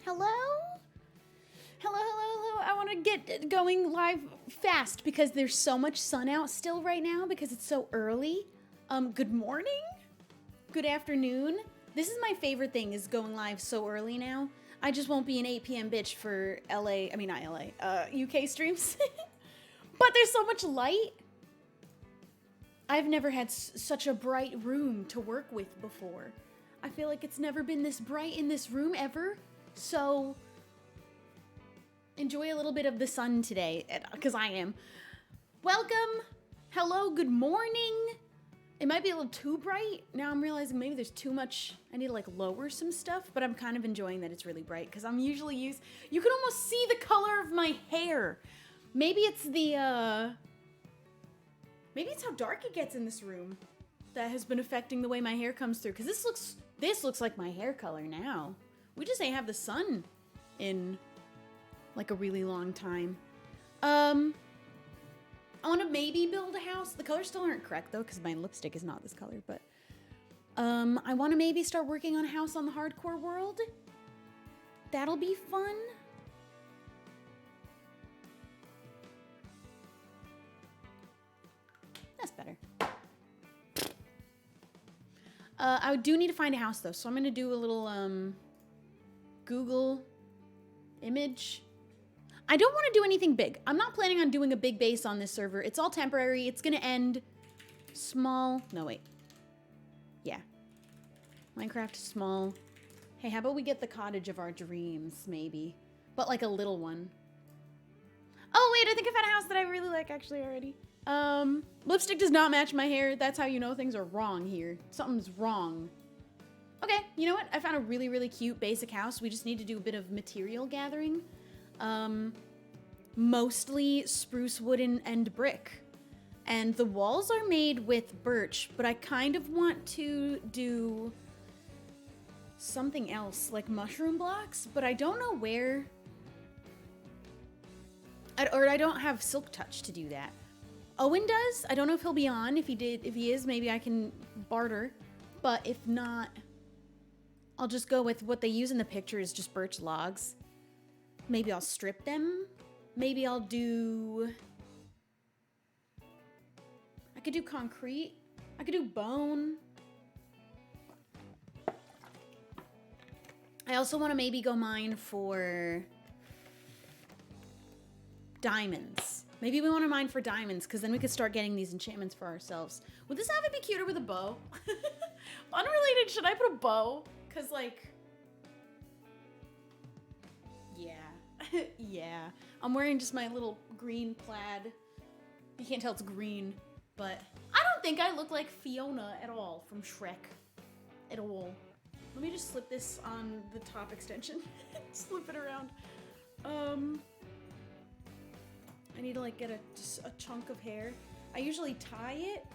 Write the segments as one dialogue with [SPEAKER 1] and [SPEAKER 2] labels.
[SPEAKER 1] Hello? Hello. I want to get going live fast because there's so much sun out still right now because it's so early. Good morning? Good afternoon? This is my favorite thing, is going live so early now. I just won't be an 8 p.m. bitch for UK streams. But there's so much light. I've never had such a bright room to work with before. I feel like it's never been this bright in this room ever. So enjoy a little bit of the sun today, because I am. Welcome. Hello, good morning. It might be a little too bright. Now I'm realizing maybe there's too much. I need to like lower some stuff, but I'm kind of enjoying that it's really bright because I'm usually used. You can almost see the color of my hair. Maybe it's the, maybe it's how dark it gets in this room that has been affecting the way my hair comes through. Because this looks like my hair color now. We just ain't have the sun in like a really long time. I want to maybe build a house. The colors still aren't correct though, because my lipstick is not this color, but I want to maybe start working on a house on the hardcore world. That'll be fun. That's better. I do need to find a house though, so I'm gonna do a little Google image. I don't want to do anything big. I'm not planning on doing a big base on this server. It's all temporary. It's gonna end small. No, wait. Yeah. Minecraft small. Hey, how about we get the cottage of our dreams, maybe? But like a little one. Oh, wait, I think I found a house that I really like actually already. Lipstick does not match my hair. That's how you know things are wrong here. Something's wrong. Okay, you know what? I found a really, really cute basic house. We just need to do a bit of material gathering. Mostly spruce wood and brick. And the walls are made with birch, but I kind of want to do something else, like mushroom blocks, but I don't know where. Or I don't have silk touch to do that. Owen does. I don't know if he'll be on. If he is, maybe I can barter. But if not, I'll just go with what they use in the picture is just birch logs. Maybe I'll strip them. Maybe I'll do... I could do concrete. I could do bone. I also want to maybe go mine for diamonds. Maybe we want to mine for diamonds, because then we could start getting these enchantments for ourselves. Would this outfit be cuter with a bow? Unrelated, should I put a bow? Because, like... Yeah. Yeah. I'm wearing just my little green plaid. You can't tell it's green, but... I don't think I look like Fiona at all from Shrek. At all. Let me just slip this on the top extension. Slip it around. I need to like get a chunk of hair. I usually tie it.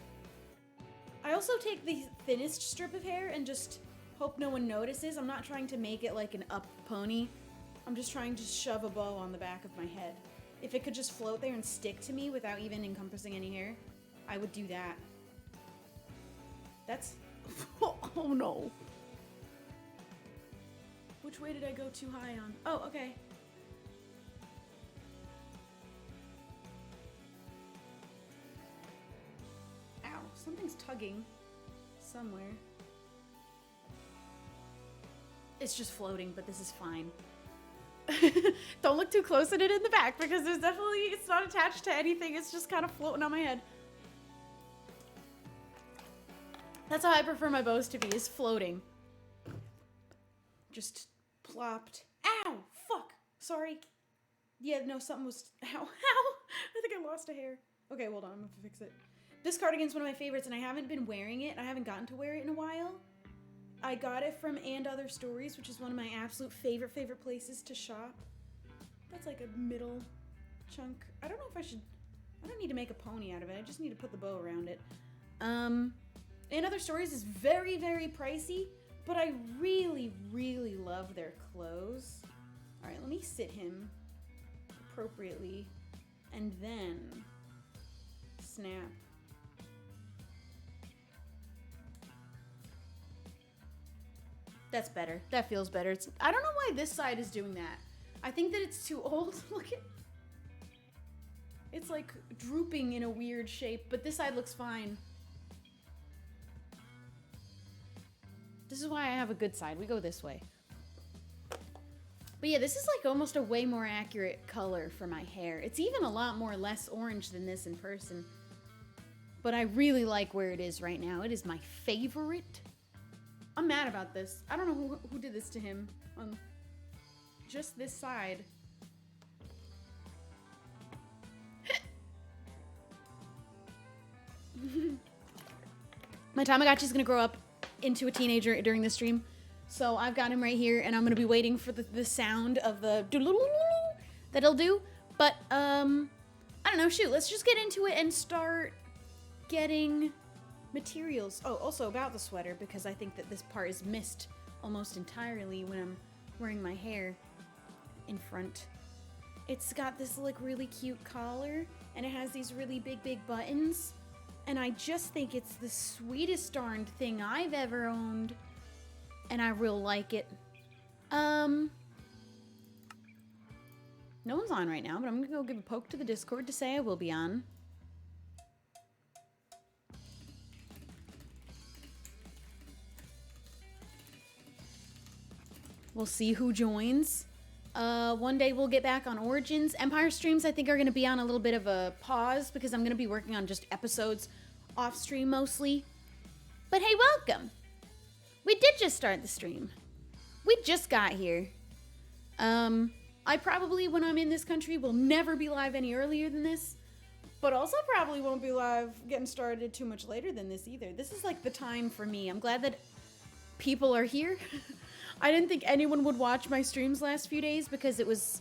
[SPEAKER 1] I also take the thinnest strip of hair and just hope no one notices. I'm not trying to make it like an up pony. I'm just trying to shove a bow on the back of my head. If it could just float there and stick to me without even encompassing any hair, I would do that. That's... Oh no. Which way did I go too high on? Oh, okay. Ow, something's tugging somewhere. It's just floating, but this is fine. Don't look too close at it in the back because there's definitely, it's not attached to anything. It's just kind of floating on my head. That's how I prefer my bows to be, is floating. Just plopped. Ow! Fuck! Sorry. Yeah, no, something was... Ow. Ow! I think I lost a hair. Okay, hold on. I'm gonna fix it. This cardigan's one of my favorites, and I haven't been wearing it. I haven't gotten to wear it in a while. I got it from And Other Stories, which is one of my absolute favorite places to shop. That's like a middle chunk. I don't know if I should... I don't need to make a pony out of it. I just need to put the bow around it. And Other Stories is very, very pricey, but I really, really love their clothes. All right, let me sit him appropriately and then snap. That's better. That feels better. I don't know why this side is doing that. I think that it's too old. Look at... It's like drooping in a weird shape, but this side looks fine. This is why I have a good side. We go this way. But yeah, this is like almost a way more accurate color for my hair. It's even a lot more less orange than this in person. But I really like where it is right now. It is my favorite. I'm mad about this. I don't know who did this to him on just this side. My Tamagotchi's gonna grow up into a teenager during the stream. So I've got him right here, and I'm gonna be waiting for the sound of the that he'll do. But, I don't know, shoot, let's just get into it and start getting materials. Oh, also about the sweater, because I think that this part is missed almost entirely when I'm wearing my hair in front. It's got this like really cute collar, and it has these really big buttons, and I just think it's the sweetest darned thing I've ever owned, and I real like it. No one's on right now, but I'm gonna go give a poke to the Discord to say I will be on. We'll see who joins. One day we'll get back on Origins. Empire streams, I think, are going to be on a little bit of a pause because I'm going to be working on just episodes off stream mostly. But hey, welcome. We did just start the stream. We just got here. I probably, when I'm in this country, will never be live any earlier than this. But also probably won't be live getting started too much later than this either. This is like the time for me. I'm glad that people are here. I didn't think anyone would watch my streams last few days because it was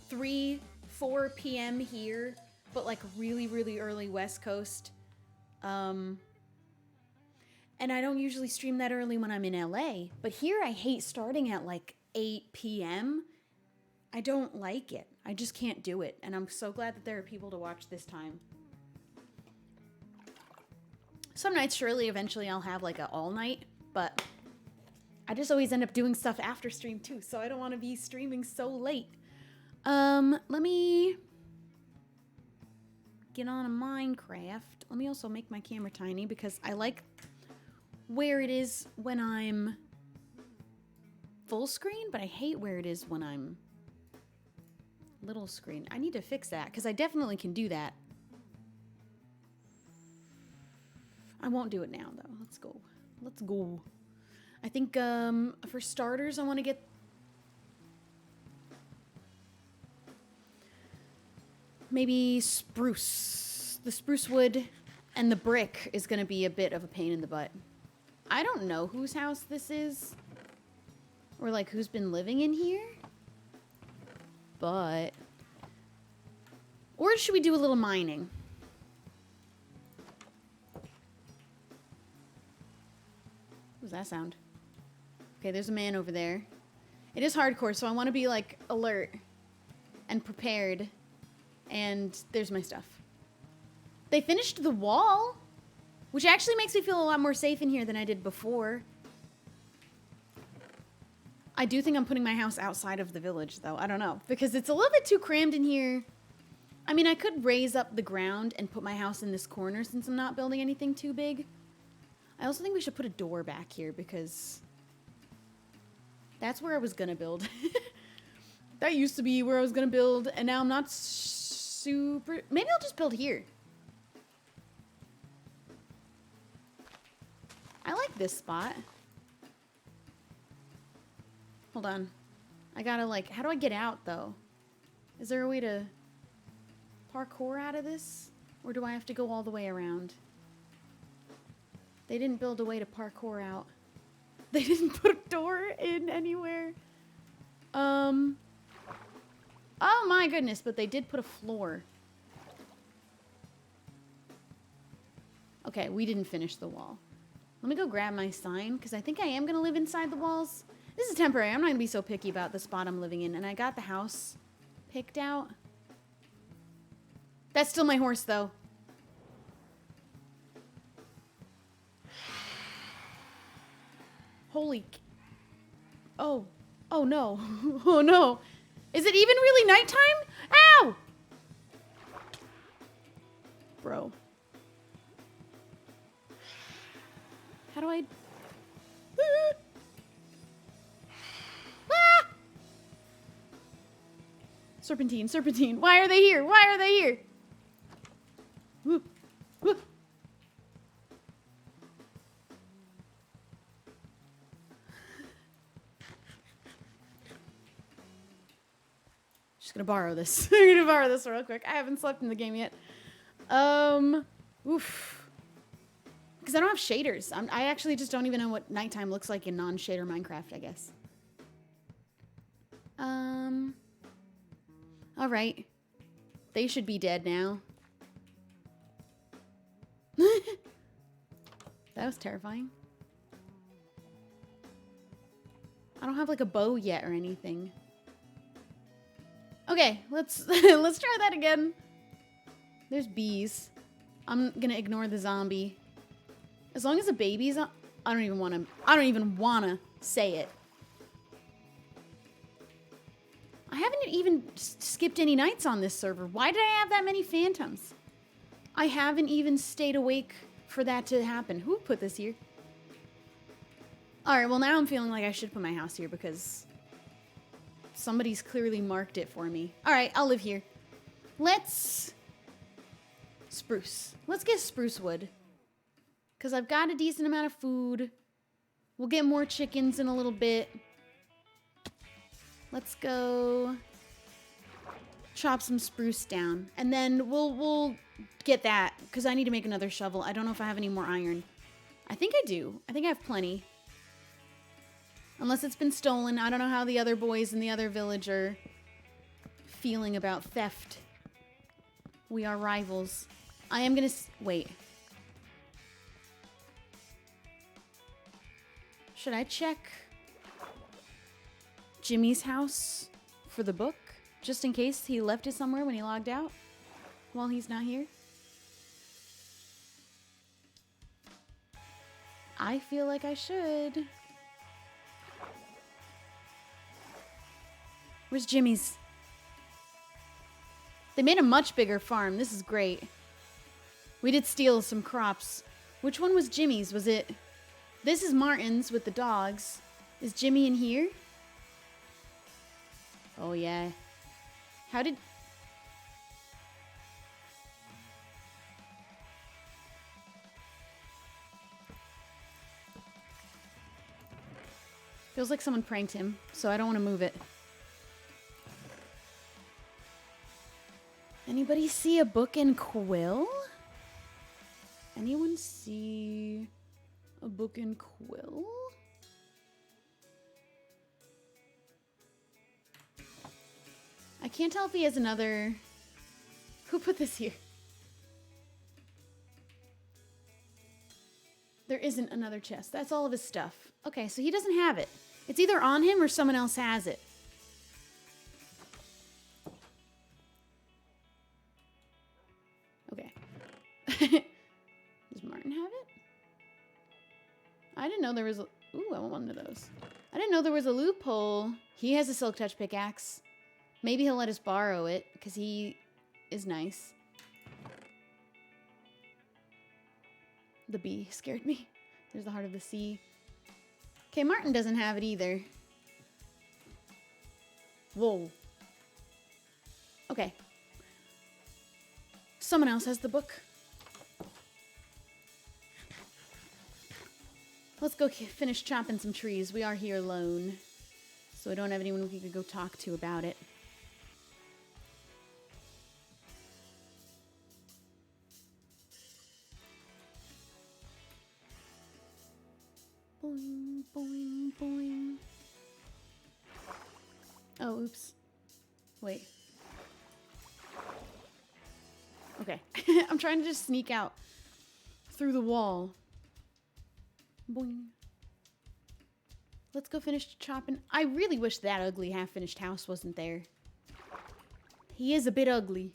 [SPEAKER 1] 3, 4 p.m. here, but like really early West Coast. And I don't usually stream that early when I'm in LA, but here I hate starting at like 8 p.m. I don't like it. I just can't do it. And I'm so glad that there are people to watch this time. Some nights, surely, eventually I'll have like an all night, but I just always end up doing stuff after stream too, so I don't want to be streaming so late. Let me get on a Minecraft. Let me also make my camera tiny because I like where it is when I'm full screen, but I hate where it is when I'm little screen. I need to fix that because I definitely can do that. I won't do it now though. Let's go. Let's go. I think for starters, I want to get maybe spruce. The spruce wood and the brick is going to be a bit of a pain in the butt. I don't know whose house this is or like who's been living in here, but or should we do a little mining? What was that sound? Okay, there's a man over there. It is hardcore, so I want to be, like, alert and prepared. And there's my stuff. They finished the wall, which actually makes me feel a lot more safe in here than I did before. I do think I'm putting my house outside of the village, though. I don't know. Because it's a little bit too crammed in here. I mean, I could raise up the ground and put my house in this corner since I'm not building anything too big. I also think we should put a door back here because that's where I was going to build. That used to be where I was going to build, and now I'm not super... Maybe I'll just build here. I like this spot. Hold on. I gotta, like... How do I get out, though? Is there a way to parkour out of this? Or do I have to go all the way around? They didn't build a way to parkour out. They didn't put a door in anywhere. Oh my goodness, but they did put a floor. Okay, we didn't finish the wall. Let me go grab my sign, because I think I am going to live inside the walls. This is temporary. I'm not going to be so picky about the spot I'm living in. And I got the house picked out. That's still my horse, though. Holy... Oh. Oh, no. Oh, no. Is it even really nighttime? Ow! Bro. How do I... Ah! Serpentine, serpentine. Why are they here? Why are they here? Woo. Woo. Just gonna borrow this. I'm gonna borrow this real quick. I haven't slept in the game yet. Oof. Because I don't have shaders. I actually just don't even know what nighttime looks like in non-shader Minecraft, I guess. All right. They should be dead now. That was terrifying. I don't have like a bow yet or anything. Okay, let's let's try that again. There's bees. I'm gonna ignore the zombie. As long as the baby's on, I don't even wanna say it. I haven't even skipped any nights on this server. Why did I have that many phantoms? I haven't even stayed awake for that to happen. Who put this here? Alright, well now I'm feeling like I should put my house here because somebody's clearly marked it for me. Alright, I'll live here. Let's... Spruce. Let's get spruce wood. Because I've got a decent amount of food. We'll get more chickens in a little bit. Let's go chop some spruce down. And then we'll get that. Because I need to make another shovel. I don't know if I have any more iron. I think I do. I think I have plenty. Unless it's been stolen. I don't know how the other boys in the other village are feeling about theft. We are rivals. I am gonna... Wait. Should I check Jimmy's house for the book? Just in case he left it somewhere when he logged out while he's not here? I feel like I should. Where's Jimmy's? They made a much bigger farm. This is great. We did steal some crops. Which one was Jimmy's? Was it... This is Martin's with the dogs. Is Jimmy in here? Oh, yeah. How did... Feels like someone pranked him, so I don't want to move it. Anybody see a book and quill? Anyone see a book and quill? I can't tell if he has another... Who put this here? There isn't another chest. That's all of his stuff. Okay, so he doesn't have it. It's either on him or someone else has it. Okay. Does Martin have it? I didn't know there was... Ooh, I want one of those. I didn't know there was a loophole. He has a Silk Touch pickaxe. Maybe he'll let us borrow it, because he is nice. The bee scared me. There's the heart of the sea. Okay, Martin doesn't have it either. Whoa. Okay. Someone else has the book. Let's go finish chopping some trees. We are here alone, so I don't have anyone we could go talk to about it. Boing, boing, boing. Oh, oops. Wait. Okay. I'm trying to just sneak out through the wall. Boing. Let's go finish chopping. I really wish that ugly half-finished house wasn't there. He is a bit ugly.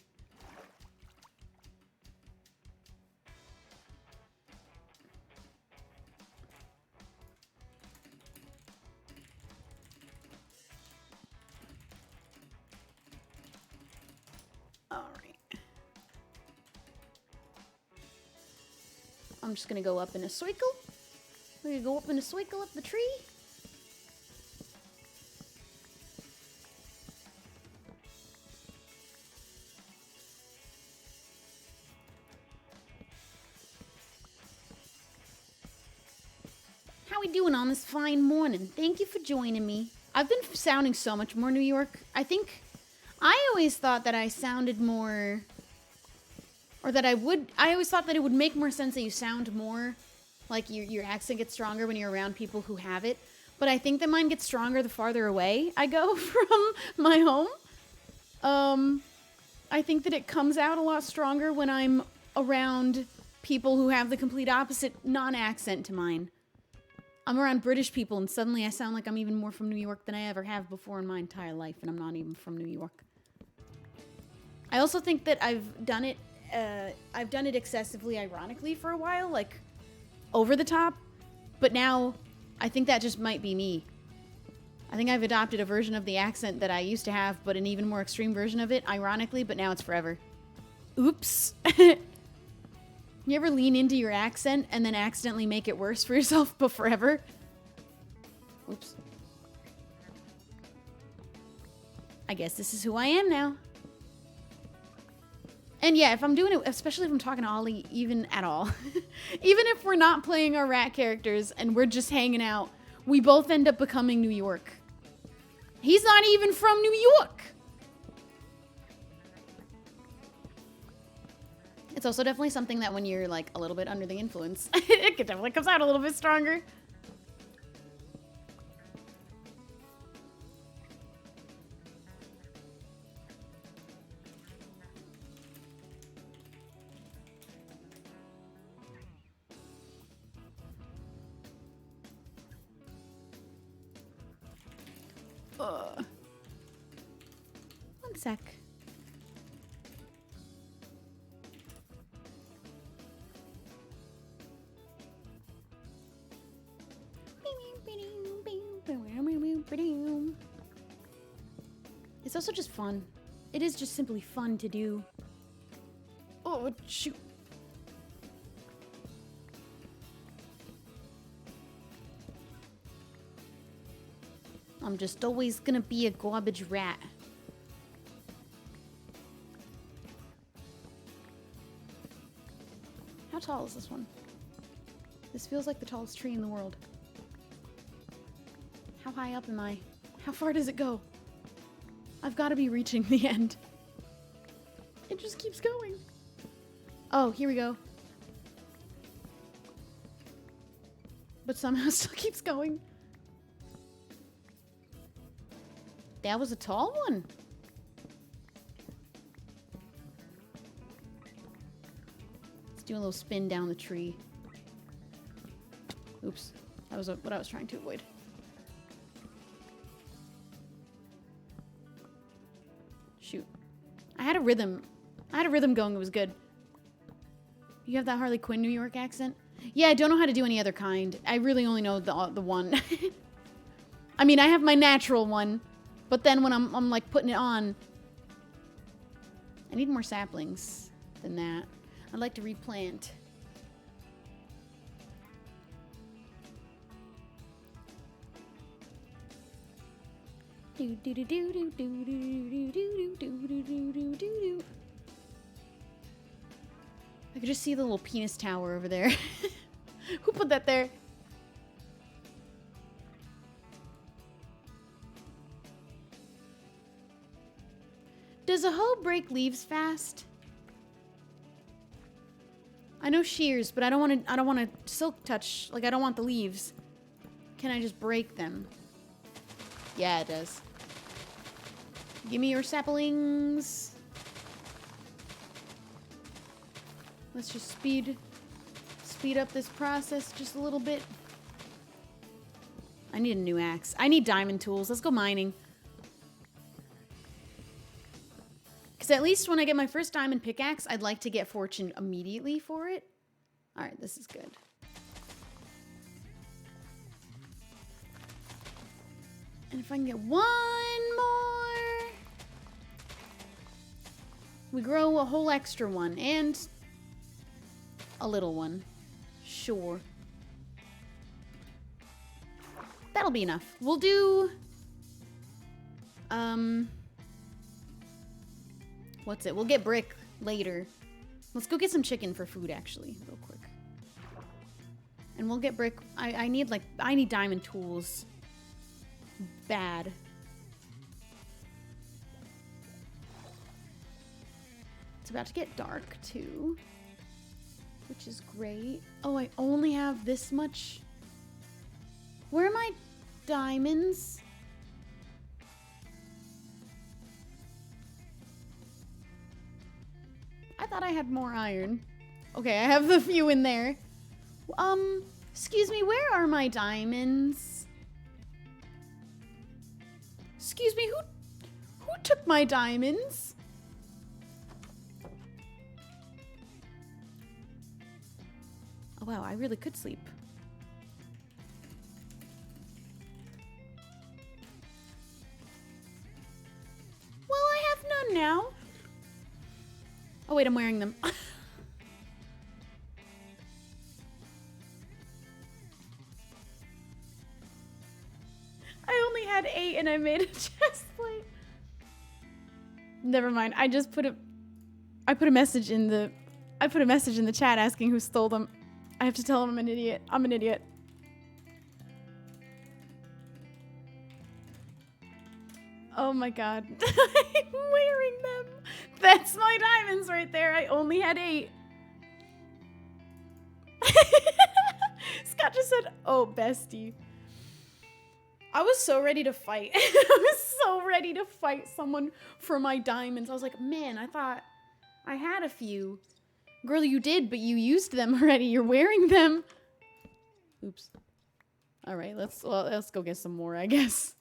[SPEAKER 1] I'm just gonna go up in a circle. We're gonna go up in a circle up the tree. How we doing on this fine morning? Thank you for joining me. I've been sounding so much more New York. I always thought that I sounded more... Or that I always thought that it would make more sense that you sound more like your accent gets stronger when you're around people who have it. But I think that mine gets stronger the farther away I go from my home. I think that it comes out a lot stronger when I'm around people who have the complete opposite non-accent to mine. I'm around British people and suddenly I sound like I'm even more from New York than I ever have before in my entire life, and I'm not even from New York. I also think that I've done it excessively ironically for a while, like over the top, but now I think that just might be me. I think I've adopted a version of the accent that I used to have, but an even more extreme version of it, ironically, but now it's forever. Oops. You ever lean into your accent and then accidentally make it worse for yourself, but forever? Oops. I guess this is who I am now. And yeah, if I'm doing it, especially if I'm talking to Ollie, even at all, even if we're not playing our rat characters and we're just hanging out, we both end up becoming New York. He's not even from New York. It's also definitely something that when you're like a little bit under the influence, it definitely comes out a little bit stronger. One sec. It's also just fun. It is just simply fun to do. Oh, shoot. I'm just always gonna be a garbage rat. How tall is this one? This feels like the tallest tree in the world. How high up am I? How far does it go? I've got to be reaching the end. It just keeps going. Oh, here we go. But somehow still keeps going. That was a tall one. Let's do a little spin down the tree. Oops. That was what I was trying to avoid. Shoot. I had a rhythm going. It was good. You have that Harley Quinn New York accent? Yeah, I don't know how to do any other kind. I really only know the one. I mean, I have my natural one, but then when I'm like putting it on, I need more saplings than that. I'd like to replant. I could just see the little penis tower over there. Who put that there? Does a hoe break leaves fast? I know shears, but I don't want to silk touch. Like, I don't want the leaves. Can I just break them? Yeah, it does. Give me your saplings. Let's just speed up this process just a little bit. I need a new axe. I need diamond tools. Let's go mining. Because at least when I get my first diamond pickaxe, I'd like to get fortune immediately for it. All right, this is good. And if I can get one more, we grow a whole extra one and a little one. Sure. That'll be enough. We'll do, what's it? We'll get brick later. Let's go get some chicken for food, actually, real quick. And we'll get brick. I need diamond tools. Bad. It's about to get dark, too. Which is great. Oh, I only have this much. Where are my diamonds? I thought I had more iron. Okay, I have the few in there. Excuse me, where are my diamonds? Excuse me, who took my diamonds? Oh wow, I really could sleep. Well, I have none now. Oh wait, I'm wearing them. I only had 8 and I made a chest plate. Never mind. I put a message in the chat asking who stole them. I have to tell him I'm an idiot. I'm an idiot. Oh my god. I'm wearing them. That's my diamonds right there. I only had 8. Scott just said, oh, bestie. I was so ready to fight. I was so ready to fight someone for my diamonds. I was like, man, I thought I had a few. Girl, you did, but you used them already. You're wearing them. Oops. All right, let's go get some more, I guess.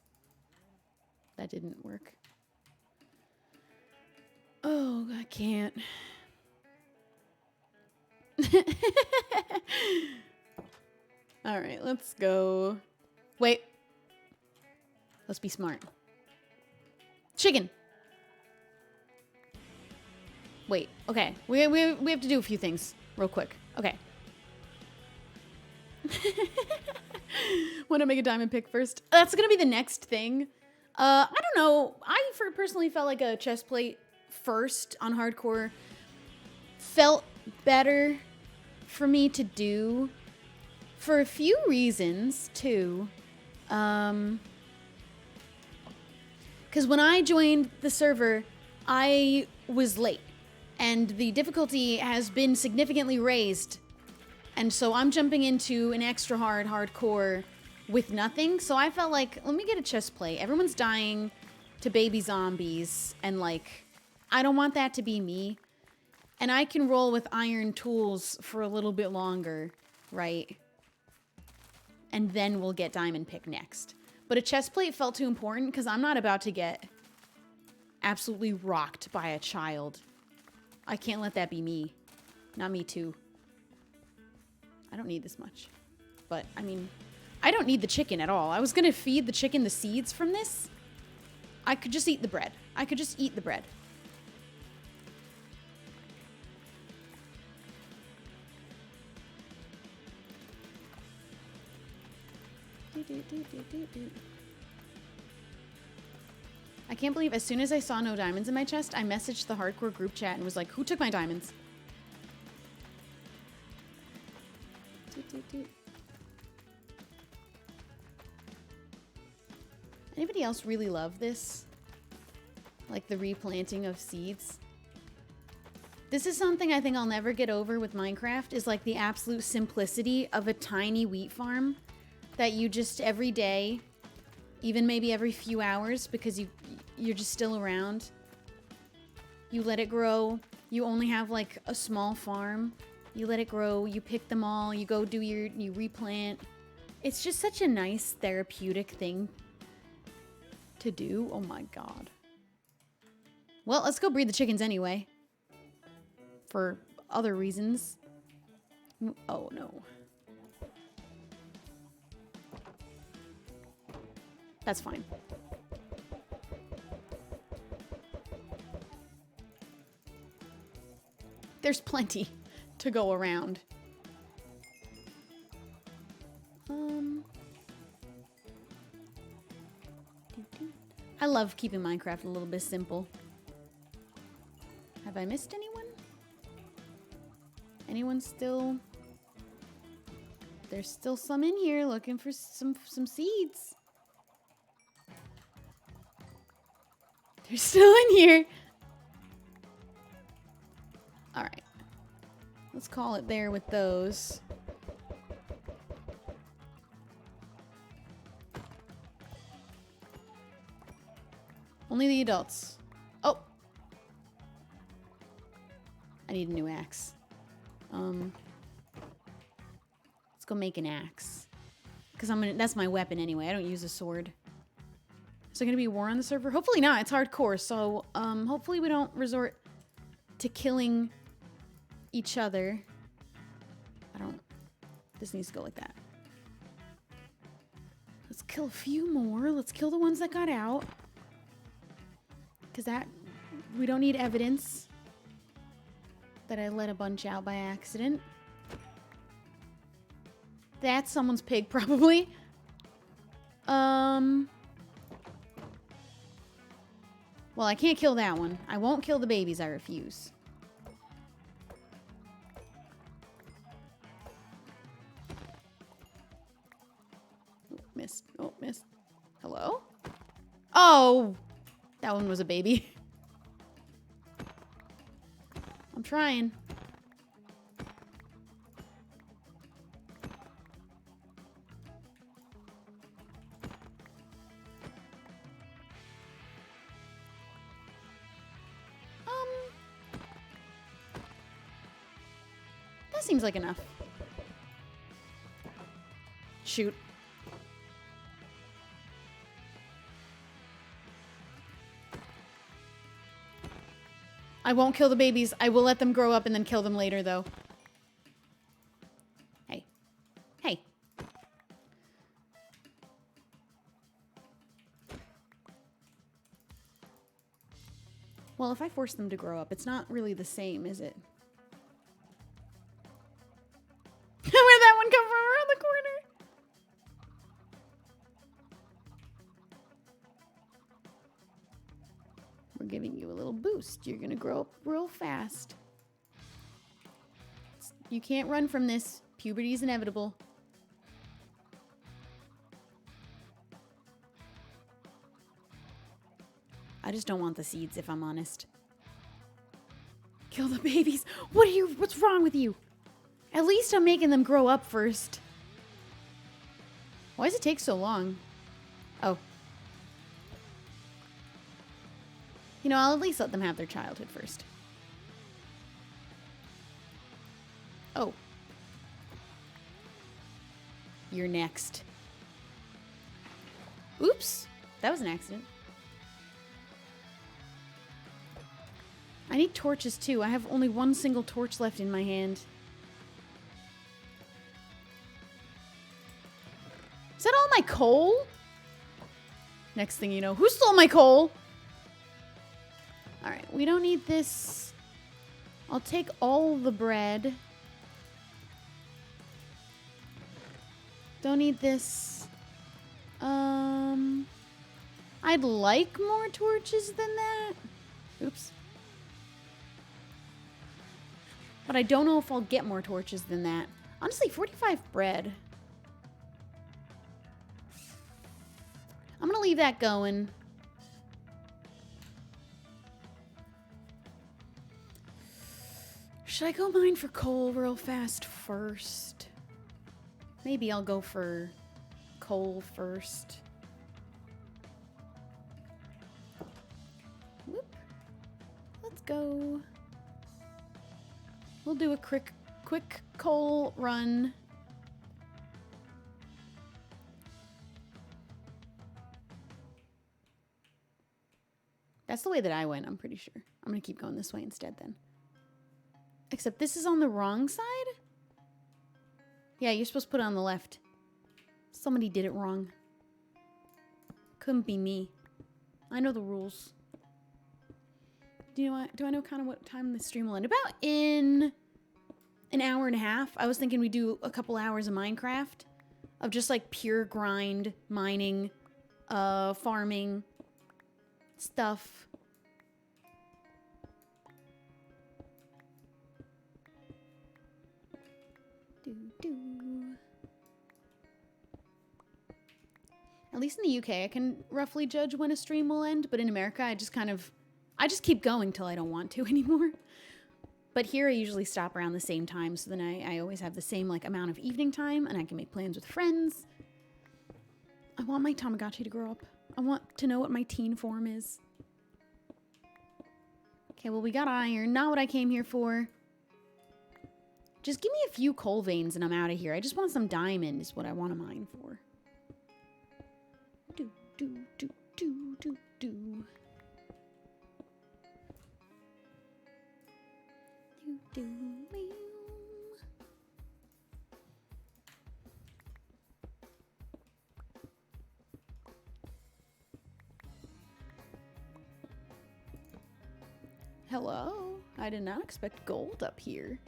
[SPEAKER 1] That didn't work. Oh, I can't. All right, let's go. Wait. Let's be smart. Chicken. Wait, okay. We have to do a few things real quick. Okay. Want to make a diamond pick first? That's going to be the next thing. I don't know. I personally felt like a chest plate first on hardcore felt better for me to do for a few reasons too. Because when I joined the server, I was late. And the difficulty has been significantly raised. And so I'm jumping into an extra hardcore with nothing. So I felt like, let me get a chest plate. Everyone's dying to baby zombies. And like, I don't want that to be me. And I can roll with iron tools for a little bit longer, right? And then we'll get diamond pick next. But a chest plate felt too important because I'm not about to get absolutely rocked by a child. I can't let that be me. Not me too. I don't need this much. But, I mean, I don't need the chicken at all. I was gonna feed the chicken the seeds from this. I could just eat the bread. I could just eat the bread. I can't believe as soon as I saw no diamonds in my chest, I messaged the hardcore group chat and was like, who took my diamonds? Anybody else really love this? Like the replanting of seeds? This is something I think I'll never get over with Minecraft, is like the absolute simplicity of a tiny wheat farm that you just every day, even maybe every few hours, because you're just still around, you let it grow. You only have like a small farm. You let it grow, you pick them all, you go do you replant. It's just such a nice therapeutic thing to do. Oh my god. Well, let's go breed the chickens anyway. For other reasons. Oh no. That's fine. There's plenty to go around. I love keeping Minecraft a little bit simple. Have I missed anyone? Anyone still? There's still some in here looking for some seeds. They're still in here. All right. Let's call it there with those. Only the adults. Oh. I need a new axe. Let's go make an axe. Because that's my weapon anyway. I don't use a sword. Is there gonna be a war on the server? Hopefully not. It's hardcore, so hopefully we don't resort to killing each other. This needs to go like that. Let's kill a few more. Let's kill the ones that got out. Because we don't need evidence that I let a bunch out by accident. That's someone's pig, probably. Well, I can't kill that one. I won't kill the babies, I refuse. Oh, missed. Oh, missed. Hello? Oh! That one was a baby. I'm trying. That seems like enough. Shoot. I won't kill the babies. I will let them grow up and then kill them later, though. Hey. Hey. Well, if I force them to grow up, it's not really the same, is it? Where'd that one come from around the corner? We're giving you a little boost. You're gonna grow up real fast. You can't run from this. Puberty is inevitable. I just don't want the seeds, if I'm honest. Kill the babies. What's wrong with you? At least I'm making them grow up first. Why does it take so long? Oh. You know, I'll at least let them have their childhood first. Oh. You're next. Oops. That was an accident. I need torches too. I have only one single torch left in my hand. Is my coal? Next thing you know, who stole my coal? All right, we don't need this. I'll take all the bread. Don't need this. I'd like more torches than that. Oops. But I don't know if I'll get more torches than that. Honestly, 45 bread. I'm gonna leave that going. Should I go mine for coal real fast first? Maybe I'll go for coal first. Whoop. Let's go. We'll do a quick coal run. That's the way that I went, I'm pretty sure. I'm gonna keep going this way instead then. Except this is on the wrong side? Yeah, you're supposed to put it on the left. Somebody did it wrong. Couldn't be me. I know the rules. Do I know kind of what time the stream will end? About in an hour and a half. I was thinking we'd do a couple hours of Minecraft. Of just like pure grind, mining, farming, stuff. At least in the UK, I can roughly judge when a stream will end, but in America, I just keep going till I don't want to anymore. But here, I usually stop around the same time, so then I always have the same like amount of evening time, and I can make plans with friends. I want my Tamagotchi to grow up. I want to know what my teen form is. Okay, well, we got iron. Not what I came here for. Just give me a few coal veins and I'm out of here. I just want some diamond is what I want to mine for. Do. Hello? I did not expect gold up here.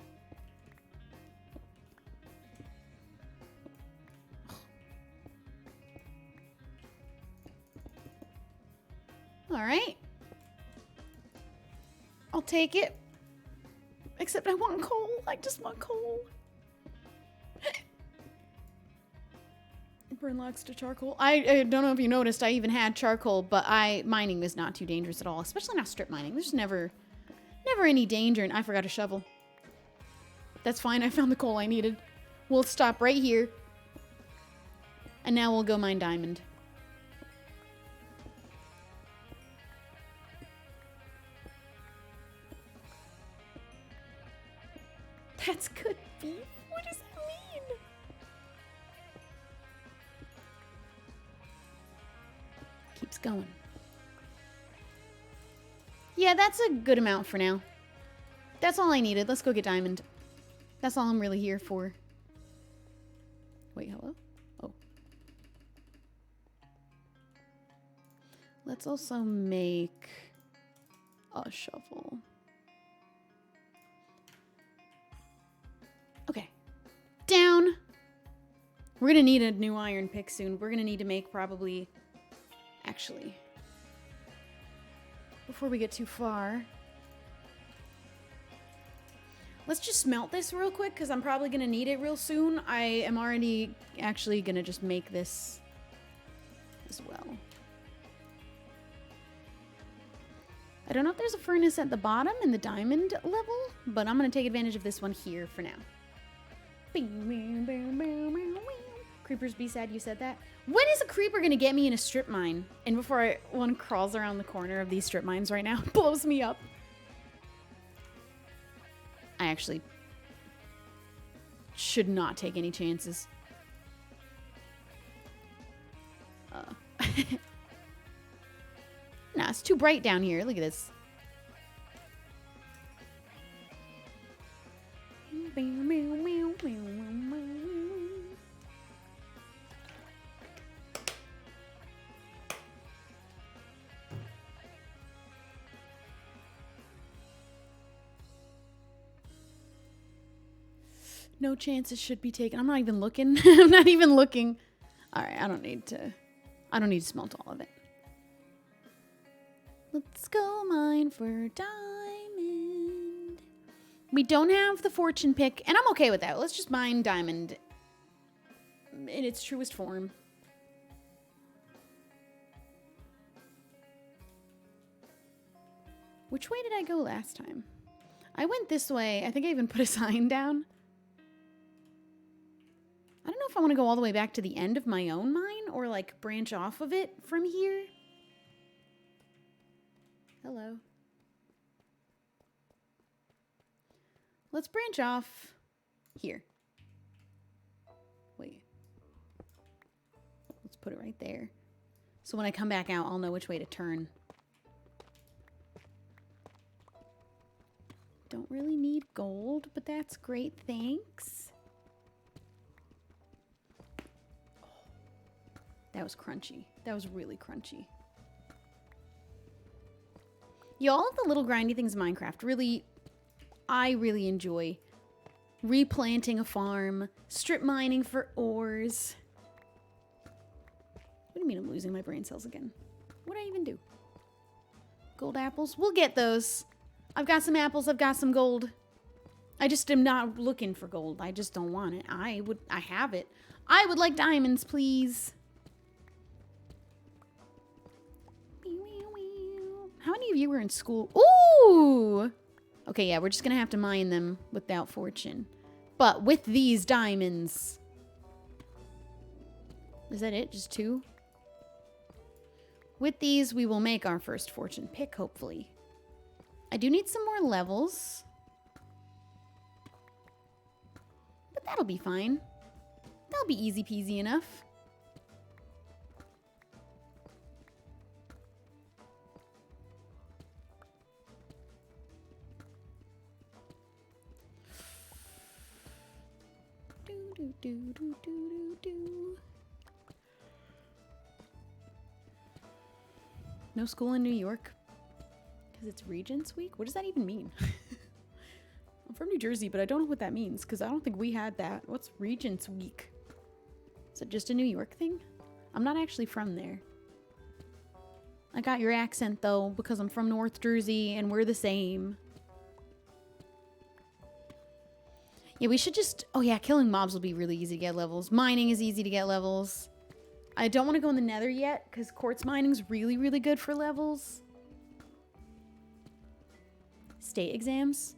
[SPEAKER 1] All right. I'll take it. Except I want coal. I just want coal. Burn logs to charcoal. I don't know if you noticed, I even had charcoal, but mining is not too dangerous at all, especially not strip mining. There's never any danger, and I forgot a shovel. That's fine. I found the coal I needed. We'll stop right here. And now we'll go mine diamond. That's good beef? What does that mean? Keeps going. Yeah, that's a good amount for now. That's all I needed. Let's go get diamond. That's all I'm really here for. Wait, hello? Oh. Let's also make a shovel. Okay. Down. We're gonna need a new iron pick soon. We're gonna need to make probably... Actually... Before we get too far... Let's just smelt this real quick, because I'm probably gonna need it real soon. I am already actually gonna just make this as well. I don't know if there's a furnace at the bottom in the diamond level, but I'm gonna take advantage of this one here for now. Creepers be sad you said that. When is a creeper gonna get me in a strip mine? And before one crawls around the corner of these strip mines right now, blows me up. I actually should not take any chances. Nah, it's too bright down here. Look at this. No chances should be taken. I'm not even looking. I'm not even looking. All right, I don't need to smelt all of it. Let's go mine for diamond. We don't have the fortune pick, and I'm okay with that. Let's just mine diamond in its truest form. Which way did I go last time? I went this way. I think I even put a sign down. I don't know if I want to go all the way back to the end of my own mine or like branch off of it from here. Hello. Let's branch off here. Wait. Let's put it right there. So when I come back out, I'll know which way to turn. Don't really need gold, but that's great. Thanks. Oh, that was crunchy. That was really crunchy. Yeah, all of the little grindy things in Minecraft, really, I really enjoy. Replanting a farm, strip mining for ores. What do you mean I'm losing my brain cells again? What did I even do? Gold apples? We'll get those. I've got some apples, I've got some gold. I just am not looking for gold. I just don't want it. I have it. I would like diamonds, please. How many of you were in school? Ooh! Okay, yeah, we're just gonna have to mine them without fortune. But with these diamonds. Is that it? Just 2? With these, we will make our first fortune pick, hopefully. I do need some more levels. But that'll be fine. That'll be easy peasy enough. No school in New York? Because it's Regents Week? What does that even mean? I'm from New Jersey, but I don't know what that means because I don't think we had that. What's Regents Week? Is it just a New York thing? I'm not actually from there. I got your accent though because I'm from North Jersey and we're the same. Yeah, we should just... Oh yeah, killing mobs will be really easy to get levels. Mining is easy to get levels. I don't want to go in the nether yet because quartz mining's really, really good for levels. State exams?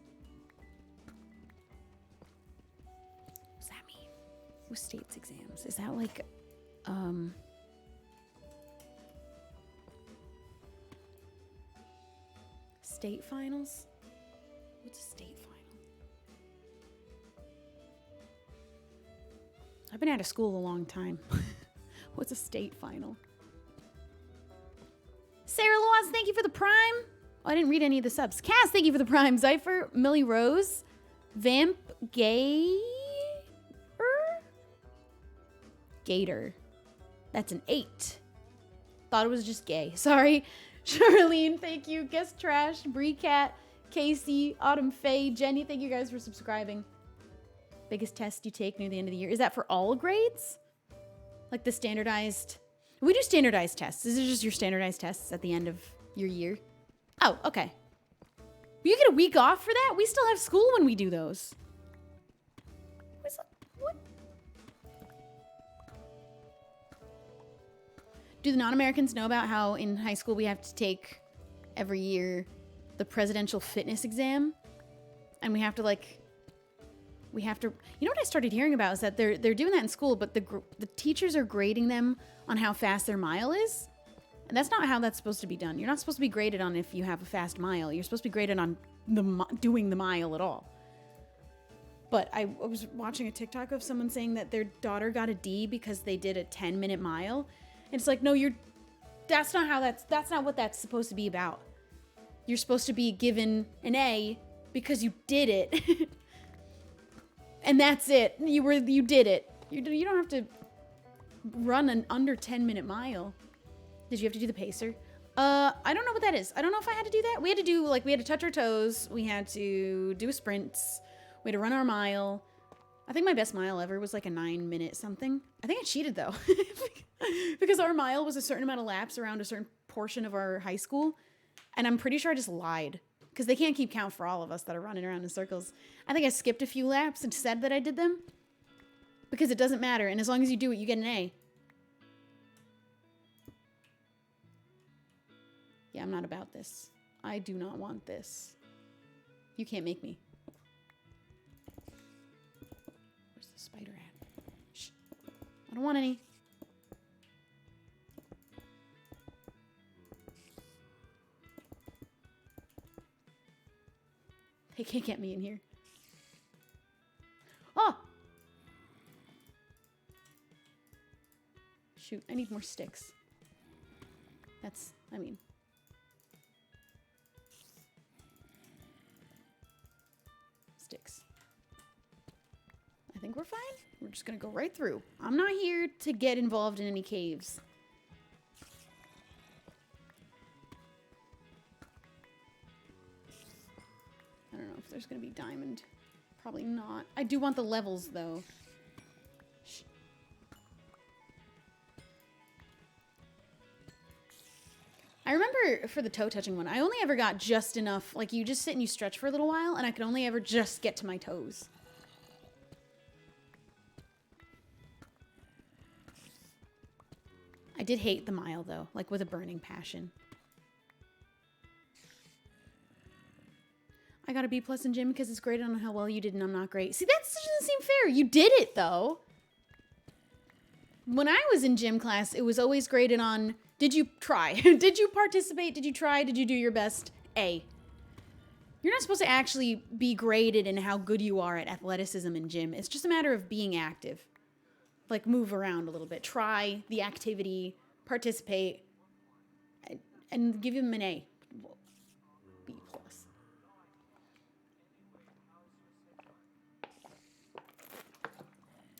[SPEAKER 1] What does that mean? Who's states exams? Is that like, state finals? What's a state final? I've been out of school a long time. What's a state final? Sarah Laws, thank you for the prime. Oh, I didn't read any of the subs. Cass, thank you for the prime. Zypher, Millie Rose, Vamp, Gator. That's an 8. Thought it was just gay. Sorry. Charlene, thank you. Guest Trash, Bree Cat, Casey, Autumn Faye, Jenny, thank you guys for subscribing. Biggest test you take near the end of the year. Is that for all grades? Like the standardized... We do standardized tests. Is it just your standardized tests at the end of your year? Oh, okay. You get a week off for that? We still have school when we do those. What? Do the non-Americans know about how in high school we have to take every year the presidential fitness exam? And we have to like... You know what I started hearing about is that they're doing that in school, but the teachers are grading them on how fast their mile is. And that's not how that's supposed to be done. You're not supposed to be graded on if you have a fast mile. You're supposed to be graded on doing the mile at all. But I was watching a TikTok of someone saying that their daughter got a D because they did a 10-minute mile. And it's like, no, that's not what that's supposed to be about. You're supposed to be given an A because you did it. And that's it. You did it. You don't have to run an under 10-minute mile. Did you have to do the pacer? I don't know what that is. I don't know if I had to do that. We had to touch our toes. We had to do sprints. We had to run our mile. I think my best mile ever was like a 9-minute something. I think I cheated though. Because our mile was a certain amount of laps around a certain portion of our high school. And I'm pretty sure I just lied. Because they can't keep count for all of us that are running around in circles. I think I skipped a few laps and said that I did them. Because it doesn't matter. And as long as you do it, you get an A. Yeah, I'm not about this. I do not want this. You can't make me. Where's the spider at? Shh. I don't want any. They can't get me in here. Oh! Shoot, I need more sticks. That's, I mean... sticks. I think we're fine. We're just gonna go right through. I'm not here to get involved in any caves. I don't know if there's gonna be diamond. Probably not. I do want the levels though. Shh. I remember for the toe touching one, I only ever got just enough, like you just sit and you stretch for a little while, and I could only ever just get to my toes. I did hate the mile though, like with a burning passion. I got a B+ in gym because it's graded on how well you did and I'm not great. See, that doesn't seem fair. You did it though. When I was in gym class, it was always graded on, did you try? Did you participate? Did you try? Did you do your best? A. You're not supposed to actually be graded in how good you are at athleticism in gym. It's just a matter of being active. Like move around a little bit. Try the activity, participate, and give them an A. B+.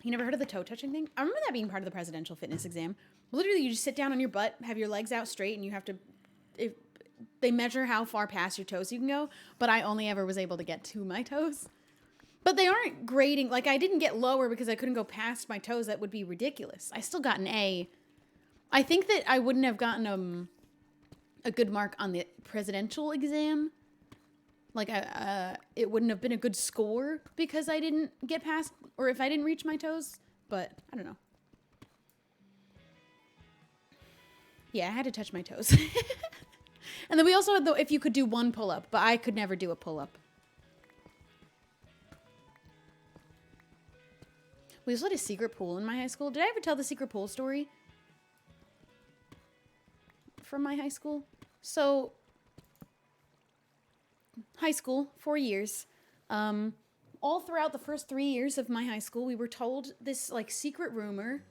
[SPEAKER 1] You never heard of the toe touching thing? I remember that being part of the presidential fitness exam. Literally, you just sit down on your butt, have your legs out straight, and you have to... they measure how far past your toes you can go, but I only ever was able to get to my toes. But they aren't grading... like, I didn't get lower because I couldn't go past my toes. That would be ridiculous. I still got an A. I think that I wouldn't have gotten a good mark on the presidential exam. Like, it wouldn't have been a good score because I didn't get past... or if I didn't reach my toes. But, I don't know. Yeah, I had to touch my toes. And then we also had the if you could do one pull-up, but I could never do a pull-up. We also had a secret pool in my high school. Did I ever tell the secret pool story? From my high school? So, high school, 4 years. All throughout the first 3 years of my high school, we were told this, like, secret rumor,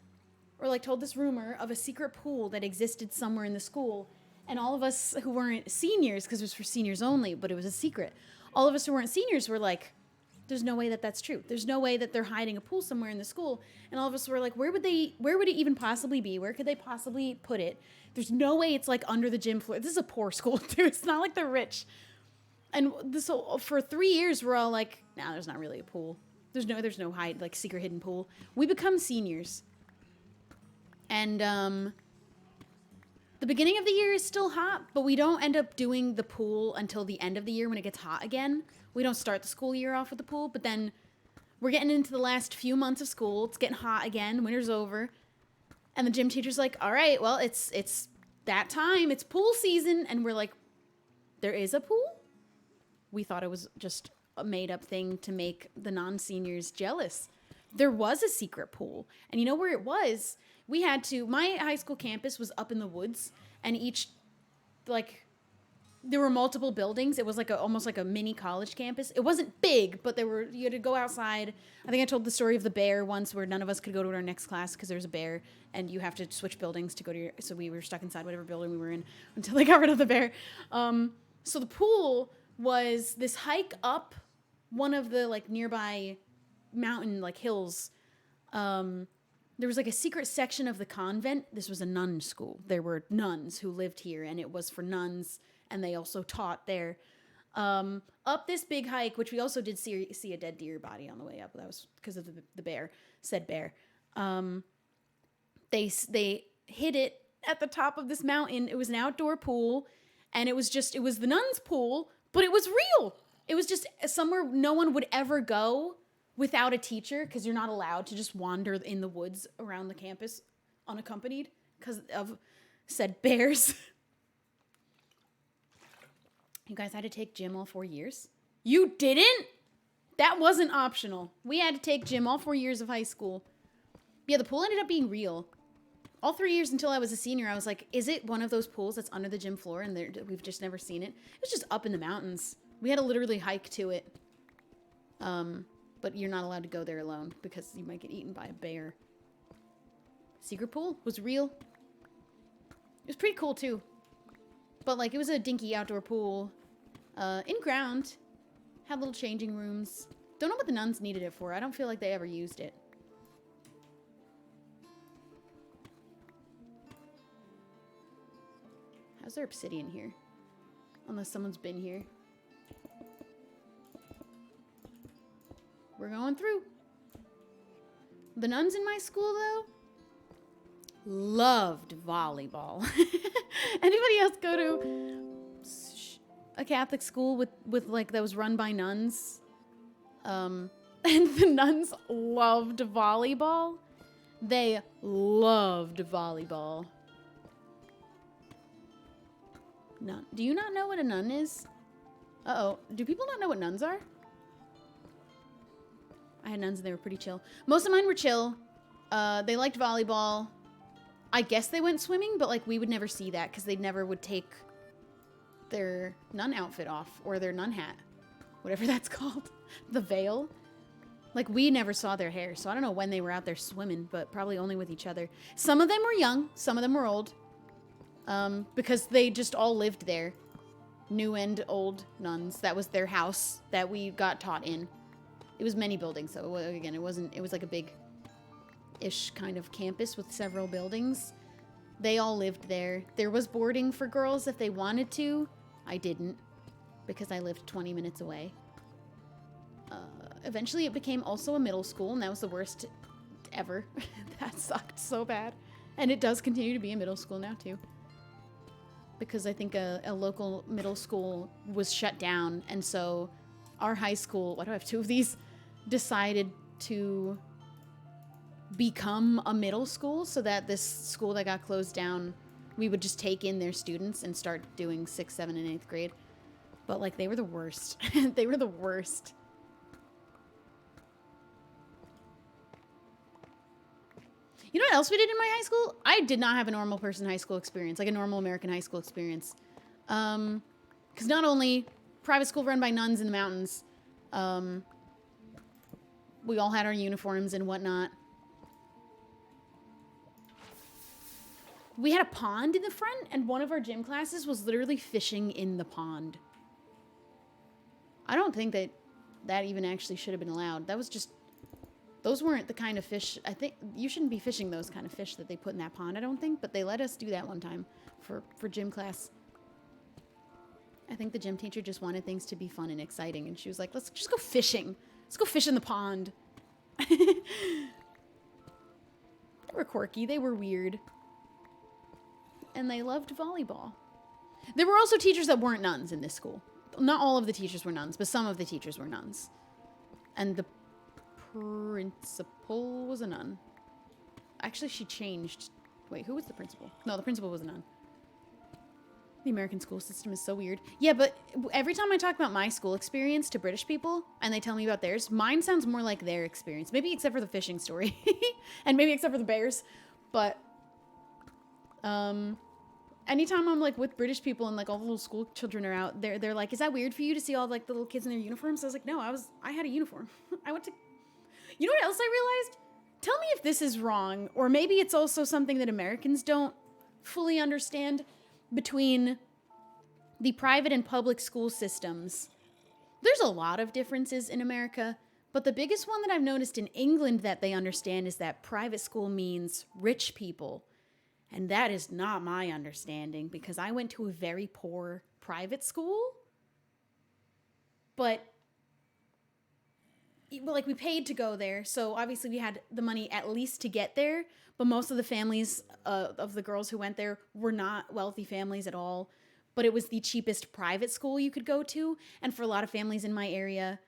[SPEAKER 1] or, like, told this rumor of a secret pool that existed somewhere in the school. And all of us who weren't seniors, because it was for seniors only, but it was a secret. All of us who weren't seniors were like, there's no way that that's true. There's no way that they're hiding a pool somewhere in the school. And all of us were like, where would it even possibly be? Where could they possibly put it? There's no way it's like under the gym floor. This is a poor school too. It's not like they're rich. And so for 3 years, we're all like, nah, there's not really a pool. There's no like secret hidden pool. We become seniors. And, the beginning of the year is still hot, but we don't end up doing the pool until the end of the year when it gets hot again. We don't start the school year off with the pool, but then we're getting into the last few months of school. It's getting hot again. Winter's over. And the gym teacher's like, all right, well, it's that time. It's pool season. And we're like, there is a pool? We thought it was just a made-up thing to make the non-seniors jealous. There was a secret pool. And you know where it was? We had to, my high school campus was up in the woods, and each, like, there were multiple buildings. It was like almost like a mini college campus. It wasn't big, but you had to go outside. I think I told the story of the bear once where none of us could go to our next class because there was a bear, and you have to switch buildings to go to your, so we were stuck inside whatever building we were in until they got rid of the bear. So the pool was this hike up one of the, like, nearby mountain, like, hills. There was like a secret section of the convent. This was a nun school. There were nuns who lived here, and it was for nuns, and they also taught there. Up this big hike, which we also did see a dead deer body on the way up. That was because of the bear, said bear. They hid it at the top of this mountain. It was an outdoor pool, and it was the nuns' pool, but it was real. It was just somewhere no one would ever go without a teacher, because you're not allowed to just wander in the woods around the campus unaccompanied because of said bears. You guys had to take gym all 4 years? You didn't? That wasn't optional. We had to take gym all 4 years of high school. Yeah, the pool ended up being real. All 3 years until I was a senior, I was like, is it one of those pools that's under the gym floor and we've just never seen it? It was just up in the mountains. We had to literally hike to it. But you're not allowed to go there alone because you might get eaten by a bear. Secret pool was real. It was pretty cool too. But like, it was a dinky outdoor pool. In ground. Had little changing rooms. Don't know what the nuns needed it for. I don't feel like they ever used it. How's there obsidian here? Unless someone's been here. We're going through. The nuns in my school, though, loved volleyball. Anybody else go to a Catholic school with like that was run by nuns? And the nuns loved volleyball. They loved volleyball. Nun. Do you not know what a nun is? Uh-oh. Do people not know what nuns are? I had nuns and they were pretty chill. Most of mine were chill. They liked volleyball. I guess they went swimming, but like we would never see that because they never would take their nun outfit off or their nun hat. Whatever that's called. The veil. Like we never saw their hair. So I don't know when they were out there swimming, but probably only with each other. Some of them were young. Some of them were old. Because they just all lived there. New and old nuns. That was their house that we got taught in. It was many buildings, so again, it was like a big-ish kind of campus with several buildings. They all lived there. There was boarding for girls if they wanted to. I didn't, because I lived 20 minutes away. Eventually, it became also a middle school, and that was the worst ever. That sucked so bad. And it does continue to be a middle school now, too. Because I think a local middle school was shut down, and so our high school, why do I have two of these, decided to become a middle school so that this school that got closed down, we would just take in their students and start doing 6th, 7th, and 8th grade. But like, they were the worst. They were the worst. You know what else we did in my high school? I did not have a normal person high school experience, like a normal American high school experience. Because not only private school run by nuns in the mountains, we all had our uniforms and whatnot. We had a pond in the front, and one of our gym classes was literally fishing in the pond. I don't think that even actually should have been allowed. That was just... Those weren't the kind of fish... I think you shouldn't be fishing those kind of fish that they put in that pond, I don't think. But they let us do that one time for gym class. I think the gym teacher just wanted things to be fun and exciting. And she was like, let's just go fishing. Let's go fish in the pond. They were quirky. They were weird. And they loved volleyball. There were also teachers that weren't nuns in this school. Not all of the teachers were nuns, but some of the teachers were nuns. And the principal was a nun. Actually, she changed. Wait, who was the principal? No, the principal was a nun. The American school system is so weird. Yeah, but every time I talk about my school experience to British people and they tell me about theirs, mine sounds more like their experience. Maybe except for the fishing story. And maybe except for the bears. But anytime I'm like with British people and like all the little school children are out, they're like, is that weird for you to see all like the little kids in their uniforms? I was like, no, I had a uniform. I went to... You know what else I realized? Tell me if this is wrong, or maybe it's also something that Americans don't fully understand between the private and public school systems. There's a lot of differences in America, but the biggest one that I've noticed in England that they understand is that private school means rich people. And that is not my understanding, because I went to a very poor private school. but like we paid to go there, so obviously we had the money at least to get there, but most of the families of the girls who went there were not wealthy families at all, but it was the cheapest private school you could go to. And for a lot of families in my area,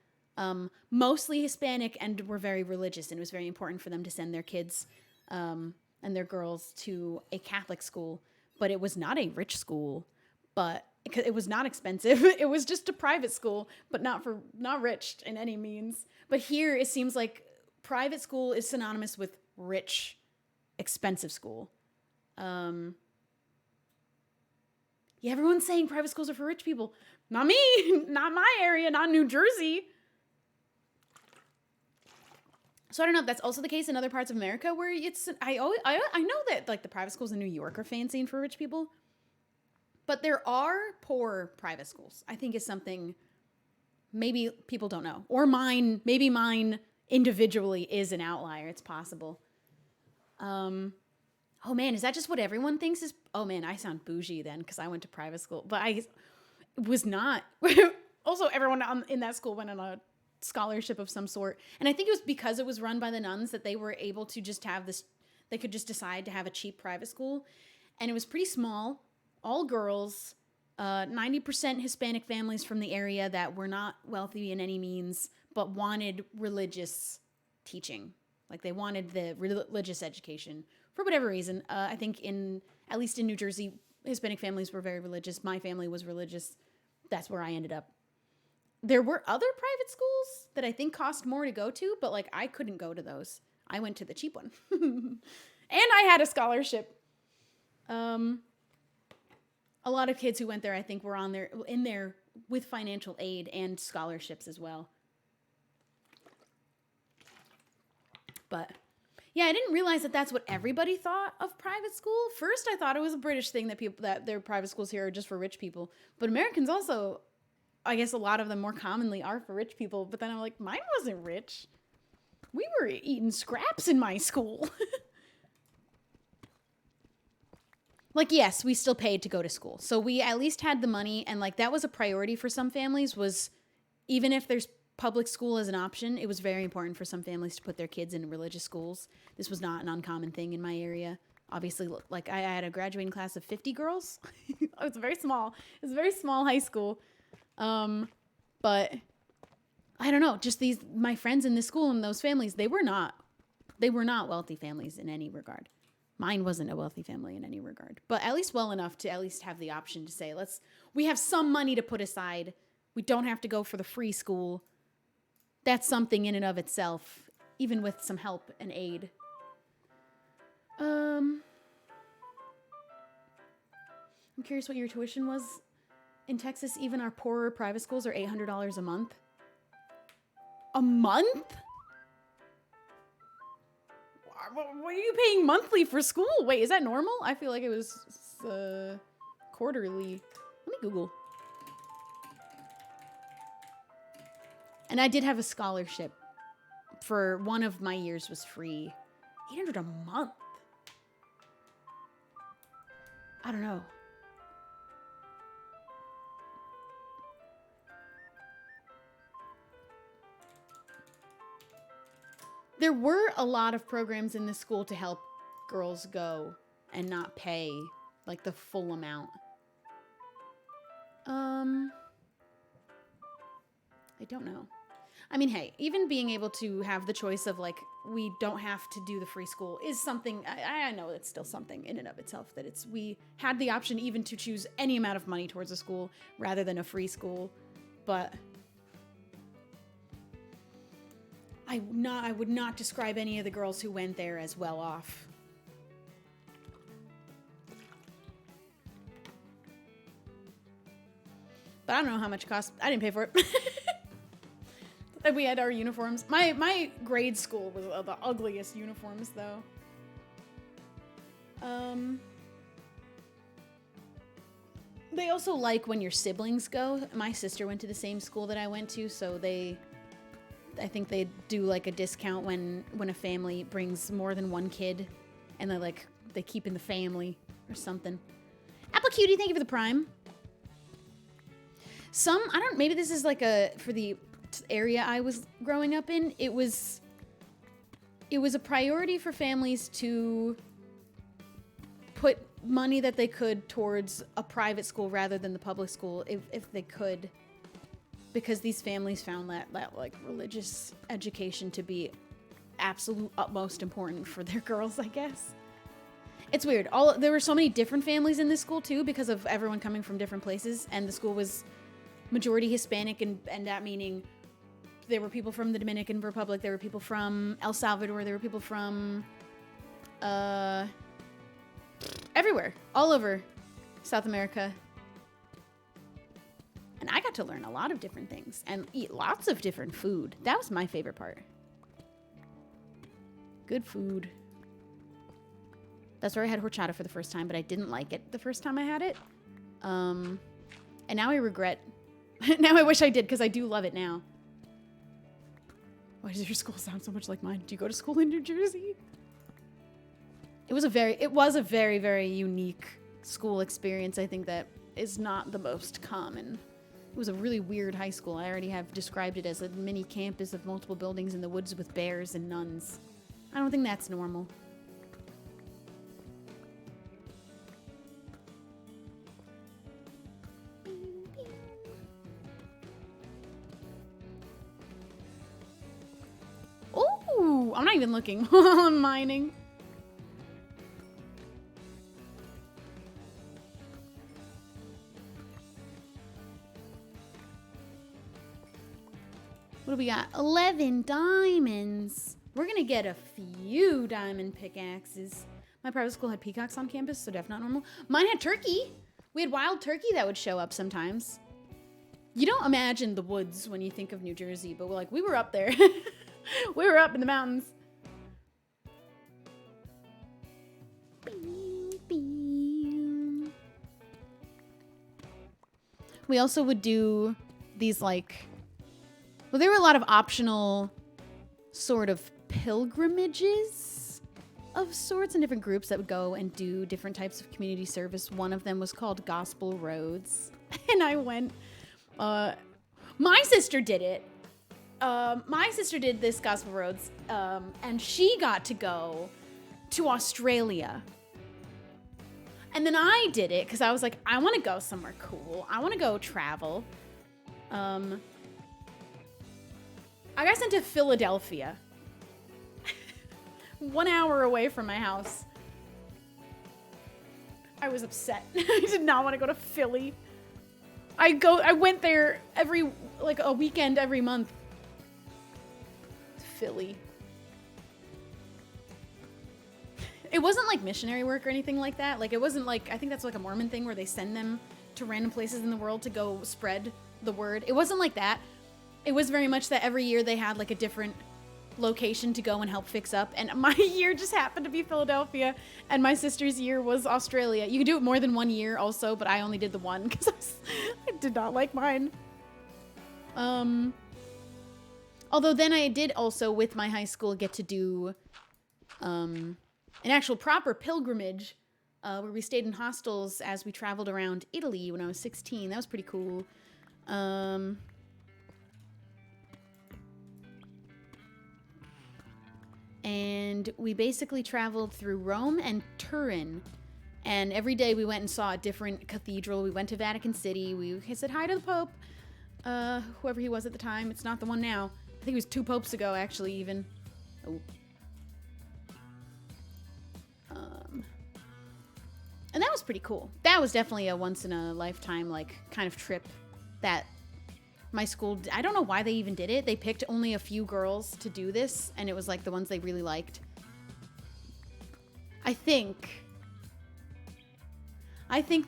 [SPEAKER 1] mostly Hispanic, and were very religious, and it was very important for them to send their kids and their girls to a Catholic school. But it was not a rich school, but it was not expensive. It was just a private school, but not rich in any means. But here it seems like private school is synonymous with rich, expensive school. Yeah, everyone's saying private schools are for rich people. Not me, not my area, not New Jersey. So I don't know if that's also the case in other parts of America where it's, I know that like the private schools in New York are fancy and for rich people, but there are poor private schools. I think is something maybe people don't know, or maybe mine individually is an outlier. It's possible. Oh man, is that just what everyone thinks is? Oh man, I sound bougie then because I went to private school, but I was not. Also, everyone in that school went on a scholarship of some sort, and I think it was because it was run by the nuns that they were able to just have this. They could just decide to have a cheap private school, and it was pretty small, all girls, 90% Hispanic families from the area that were not wealthy in any means, but wanted religious teaching. Like they wanted the religious education for whatever reason. I think at least in New Jersey, Hispanic families were very religious. My family was religious. That's where I ended up. There were other private schools that I think cost more to go to, but like I couldn't go to those. I went to the cheap one. And I had a scholarship. A lot of kids who went there, I think, were in there with financial aid and scholarships as well. But yeah, I didn't realize that that's what everybody thought of private school. First, I thought it was a British thing that their private schools here are just for rich people. But Americans also, I guess a lot of them more commonly are for rich people. But then I'm like, mine wasn't rich. We were eating scraps in my school. Like, yes, we still paid to go to school. So we at least had the money. And like that was a priority for some families, was even if there's public school as an option, it was very important for some families to put their kids in religious schools. This was not an uncommon thing in my area. Obviously, like I had a graduating class of 50 girls. It was very small. It was a very small high school. But I don't know, just my friends in this school and those families, they were not wealthy families in any regard. Mine wasn't a wealthy family in any regard, but at least well enough to at least have the option to say, we have some money to put aside. We don't have to go for the free school. That's something in and of itself, even with some help and aid. I'm curious what your tuition was in Texas. Even our poorer private schools are $800 a month. A month? What are you paying monthly for school? Wait, is that normal? I feel like it was quarterly. Let me Google. And I did have a scholarship for one of my years was free. $800 a month. I don't know. There were a lot of programs in the school to help girls go and not pay like the full amount. I don't know. I mean, hey, even being able to have the choice of like, we don't have to do the free school is something, I know it's still something in and of itself that we had the option even to choose any amount of money towards a school rather than a free school. But I would not describe any of the girls who went there as well off. But I don't know how much it cost. I didn't pay for it. We had our uniforms. My grade school was the ugliest uniforms, though. They also like when your siblings go. My sister went to the same school that I went to, so I think they do like a discount when a family brings more than one kid, and they keep in the family or something. Apple Cutie, thank you for the Prime. maybe this is like for the area I was growing up in, it was a priority for families to put money that they could towards a private school rather than the public school if they could, because these families found that like religious education to be absolute utmost important for their girls, I guess. It's weird. There were so many different families in this school too because of everyone coming from different places, and the school was majority Hispanic, and that meaning there were people from the Dominican Republic, there were people from El Salvador, there were people from everywhere, all over South America. And I got to learn a lot of different things and eat lots of different food. That was my favorite part. Good food. That's where I had horchata for the first time, but I didn't like it the first time I had it. And now I regret. Now I wish I did, because I do love it now. Why does your school sound so much like mine? Do you go to school in New Jersey? It was a very, very unique school experience. I think that is not the most common. It was a really weird high school. I already have described it as a mini campus of multiple buildings in the woods with bears and nuns. I don't think that's normal. Ooh, I'm not even looking while I'm mining. What do we got? 11 diamonds. We're gonna get a few diamond pickaxes. My private school had peacocks on campus, so definitely not normal. Mine had turkey. We had wild turkey that would show up sometimes. You don't imagine the woods when you think of New Jersey, but we were up there. We were up in the mountains. We also would do these well, there were a lot of optional sort of pilgrimages of sorts and different groups that would go and do different types of community service. One of them was called Gospel Roads. And I went, my sister did it. My sister did this Gospel Roads, and she got to go to Australia. And then I did it because I was like, I want to go somewhere cool. I want to go travel. I got sent to Philadelphia. 1 hour away from my house. I was upset. I did not want to go to Philly. I went there a weekend every month. Philly. It wasn't like missionary work or anything like that. Like, it wasn't like, I think that's like a Mormon thing where they send them to random places in the world to go spread the word. It wasn't like that. It was very much that every year they had like a different location to go and help fix up. And my year just happened to be Philadelphia, and my sister's year was Australia. You could do it more than 1 year also, but I only did the one because I did not like mine. Although then I did also, with my high school, get to do an actual proper pilgrimage where we stayed in hostels as we traveled around Italy when I was 16. That was pretty cool. And we basically traveled through Rome and Turin. And every day we went and saw a different cathedral. We went to Vatican City. We said hi to the Pope, whoever he was at the time. It's not the one now. I think it was 2 popes ago, actually, even. Oh. And that was pretty cool. That was definitely a once-in-a-lifetime, kind of trip that my school... I don't know why they even did it. They picked only a few girls to do this, and it was, the ones they really liked. I think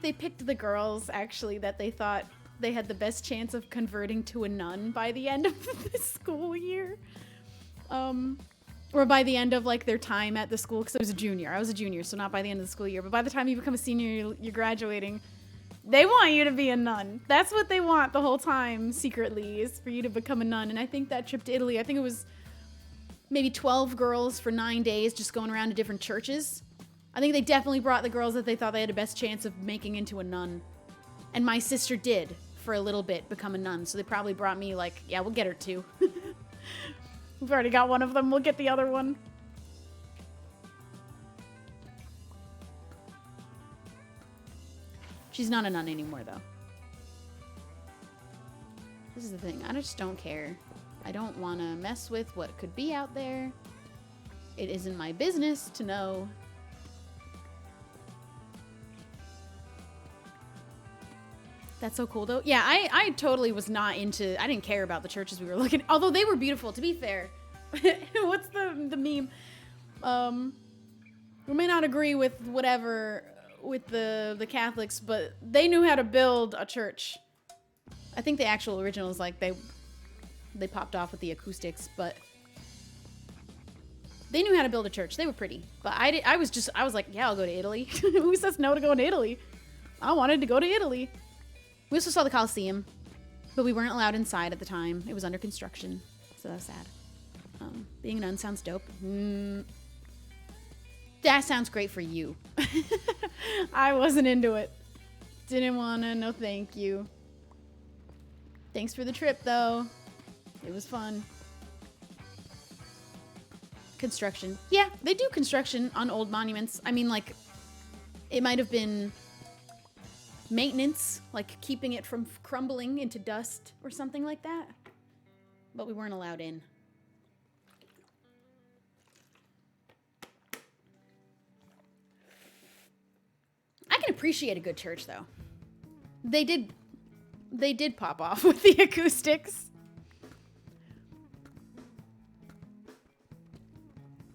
[SPEAKER 1] they picked the girls, actually, that they thought they had the best chance of converting to a nun by the end of the school year. Or by the end of, their time at the school, because I was a junior, so not by the end of the school year. But by the time you become a senior, you're graduating, they want you to be a nun. That's what they want the whole time, secretly, is for you to become a nun. And I think that trip to Italy, I think it was maybe 12 girls for 9 days just going around to different churches. I think they definitely brought the girls that they thought they had the best chance of making into a nun. And my sister did, for a little bit become a nun. So they probably brought me like, yeah, we'll get her too. We've already got one of them. We'll get the other one. She's not a nun anymore, though. This is the thing. I just don't care. I don't want to mess with what could be out there. It isn't my business to know. That's so cool, though. Yeah, I totally was not into... I didn't care about the churches we were looking at. Although they were beautiful, to be fair. What's the meme? We may not agree with whatever with the Catholics, but they knew how to build a church. I think the actual original is like they popped off with the acoustics, but they knew how to build a church. They were pretty. But I was like, yeah, I'll go to Italy. Who says no to going to Italy? I wanted to go to Italy. We also saw the Colosseum, but we weren't allowed inside at the time. It was under construction, so that was sad. Being a nun sounds dope. That sounds great for you. I wasn't into it. Didn't wanna, no thank you. Thanks for the trip, though. It was fun. Construction. Yeah, they do construction on old monuments. I mean, like, it might have been maintenance, like keeping it from crumbling into dust or something like that. But we weren't allowed in. I can appreciate a good church, though. They did pop off with the acoustics.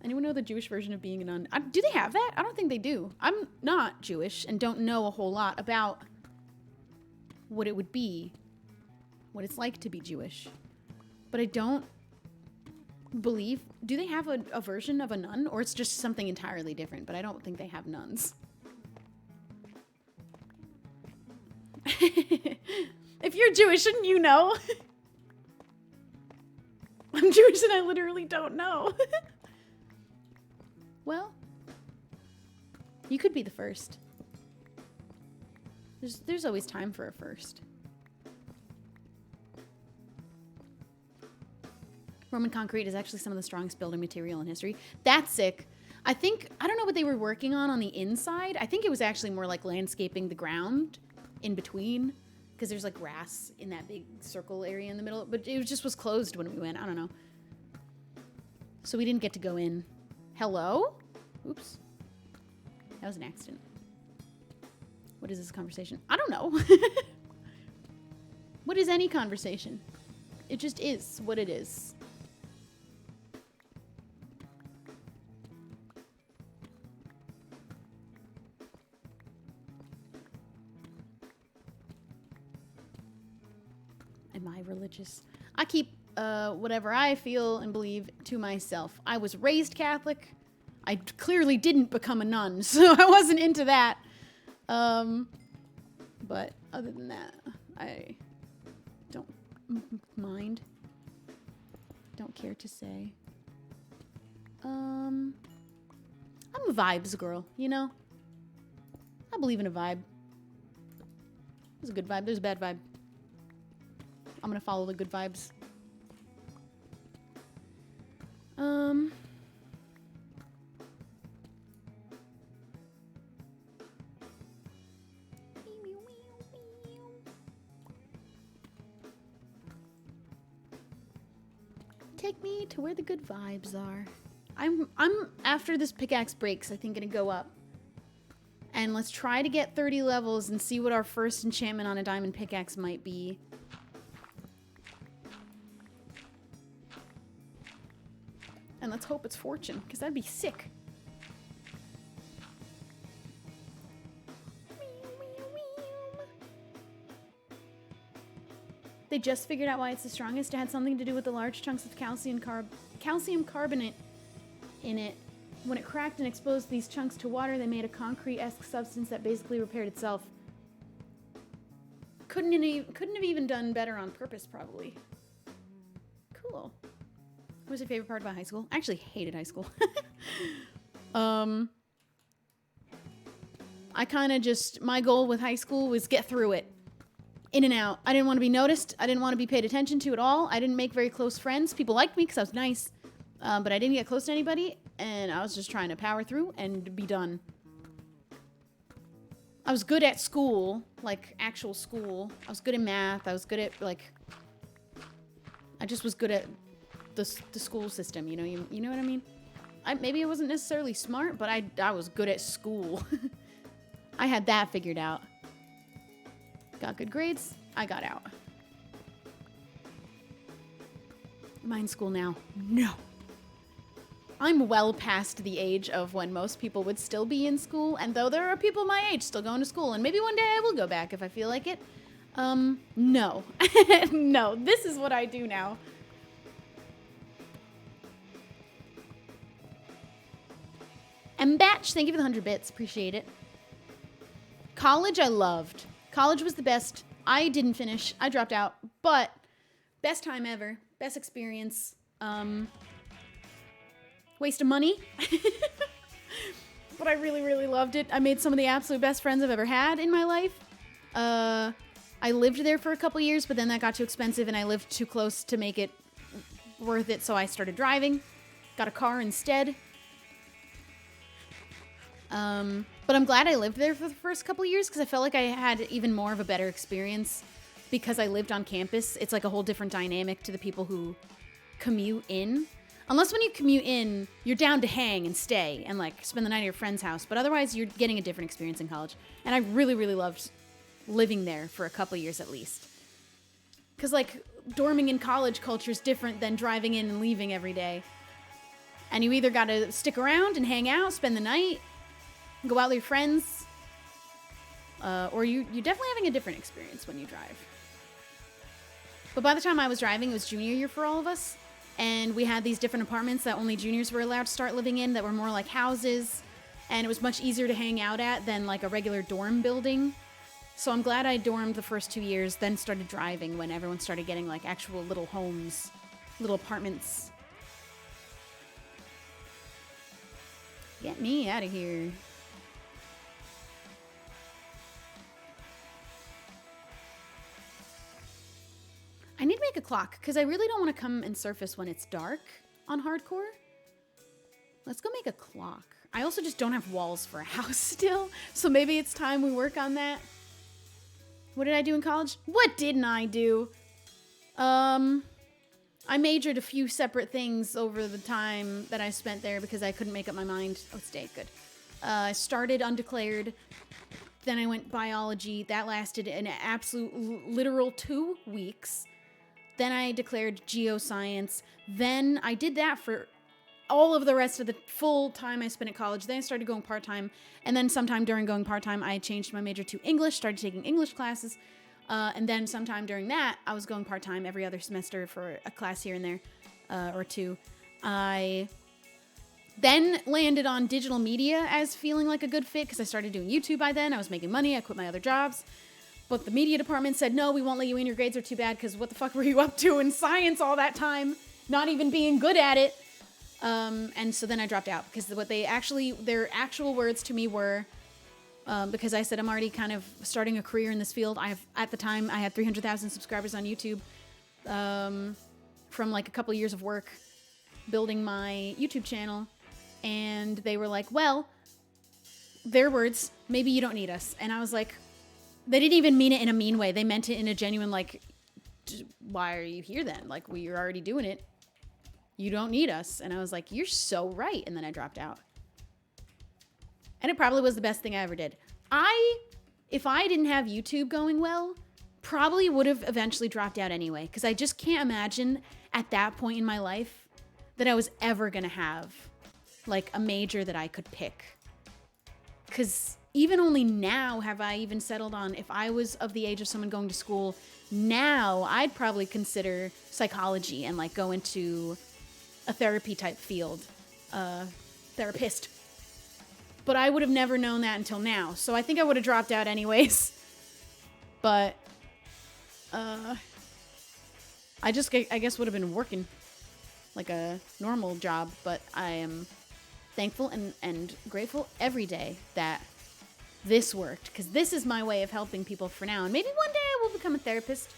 [SPEAKER 1] Anyone know the Jewish version of being a nun? Do they have that? I don't think they do. I'm not Jewish and don't know a whole lot about what it would be, what it's like to be Jewish. But I don't believe... Do they have a version of a nun? Or it's just something entirely different? But I don't think they have nuns. If you're Jewish, shouldn't you know? I'm Jewish and I literally don't know. Well, you could be the first. There's always time for a first. Roman concrete is actually some of the strongest building material in history. That's sick. I don't know what they were working on the inside. I think it was actually more like landscaping the ground in between, because there's like grass in that big circle area in the middle, but it just was closed when we went. I don't know. So we didn't get to go in. Hello? Oops. That was an accident. What is this conversation? I don't know. What is any conversation? It just is what it is. Am I religious? I keep whatever I feel and believe to myself. I was raised Catholic. I clearly didn't become a nun, so I wasn't into that. But other than that, I don't mind. Don't care to say. I'm a vibes girl, you know? I believe in a vibe. There's a good vibe. There's a bad vibe. I'm gonna follow the good vibes. Take me to where the good vibes are. I'm after this pickaxe breaks, I think gonna go up. And let's try to get 30 levels and see what our first enchantment on a diamond pickaxe might be. And let's hope it's fortune, because that'd be sick. They just figured out why it's the strongest. It had something to do with the large chunks of calcium carbonate in it. When it cracked and exposed these chunks to water, they made a concrete-esque substance that basically repaired itself. Couldn't have even done better on purpose, probably. Cool. What was your favorite part about high school? I actually hated high school. I kind of just, my goal with high school was get through it. In and out. I didn't want to be noticed. I didn't want to be paid attention to at all. I didn't make very close friends. People liked me because I was nice, but I didn't get close to anybody, and I was just trying to power through and be done. I was good at school, like actual school. I was good at math. I was good at, like, I just was good at the school system, you know? You know what I mean? Maybe I wasn't necessarily smart, but I was good at school. I had that figured out. Got good grades. I got out. Am I in school now? No. I'm well past the age of when most people would still be in school, and though there are people my age still going to school, and maybe one day I will go back if I feel like it. No. No, this is what I do now. Batch, thank you for the 100 bits. Appreciate it. College, I loved. College was the best. I didn't finish. I dropped out. But best time ever. Best experience. Waste of money. But I really, really loved it. I made some of the absolute best friends I've ever had in my life. I lived there for a couple years, but then that got too expensive and I lived too close to make it worth it, so I started driving. Got a car instead. But I'm glad I lived there for the first couple years because I felt like I had even more of a better experience because I lived on campus. It's like a whole different dynamic to the people who commute in. Unless when you commute in, you're down to hang and stay and like spend the night at your friend's house. But otherwise, you're getting a different experience in college. And I really, really loved living there for a couple years at least. Because like dorming in college culture is different than driving in and leaving every day. And you either got to stick around and hang out, spend the night, go out with your friends, or you're definitely having a different experience when you drive. But by the time I was driving, it was junior year for all of us, and we had these different apartments that only juniors were allowed to start living in that were more like houses, and it was much easier to hang out at than like a regular dorm building. So I'm glad I dormed the first 2 years, then started driving when everyone started getting like actual little homes, little apartments. Get me out of here. I need to make a clock because I really don't want to come and surface when it's dark on hardcore. Let's go make a clock. I also just don't have walls for a house still, so maybe it's time we work on that. What did I do in college? What didn't I do? I majored a few separate things over the time that I spent there because I couldn't make up my mind. Oh, stay good. I started undeclared. Then I went biology. That lasted an absolute literal 2 weeks. Then I declared geoscience. Then I did that for all of the rest of the full time I spent at college. Then I started going part-time. And then sometime during going part-time, I changed my major to English, started taking English classes. And then sometime during that, I was going part-time every other semester for a class here and there, or two. I then landed on digital media as feeling like a good fit because I started doing YouTube by then. I was making money. I quit my other jobs. But the media department said, no, we won't let you in. Your grades are too bad because what the fuck were you up to in science all that time? Not even being good at it. And so then I dropped out because their actual words to me were, because I said I'm already kind of starting a career in this field. At the time, I had 300,000 subscribers on YouTube from like a couple of years of work building my YouTube channel. And they were like, well, their words, maybe you don't need us. And I was like, they didn't even mean it in a mean way. They meant it in a genuine, like, why are you here then? Like, you're already doing it. You don't need us. And I was like, you're so right. And then I dropped out. And it probably was the best thing I ever did. If I didn't have YouTube going well, probably would have eventually dropped out anyway. Because I just can't imagine at that point in my life that I was ever going to have, like, a major that I could pick. Because even only now have I even settled on, if I was of the age of someone going to school now, I'd probably consider psychology and like go into a therapy type field, therapist. But I would have never known that until now. So I think I would have dropped out anyways. But I guess would have been working like a normal job. But I am thankful and grateful every day that this worked, because this is my way of helping people for now, and maybe one day I will become a therapist.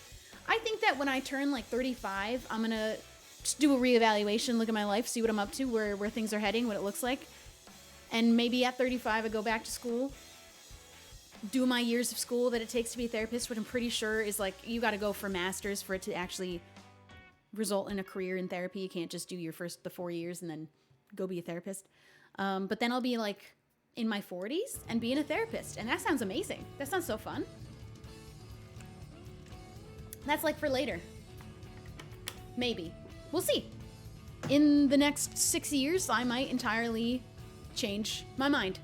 [SPEAKER 1] I think that when I turn like 35, I'm gonna just do a reevaluation, look at my life, see what I'm up to, where things are heading, what it looks like. And maybe at 35, I go back to school, do my years of school that it takes to be a therapist, which I'm pretty sure is like, you got to go for masters for it to actually result in a career in therapy. You can't just do the 4 years and then go be a therapist. But then I'll be like in my 40s and being a therapist. And that sounds amazing. That sounds so fun. That's like for later. Maybe. We'll see. In the next 6 years, I might entirely change my mind.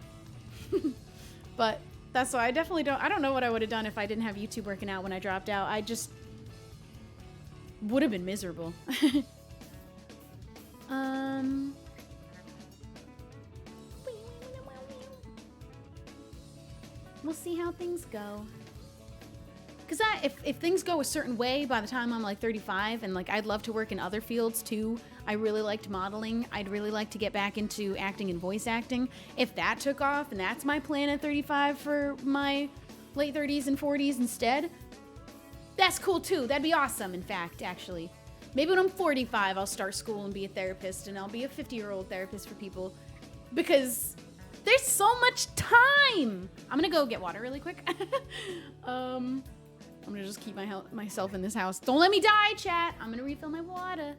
[SPEAKER 1] But that's why I don't know what I would have done if I didn't have YouTube working out when I dropped out. I just would have been miserable. We'll see how things go. Because if things go a certain way by the time I'm like 35, and like I'd love to work in other fields too. I really liked modeling. I'd really like to get back into acting and voice acting. If that took off and that's my plan at 35 for my late 30s and 40s instead, that's cool too. That'd be awesome, in fact, actually. Maybe when I'm 45, I'll start school and be a therapist, and I'll be a 50-year-old therapist for people because there's so much time. I'm gonna go get water really quick. I'm gonna just keep myself in this house. Don't let me die, chat. I'm gonna refill my water.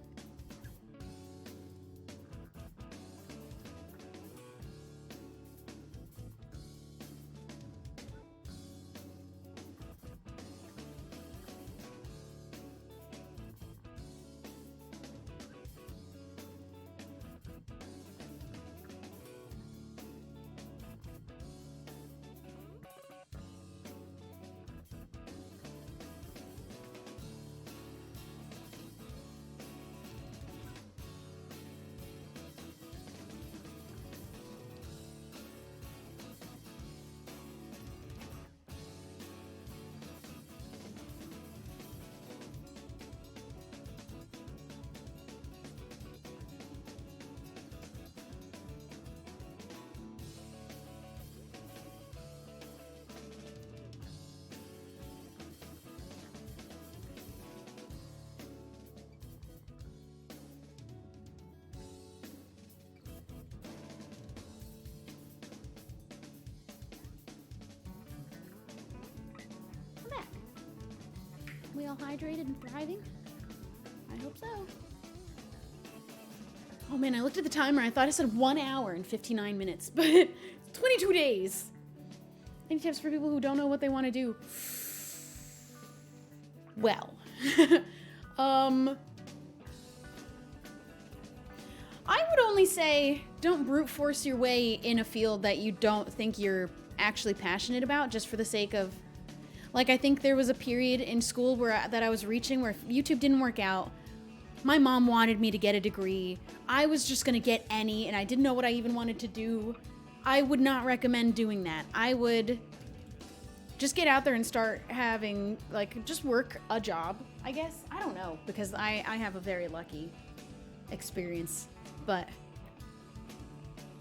[SPEAKER 1] We all hydrated and thriving? I hope so. Oh man, I looked at the timer. I thought it said 1 hour and 59 minutes, but 22 days. Any tips for people who don't know what they want to do? Well, I would only say don't brute force your way in a field that you don't think you're actually passionate about just for the sake of. Like, I think there was a period in school that I was reaching where YouTube didn't work out. My mom wanted me to get a degree. I was just going to get any, and I didn't know what I even wanted to do. I would not recommend doing that. I would just get out there and start having, like, just work a job, I guess. I don't know, because I have a very lucky experience. But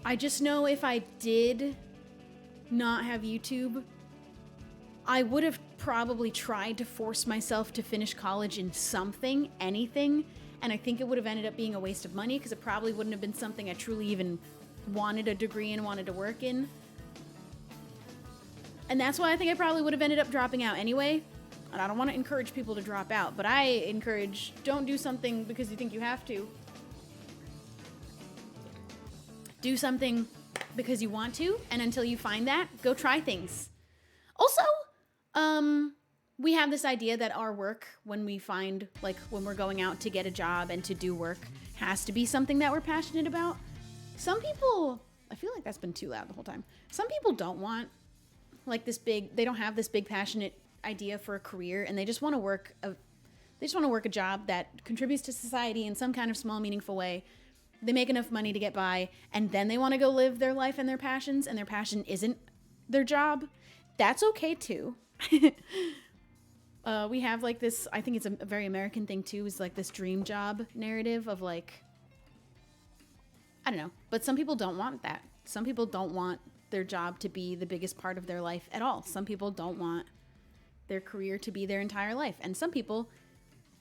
[SPEAKER 1] I just know if I did not have YouTube, I would have probably tried to force myself to finish college in something, anything, and I think it would have ended up being a waste of money because it probably wouldn't have been something I truly even wanted a degree and wanted to work in. And that's why I think I probably would have ended up dropping out anyway. And I don't want to encourage people to drop out, but I encourage, don't do something because you think you have to. Do something because you want to, and until you find that, go try things. Also, we have this idea that our work, when we find, like, when we're going out to get a job and to do work, has to be something that we're passionate about. Some people, I feel like that's been too loud the whole time. Some people don't want, like, they don't have this big passionate idea for a career, and they just want to work a job that contributes to society in some kind of small, meaningful way. They make enough money to get by, and then they want to go live their life and their passions, and their passion isn't their job. That's okay too. We have like this, I think it's a very American thing too, is like this dream job narrative of like, I don't know, but some people don't want that. Some people don't want their job to be the biggest part of their life at all. Some people don't want their career to be their entire life. And some people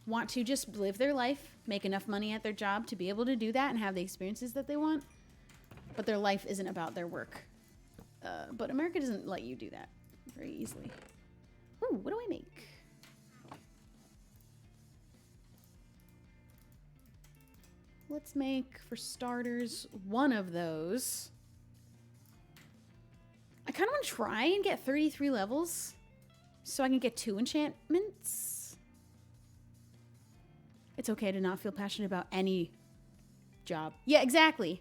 [SPEAKER 1] want to just live their life, make enough money at their job to be able to do that and have the experiences that they want. But their life isn't about their work. But America doesn't let you do that very easily. Ooh, what do I make? Let's make, for starters, one of those. I kind of want to try and get 33 levels so I can get 2 enchantments. It's okay to not feel passionate about any job. Yeah, exactly.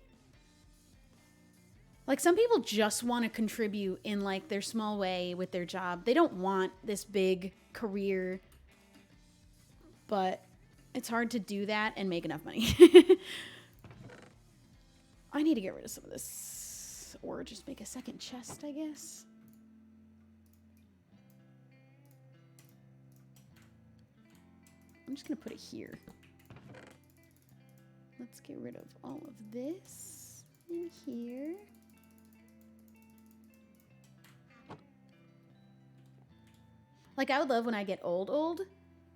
[SPEAKER 1] Like, some people just want to contribute in, like, their small way with their job. They don't want this big career, but it's hard to do that and make enough money. I need to get rid of some of this, or just make a second chest, I guess. I'm just going to put it here. Let's get rid of all of this in here. Like, I would love when I get old,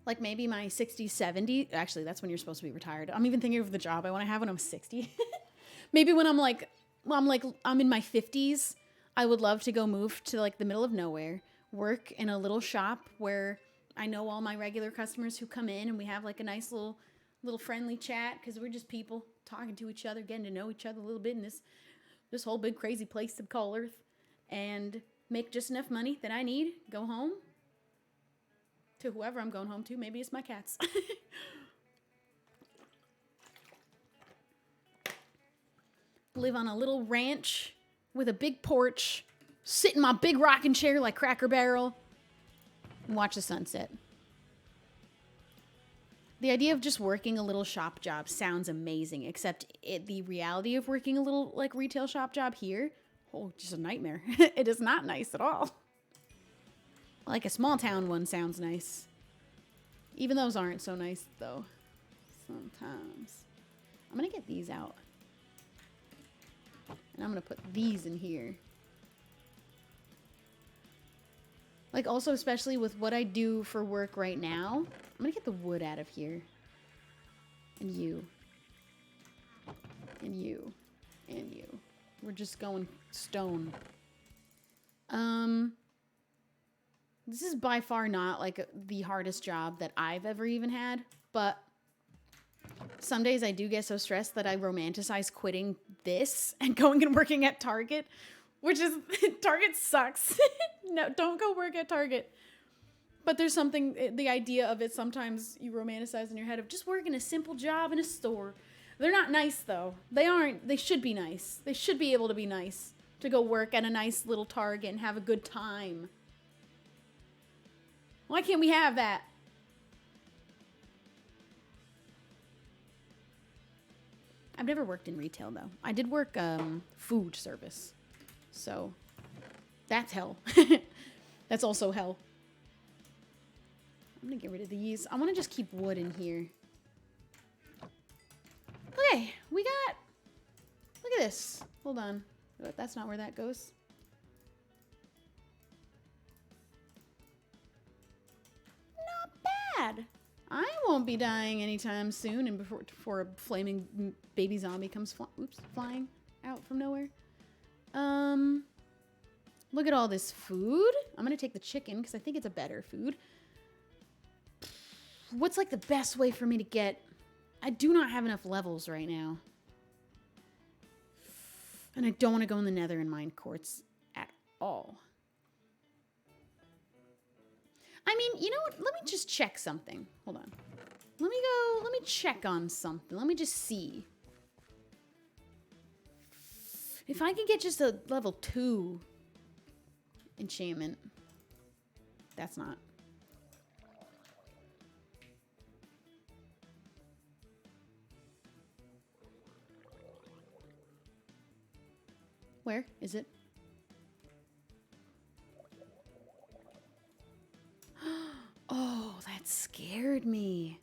[SPEAKER 1] like maybe my 60s, 70s. Actually, that's when you're supposed to be retired. I'm even thinking of the job I want to have when I'm 60. Maybe when I'm like, I'm in my 50s, I would love to go move to like the middle of nowhere, work in a little shop where I know all my regular customers who come in and we have like a nice little friendly chat because we're just people talking to each other, getting to know each other a little bit in this whole big crazy place called Earth, and make just enough money that I need, go home to whoever I'm going home to. Maybe it's my cats. Live on a little ranch with a big porch, sit in my big rocking chair like Cracker Barrel, and watch the sunset. The idea of just working a little shop job sounds amazing, except the reality of working a little like retail shop job here, just a nightmare. It is not nice at all. Like a small town one sounds nice. Even those aren't so nice though. Sometimes. I'm gonna get these out. And I'm gonna put these in here. Like also especially with what I do for work right now, I'm gonna get the wood out of here. And you. And you. And you. We're just going stone. This is by far not like the hardest job that I've ever even had, but some days I do get so stressed that I romanticize quitting this and going and working at Target, which is, Target sucks. No, don't go work at Target. But there's something, the idea of it, sometimes you romanticize in your head of just working a simple job in a store. They're not nice though. They aren't. They should be nice. They should be able to be nice, to go work at a nice little Target and have a good time. Why can't we have that? I've never worked in retail though. I did work food service. So that's hell. That's also hell. I'm gonna get rid of these. I wanna just keep wood in here. Okay, we got, look at this. Hold on. That's not where that goes. I won't be dying anytime soon, and before a flaming baby zombie comes flying out from nowhere. Look at all this food. I'm gonna take the chicken because I think it's a better food. What's like the best way for me to get? I do not have enough levels right now, and I don't want to go in the Nether and mine quartz at all. I mean, you know what? Let me just check something. Hold on. Let me check on something. Let me just see. If I can get just a level 2 enchantment. That's not. Where is it? Oh, that scared me.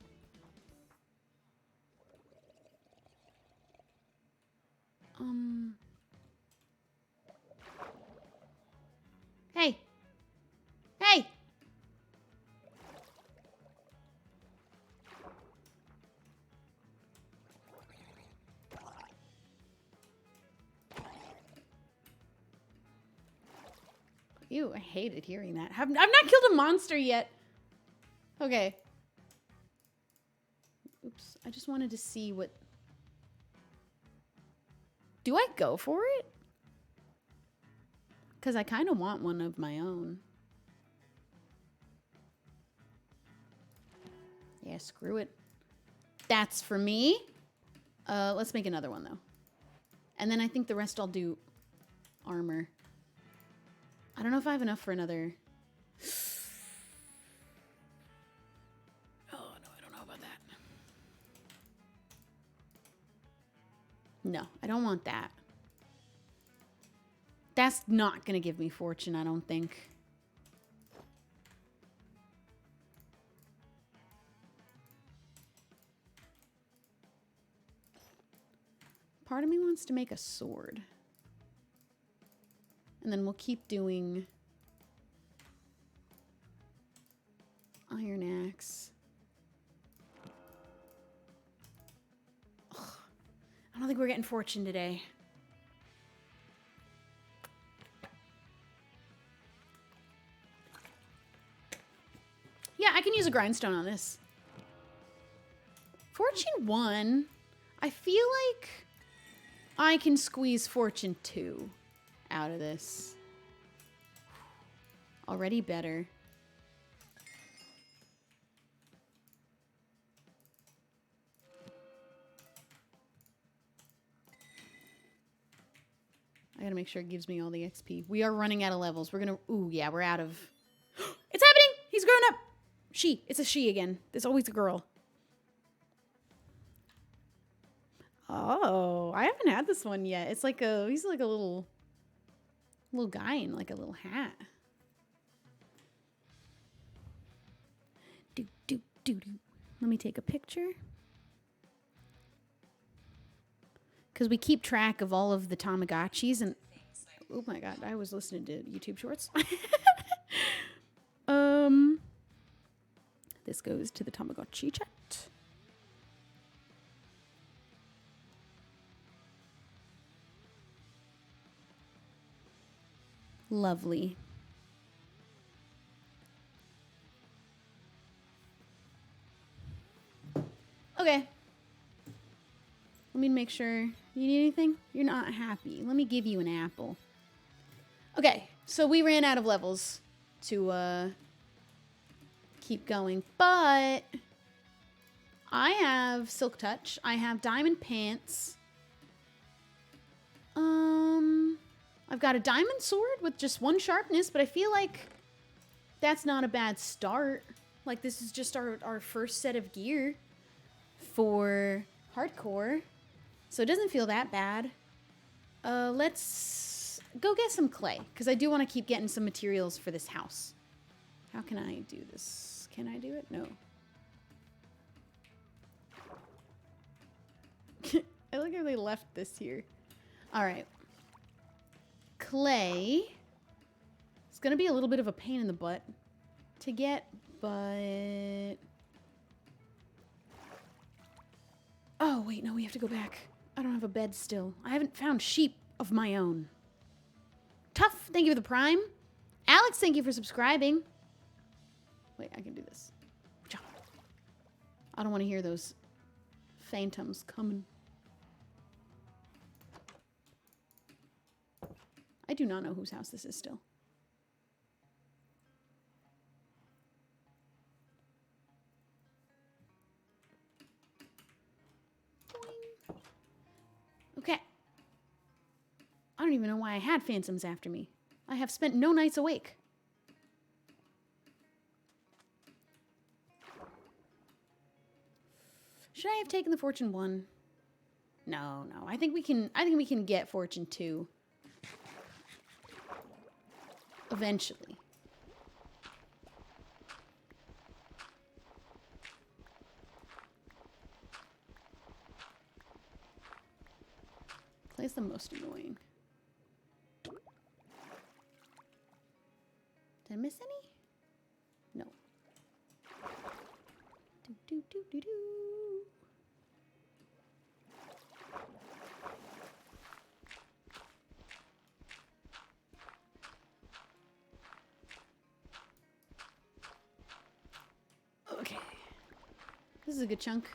[SPEAKER 1] Hey. Hey. Ew, I hated hearing that. I've not killed a monster yet. Okay. Oops, I just wanted to see what... Do I go for it? Because I kind of want one of my own. Yeah, screw it. That's for me. Let's make another one, though. And then I think the rest I'll do armor. I don't know if I have enough for another... Oh, no, I don't know about that. No, I don't want that. That's not going to give me fortune, I don't think. Part of me wants to make a sword. And then we'll keep doing iron axe. Ugh. I don't think we're getting fortune today. Yeah, I can use a grindstone on this. Fortune 1. I feel like I can squeeze fortune 2 out of this. Already better. I gotta make sure it gives me all the XP. We are running out of levels. We're gonna... Ooh, yeah, we're out of... It's happening! He's grown up! She. It's a she again. There's always a girl. Oh, I haven't had this one yet. It's like a... He's like a little guy in like a little hat. Do, do, do, do. Let me take a picture. Because we keep track of all of the Tamagotchis and... Oh my god, I was listening to YouTube Shorts. This goes to the Tamagotchi chat. Lovely. Okay. Let me make sure. You need anything? You're not happy. Let me give you an apple. Okay, so we ran out of levels to keep going, but I have Silk Touch. I have Diamond Pants. I've got a diamond sword with just 1 sharpness, but I feel like that's not a bad start. Like, this is just our first set of gear for hardcore. So it doesn't feel that bad. Let's go get some clay, because I do want to keep getting some materials for this house. How can I do this? Can I do it? No. I like how they left this here. All right. Clay. It's going to be a little bit of a pain in the butt to get, but... Oh, wait, no, we have to go back. I don't have a bed still. I haven't found sheep of my own. Tough, thank you for the prime. Alex, thank you for subscribing. Wait, I can do this. I don't want to hear those phantoms coming. I do not know whose house this is still. Boing. Okay. I don't even know why I had phantoms after me. I have spent no nights awake. Should I have taken the fortune 1? No. I think we can get fortune 2. Eventually. Clay's the most annoying. Did I miss any? No. Do, do, do, do, do. is a good chunk.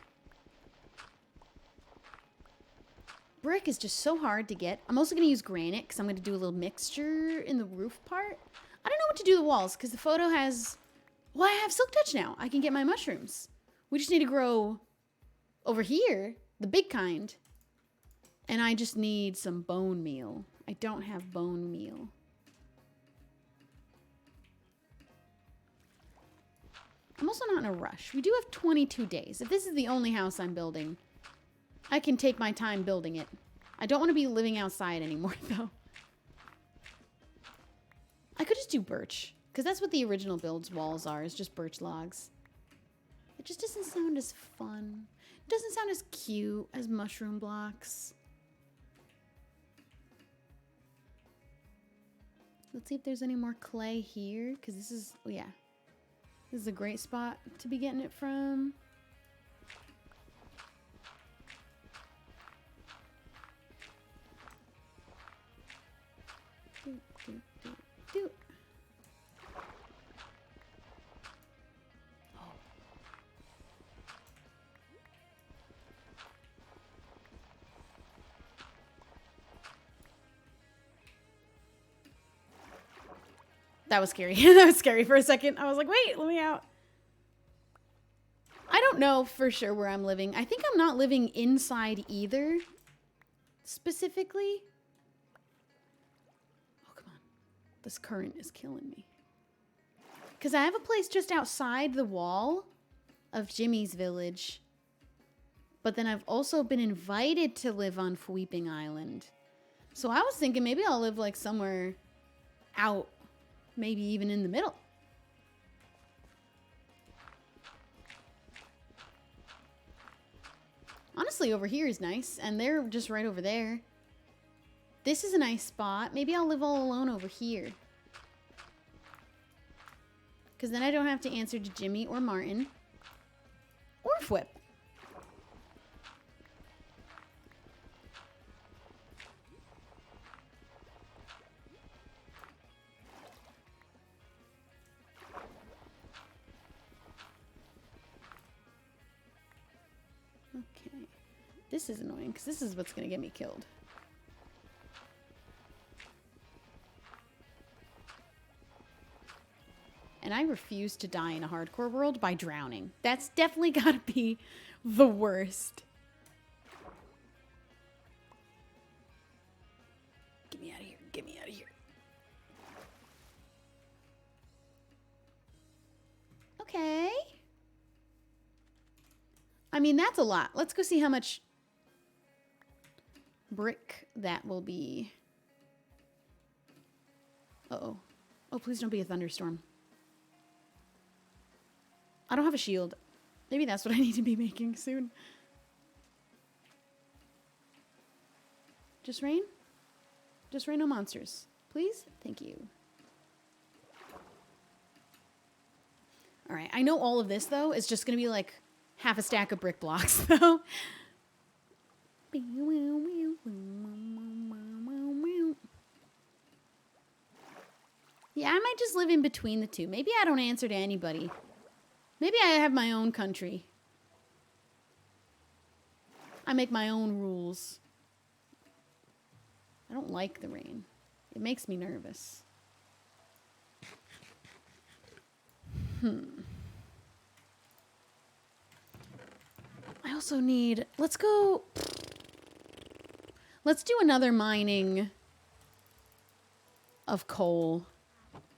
[SPEAKER 1] Brick is just so hard to get. I'm also going to use granite because I'm going to do a little mixture in the roof part. I don't know what to do to the walls because the photo has... Well, I have silk touch now. I can get my mushrooms. We just need to grow over here, the big kind. And I just need some bone meal. I don't have bone meal. I'm also not in a rush. We do have 22 days. If this is the only house I'm building, I can take my time building it. I don't want to be living outside anymore, though. I could just do birch, because that's what the original build's walls are, is just birch logs. It just doesn't sound as fun. It doesn't sound as cute as mushroom blocks. Let's see if there's any more clay here, because this is, oh yeah. This is a great spot to be getting it from. Do. Oh. That was scary. That was scary for a second. I was like, wait, let me out. I don't know for sure where I'm living. I think I'm not living inside either, specifically. This current is killing me. Because I have a place just outside the wall of Jimmy's village. But then I've also been invited to live on Weeping Island. So I was thinking maybe I'll live like somewhere out. Maybe even in the middle. Honestly, over here is nice. And they're just right over there. This is a nice spot. Maybe I'll live all alone over here. Because then I don't have to answer to Jimmy or Martin. Or Fwip. Okay. This is annoying because this is what's going to get me killed. And I refuse to die in a hardcore world by drowning. That's definitely gotta be the worst. Get me out of here. Get me out of here. Okay. I mean, that's a lot. Let's go see how much brick that will be. Uh-oh. Oh, please don't be a thunderstorm. I don't have a shield. Maybe that's what I need to be making soon. Just rain? Just rain, no monsters. Please? Thank you. Alright, I know all of this, though, is just going to be like half a stack of brick blocks, though. Yeah, I might just live in between the two. Maybe I don't answer to anybody. Maybe I have my own country. I make my own rules. I don't like the rain. It makes me nervous. I also need... Let's go... Let's do another mining of coal.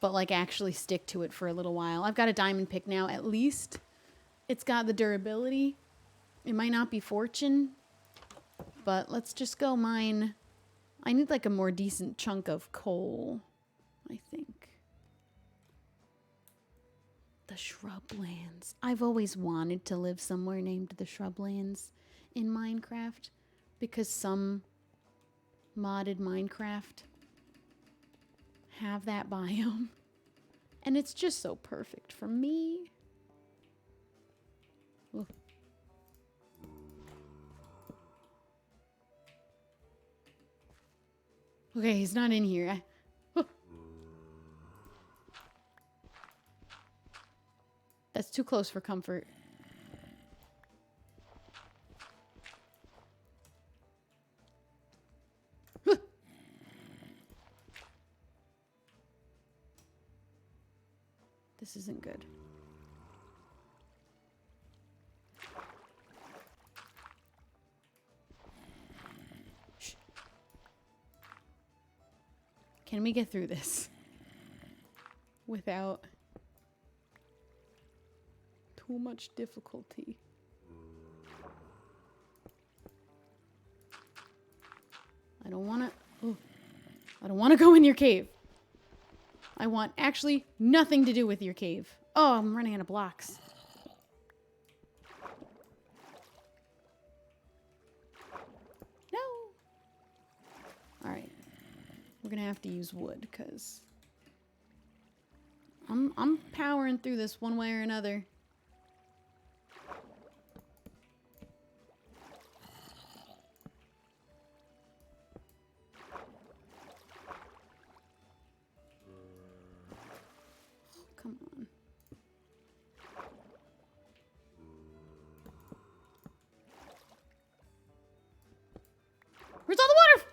[SPEAKER 1] But, like, actually stick to it for a little while. I've got a diamond pick now, at least. It's got the durability. It might not be fortune. But let's just go mine. I need, like, a more decent chunk of coal, I think. The Shrublands. I've always wanted to live somewhere named the Shrublands in Minecraft. Because some modded Minecraft have that biome. And it's just so perfect for me. Ugh. Okay, he's not in here. That's too close for comfort. This isn't good. Shh. Can we get through this without too much difficulty? I don't want to... I don't want to go in your cave. I want actually nothing to do with your cave. Oh, I'm running out of blocks. No. All right. We're going to have to use wood because I'm powering through this one way or another. Come on. Where's all the water?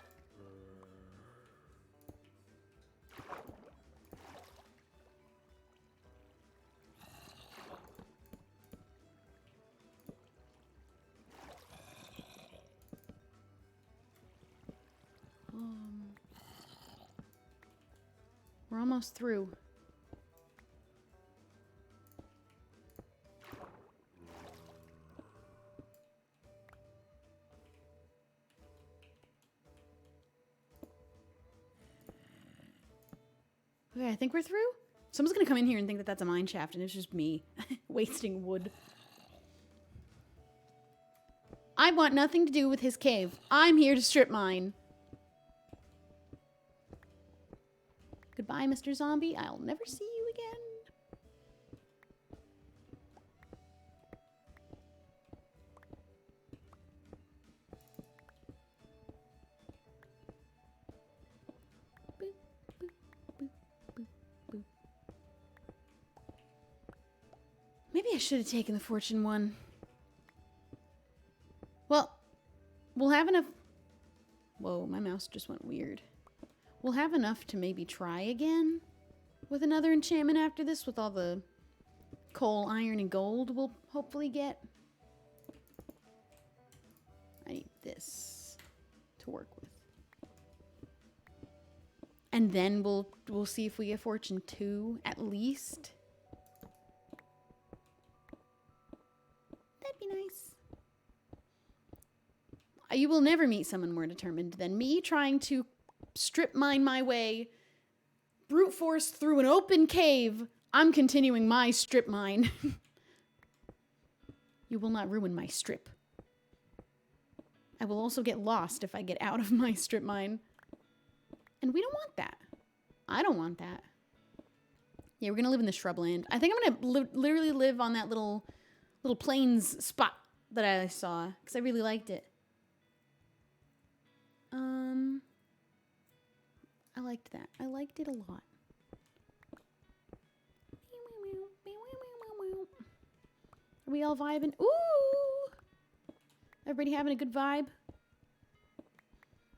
[SPEAKER 1] We're almost through. Okay, I think we're through. Someone's gonna come in here and think that that's a mine shaft, and it's just me wasting wood. I want nothing to do with his cave. I'm here to strip mine. Goodbye, Mr. Zombie. I'll never see you again. Boop, boop, boop, boop, boop. Maybe I should have taken the fortune one. Well, we'll have enough... Whoa, my mouse just went weird. We'll have enough to maybe try again with another enchantment after this with all the coal, iron, and gold we'll hopefully get. I need this to work with. And then we'll see if we get fortune 2 at least. That'd be nice. You will never meet someone more determined than me trying to strip mine my way, brute force through an open cave. I'm continuing my strip mine. You will not ruin my strip. I will also get lost if I get out of my strip mine. And we don't want that. I don't want that. Yeah, we're gonna live in the shrubland. I think I'm gonna literally live on that little plains spot that I saw because I really liked it. I liked that. I liked it a lot. Are we all vibing? Ooh! Everybody having a good vibe?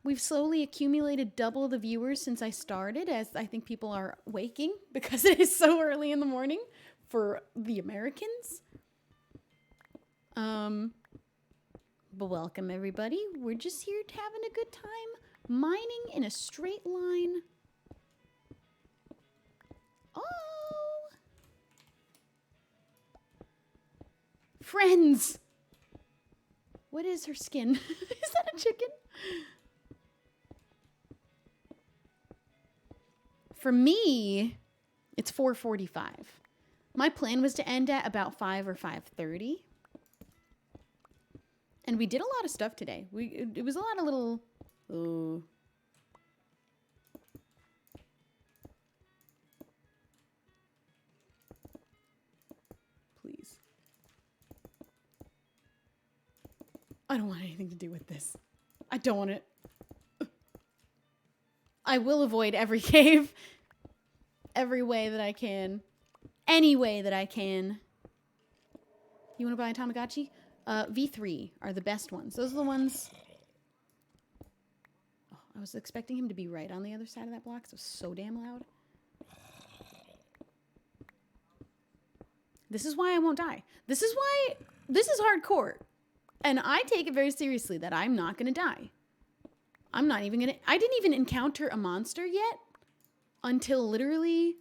[SPEAKER 1] We've slowly accumulated double the viewers since I started, as I think people are waking because it is so early in the morning for the Americans. But welcome, everybody. We're just here having a good time. Mining in a straight line. Oh! Friends! What is her skin? Is that a chicken? For me, it's 4:45. My plan was to end at about 5 or 5:30. And we did a lot of stuff today. It was a lot of little... Oh. Please. I don't want anything to do with this. I don't want it. I will avoid every cave. Every way that I can. Any way that I can. You want to buy a Tamagotchi? V3 are the best ones. Those are the ones... Oh, I was expecting him to be right on the other side of that block. So it was so damn loud. This is why I won't die. This is why this is hardcore. And I take it very seriously that I'm not going to die. I'm not even going to... I didn't even encounter a monster yet until literally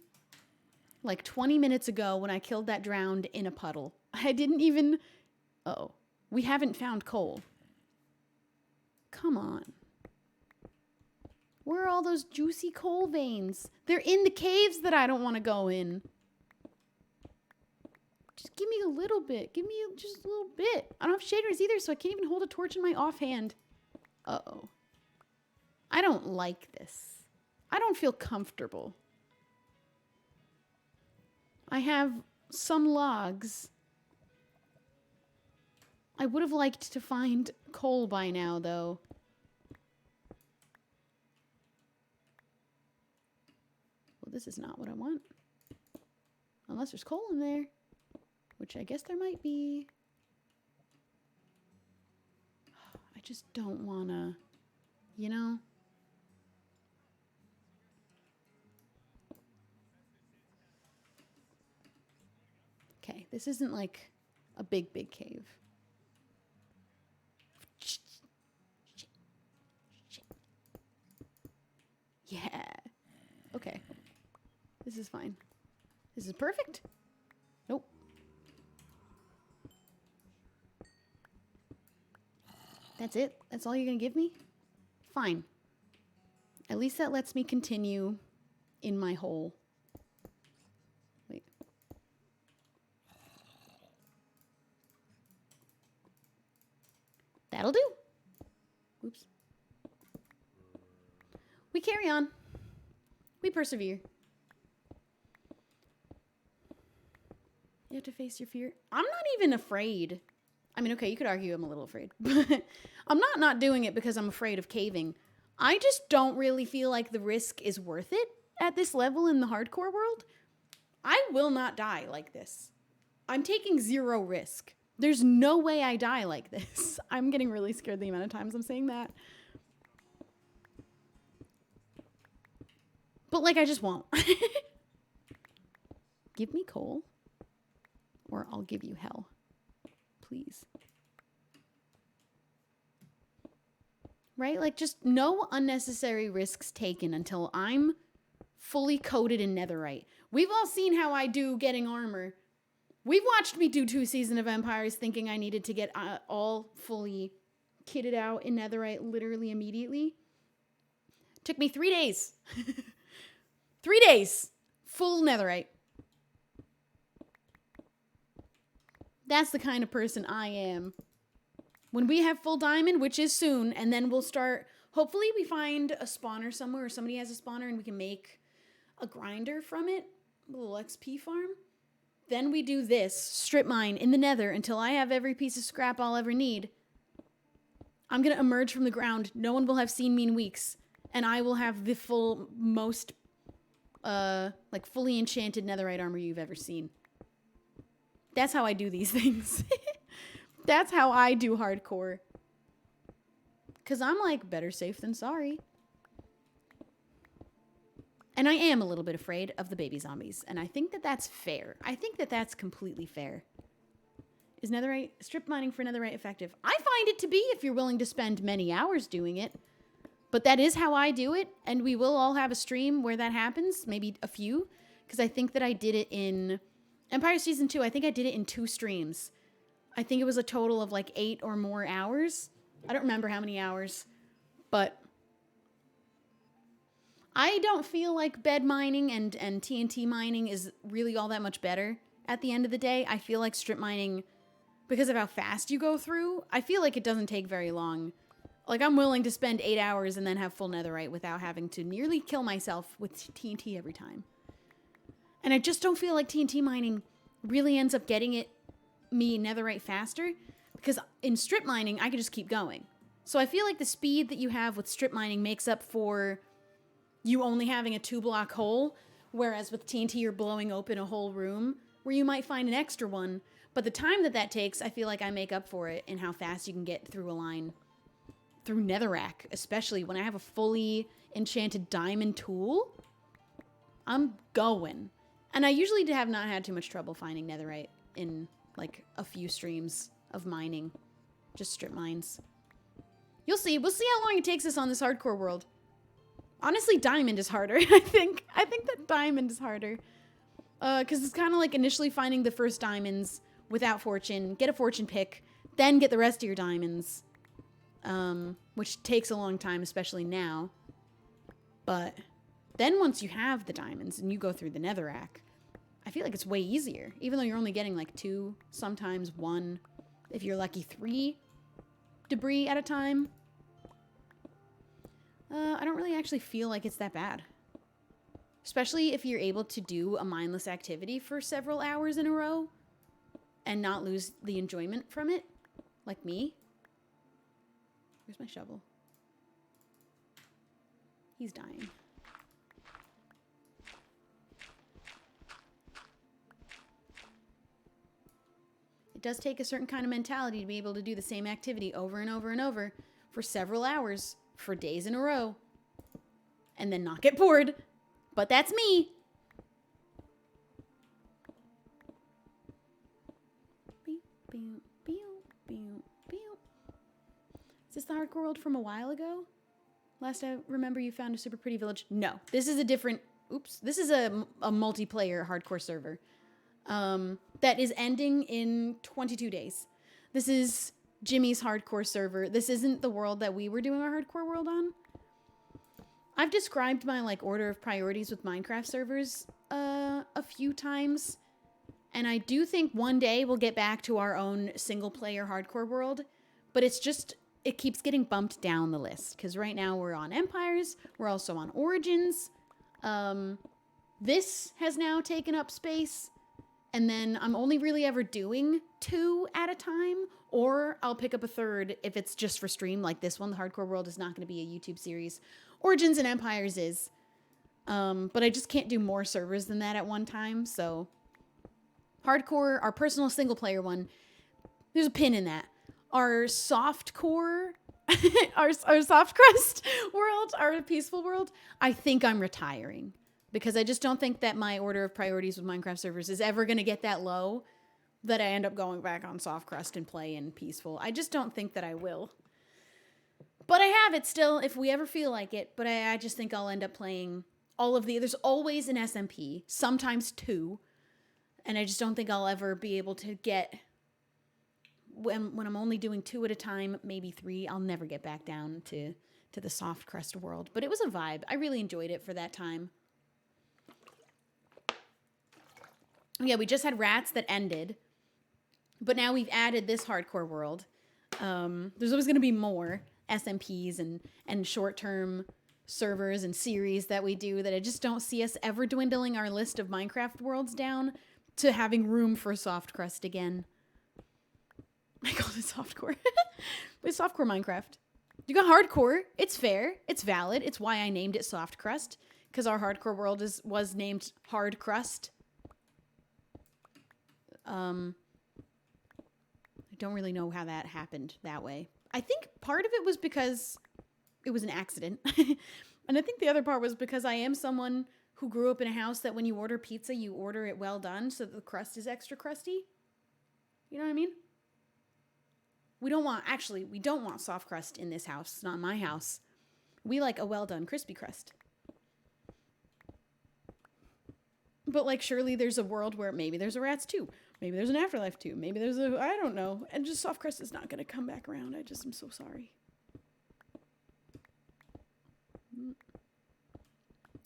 [SPEAKER 1] like 20 minutes ago when I killed that drowned in a puddle. I didn't even... Uh-oh. We haven't found coal. Come on. Where are all those juicy coal veins? They're in the caves that I don't want to go in. Just give me a little bit. Give me just a little bit. I don't have shaders either, so I can't even hold a torch in my offhand. Uh-oh. I don't like this. I don't feel comfortable. I have some logs. I would have liked to find coal by now, though. Well, this is not what I want. Unless there's coal in there. Which I guess there might be. I just don't want to, you know? Okay, this isn't like a big cave. Yeah. Okay. This is fine. This is perfect. Nope. That's it? That's all you're gonna give me? Fine. At least that lets me continue in my hole. Wait. That'll do. Oops. We carry on. We persevere. You have to face your fear. I'm not even afraid. I mean, okay, you could argue I'm a little afraid, but I'm not doing it because I'm afraid of caving. I just don't really feel like the risk is worth it at this level in the hardcore world. I will not die like this. I'm taking zero risk. There's no way I die like this. I'm getting really scared the amount of times I'm saying that. But like, I just won't. Give me coal or I'll give you hell. Please. Right? Like, just no unnecessary risks taken until I'm fully coated in netherite. We've all seen how I do getting armor. We've watched me do 2 Seasons of Empires thinking I needed to get all fully kitted out in netherite literally immediately. Took me 3 days. 3 days. Full netherite. That's the kind of person I am. When we have full diamond, which is soon, and then we'll start, hopefully we find a spawner somewhere, or somebody has a spawner and we can make a grinder from it, a little XP farm. Then we do this, strip mine in the nether until I have every piece of scrap I'll ever need. I'm going to emerge from the ground. No one will have seen me in weeks. And I will have the full, most, like fully enchanted netherite armor you've ever seen. That's how I do these things. That's how I do hardcore. Because I'm like, better safe than sorry. And I am a little bit afraid of the baby zombies. And I think that that's fair. I think that that's completely fair. Is netherite, strip mining for netherite effective? I find it to be if you're willing to spend many hours doing it. But that is how I do it. And we will all have a stream where that happens. Maybe a few. Because I think that I did it in Empire Season 2. I think I did it in 2 streams. I think it was a total of like 8 or more hours. I don't remember how many hours. But I don't feel like bed mining and TNT mining is really all that much better at the end of the day. I feel like strip mining, because of how fast you go through, I feel like it doesn't take very long. Like, I'm willing to spend 8 hours and then have full netherite without having to nearly kill myself with TNT every time. And I just don't feel like TNT mining really ends up getting me netherite faster, because in strip mining, I can just keep going. So I feel like the speed that you have with strip mining makes up for you only having a 2-block hole, whereas with TNT, you're blowing open a whole room where you might find an extra one. But the time that takes, I feel like I make up for it in how fast you can get through a line. Through netherrack, especially when I have a fully enchanted diamond tool. I'm going. And I usually have not had too much trouble finding netherite. in like a few streams of mining. Just strip mines. You'll see. We'll see how long it takes us on this hardcore world. Honestly, diamond is harder. I think that diamond is harder. Because it's kind of like initially finding the first diamonds without fortune, get a fortune pick, then get the rest of your diamonds. Which takes a long time, especially now. But then once you have the diamonds and you go through the netherrack, I feel like it's way easier. Even though you're only getting like 2, sometimes 1, if you're lucky 3 debris at a time. I don't really actually feel like it's that bad. Especially if you're able to do a mindless activity for several hours in a row and not lose the enjoyment from it, like me. Where's my shovel? He's dying. It does take a certain kind of mentality to be able to do the same activity over and over and over for several hours for days in a row and then not get bored. But that's me. Is this the hardcore world from a while ago? Last I remember you found a super pretty village. No, this is a different, this is a multiplayer hardcore server that is ending in 22 days. This is Jimmy's hardcore server. This isn't the world that we were doing our hardcore world on. I've described my like order of priorities with Minecraft servers a few times, and I do think one day we'll get back to our own single player hardcore world, but it's just, it keeps getting bumped down the list because right now we're on Empires, we're also on Origins. This has now taken up space, and then I'm only really ever doing 2 at a time, or I'll pick up a third if it's just for stream like this one. The hardcore world is not going to be a YouTube series. Origins and Empires is. But I just can't do more servers than that at one time, so hardcore, our personal single player one, there's a pin in that. Our softcore, our soft crust world, our peaceful world, I think I'm retiring because I just don't think that my order of priorities with Minecraft servers is ever going to get that low that I end up going back on soft crust and play in peaceful. I just don't think that I will. But I have it still if we ever feel like it, but I just think I'll end up playing all of the, there's always an SMP, sometimes 2, and I just don't think I'll ever be able to get, when I'm only doing 2 at a time, maybe 3, I'll never get back down to the soft crust world. But it was a vibe. I really enjoyed it for that time. Yeah, we just had rats that ended, but now we've added this hardcore world. There's always going to be more SMPs and short-term servers and series that we do that I just don't see us ever dwindling our list of Minecraft worlds down to having room for soft crust again. I call it softcore. It's softcore Minecraft. You got hardcore. It's fair. It's valid. It's why I named it soft crust, because our hardcore world was named hard crust. I don't really know how that happened that way. I think part of it was because it was an accident. And I think the other part was because I am someone who grew up in a house that when you order pizza, you order it well done so that the crust is extra crusty. You know what I mean? We don't want soft crust in this house. It's not my house. We like a well done crispy crust. But like surely there's a world where maybe there's a rats too. Maybe there's an afterlife too. Maybe there's I don't know. And just soft crust is not going to come back around. I just am so sorry.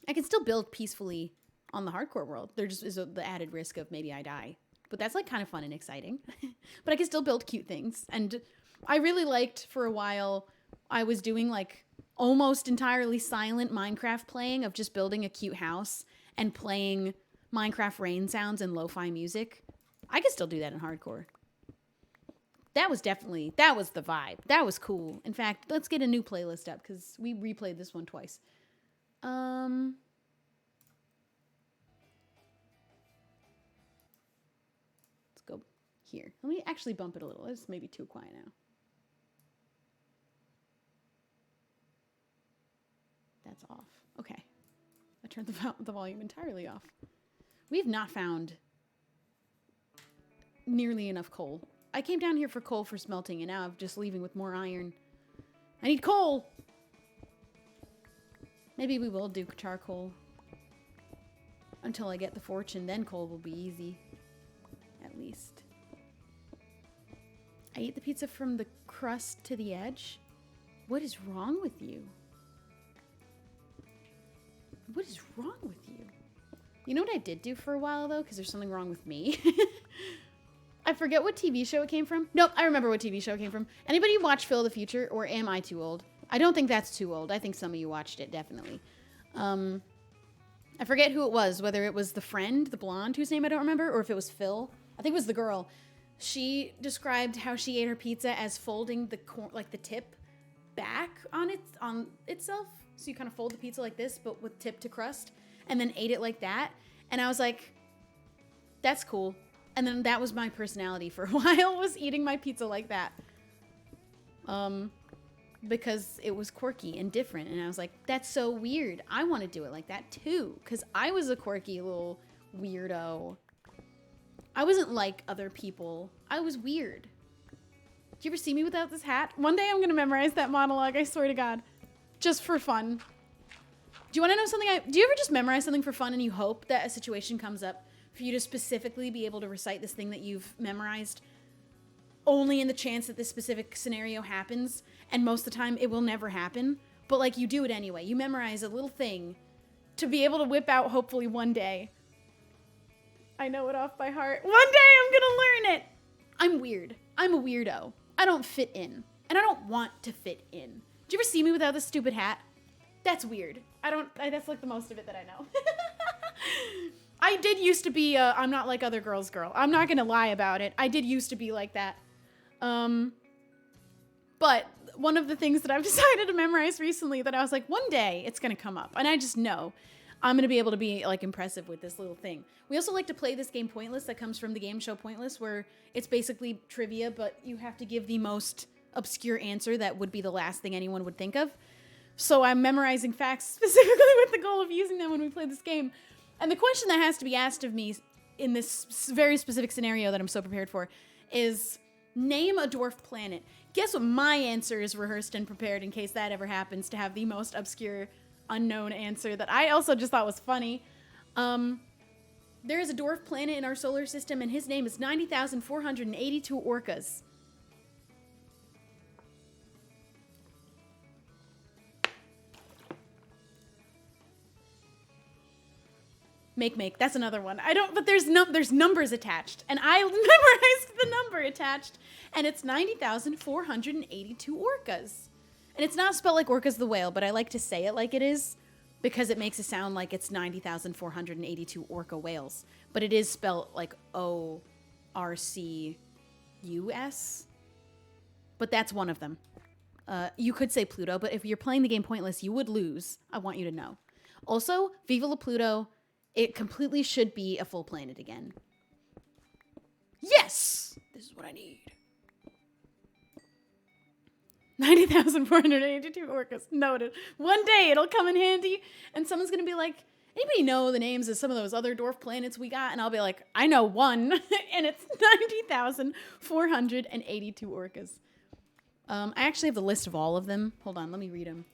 [SPEAKER 1] I can still build peacefully on the hardcore world. There just is the added risk of maybe I die. But that's like kind of fun and exciting. But I can still build cute things. And I really liked for a while, I was doing like almost entirely silent Minecraft playing of just building a cute house and playing Minecraft rain sounds and lo-fi music. I could still do that in hardcore. That was the vibe. That was cool. In fact, let's get a new playlist up because we replayed this one twice. Let's go here. Let me actually bump it a little. It's maybe too quiet now. That's off. Okay. I turned the volume entirely off. We have not found nearly enough coal. I came down here for coal for smelting, and now I'm just leaving with more iron. I need coal! Maybe we will do charcoal. Until I get the fortune, then coal will be easy. At least. I eat the pizza from the crust to the edge? What is wrong with you? What is wrong with you? You know what I did do for a while, though? Because there's something wrong with me. I forget what TV show it came from. Nope, I remember what TV show it came from. Anybody watch Phil the Future, or am I too old? I don't think that's too old. I think some of you watched it, definitely. I forget who it was, whether it was the friend, the blonde, whose name I don't remember, or if it was Phil. I think it was the girl. She described how she ate her pizza as folding the the tip back on itself. So you kind of fold the pizza like this, but with tip to crust, and then ate it like that. And I was like, that's cool. And then that was my personality for a while, was eating my pizza like that. Because it was quirky and different. And I was like, that's so weird. I want to do it like that too. Because I was a quirky little weirdo. I wasn't like other people. I was weird. Do you ever see me without this hat? One day I'm going to memorize that monologue, I swear to God. Just for fun. Do you want to know something? Do you ever just memorize something for fun and you hope that a situation comes up for you to specifically be able to recite this thing that you've memorized only in the chance that this specific scenario happens, and most of the time it will never happen, but like you do it anyway. You memorize a little thing to be able to whip out hopefully one day. I know it off by heart. One day I'm gonna learn it. I'm weird. I'm a weirdo. I don't fit in, and I don't want to fit in. Do you ever see me without this stupid hat? That's weird. That's like the most of it that I know. I did used to be I'm not like other girls girl. I'm not gonna lie about it. I did used to be like that. But one of the things that I've decided to memorize recently that I was like, one day it's gonna come up. And I just know I'm gonna be able to be like impressive with this little thing. We also like to play this game Pointless that comes from the game show Pointless, where it's basically trivia, but you have to give the most obscure answer that would be the last thing anyone would think of. So I'm memorizing facts specifically with the goal of using them when we play this game. And the question that has to be asked of me in this very specific scenario that I'm so prepared for is, name a dwarf planet. Guess what my answer is, rehearsed and prepared in case that ever happens to have the most obscure, unknown answer that I also just thought was funny. There is a dwarf planet in our solar system, and his name is 90,482 orcas. Make. That's another one. But there's numbers attached. And I memorized the number attached. And it's 90,482 orcas. And it's not spelled like orcas the whale, but I like to say it like it is because it makes it sound like it's 90,482 orca whales. But it is spelled like O-R-C-U-S. But that's one of them. You could say Pluto, but if you're playing the game Pointless, you would lose. I want you to know. Also, Viva la Pluto. It completely should be a full planet again. Yes! This is what I need. 90,482 orcas. Noted. One day it'll come in handy, and someone's going to be like, anybody know the names of some of those other dwarf planets we got? And I'll be like, I know one, and it's 90,482 orcas. I actually have the list of all of them. Hold on, let me read them.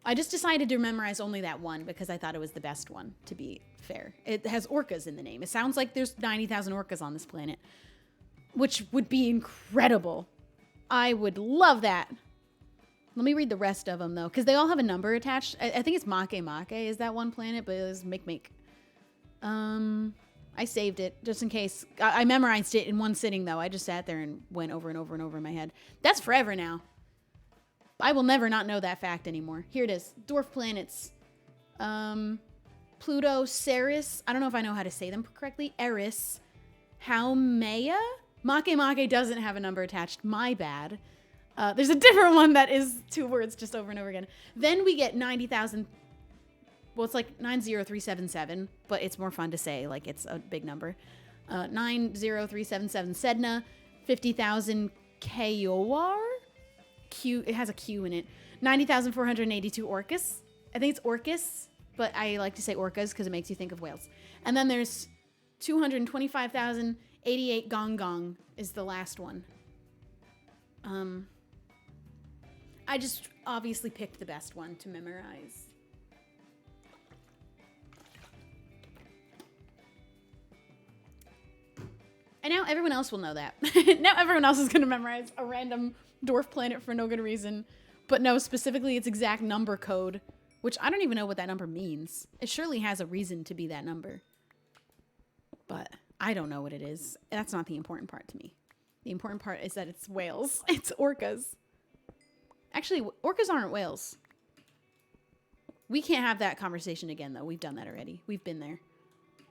[SPEAKER 1] I just decided to memorize only that one because I thought it was the best one, to be fair. It has orcas in the name. It sounds like there's 90,000 orcas on this planet, which would be incredible. I would love that. Let me read the rest of them, though, because they all have a number attached. I think it's Make is that one planet, but it was Make. I saved it just in case. I memorized it in one sitting, though. I just sat there and went over and over and over in my head. That's forever now. I will never not know that fact anymore. Here it is. Dwarf planets. Pluto, Ceres. I don't know if I know how to say them correctly. Eris. Haumea? Make doesn't have a number attached. My bad. There's a different one that is two words just over and over again. Then we get 90,000. Well, it's like 90377, but it's more fun to say like it's a big number. 90377 Sedna. 50,000 Kayoar. It has a Q in it. 90,482 orcas. I think it's orcas, but I like to say orcas because it makes you think of whales. And then there's 225,000 88 Gong Gong is the last one. I just obviously picked the best one to memorize. And now everyone else will know that. Now everyone else is going to memorize a random dwarf planet for no good reason. But no, specifically its exact number code, which I don't even know what that number means. It surely has a reason to be that number. But I don't know what it is. That's not the important part to me. The important part is that it's whales. It's orcas. Actually, orcas aren't whales. We can't have that conversation again, though. We've done that already. We've been there.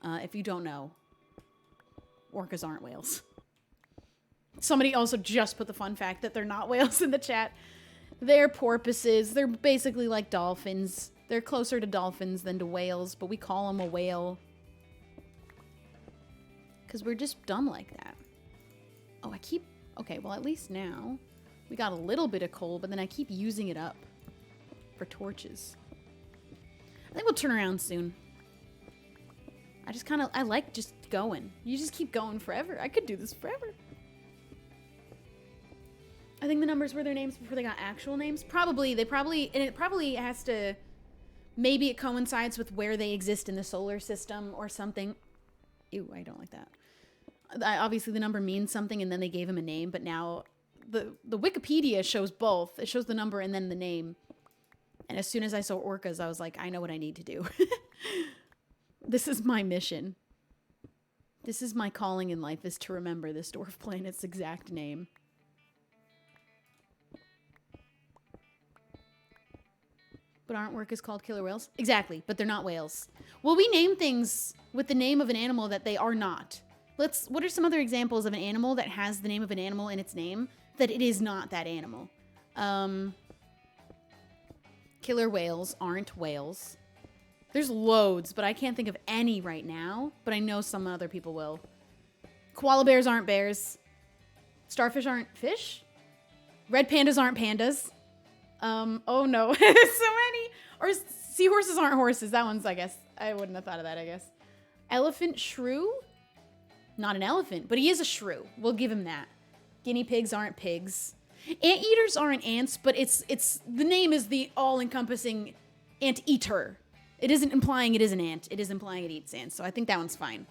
[SPEAKER 1] If you don't know, orcas aren't whales. Somebody also just put the fun fact that they're not whales in the chat. They're porpoises. They're basically like dolphins. They're closer to dolphins than to whales, but we call them a whale. Because we're just dumb like that. Oh, okay, well, at least now we got a little bit of coal, but then I keep using it up for torches. I think we'll turn around soon. I like just going. You just keep going forever. I could do this forever. I think the numbers were their names before they got actual names. Probably, and it probably has to, maybe it coincides with where they exist in the solar system or something. Ew, I don't like that. Obviously the number means something and then they gave him a name, but now the Wikipedia shows both. It shows the number and then the name. And as soon as I saw orcas, I was like, I know what I need to do. This is my mission. This is my calling in life, is to remember this dwarf planet's exact name. But aren't orcas called killer whales? Exactly, but they're not whales. Well, we name things with the name of an animal that they are not. What are some other examples of an animal that has the name of an animal in its name that it is not that animal? Killer whales aren't whales. There's loads, but I can't think of any right now, but I know some other people will. Koala bears aren't bears. Starfish aren't fish. Red pandas aren't pandas. Oh no, so many. Or seahorses aren't horses. That one's, I guess. I wouldn't have thought of that, I guess. Elephant shrew? Not an elephant, but he is a shrew. We'll give him that. Guinea pigs aren't pigs. Anteaters aren't ants, but the name is the all-encompassing anteater. It isn't implying it is an ant. It is implying it eats ants, so I think that one's fine.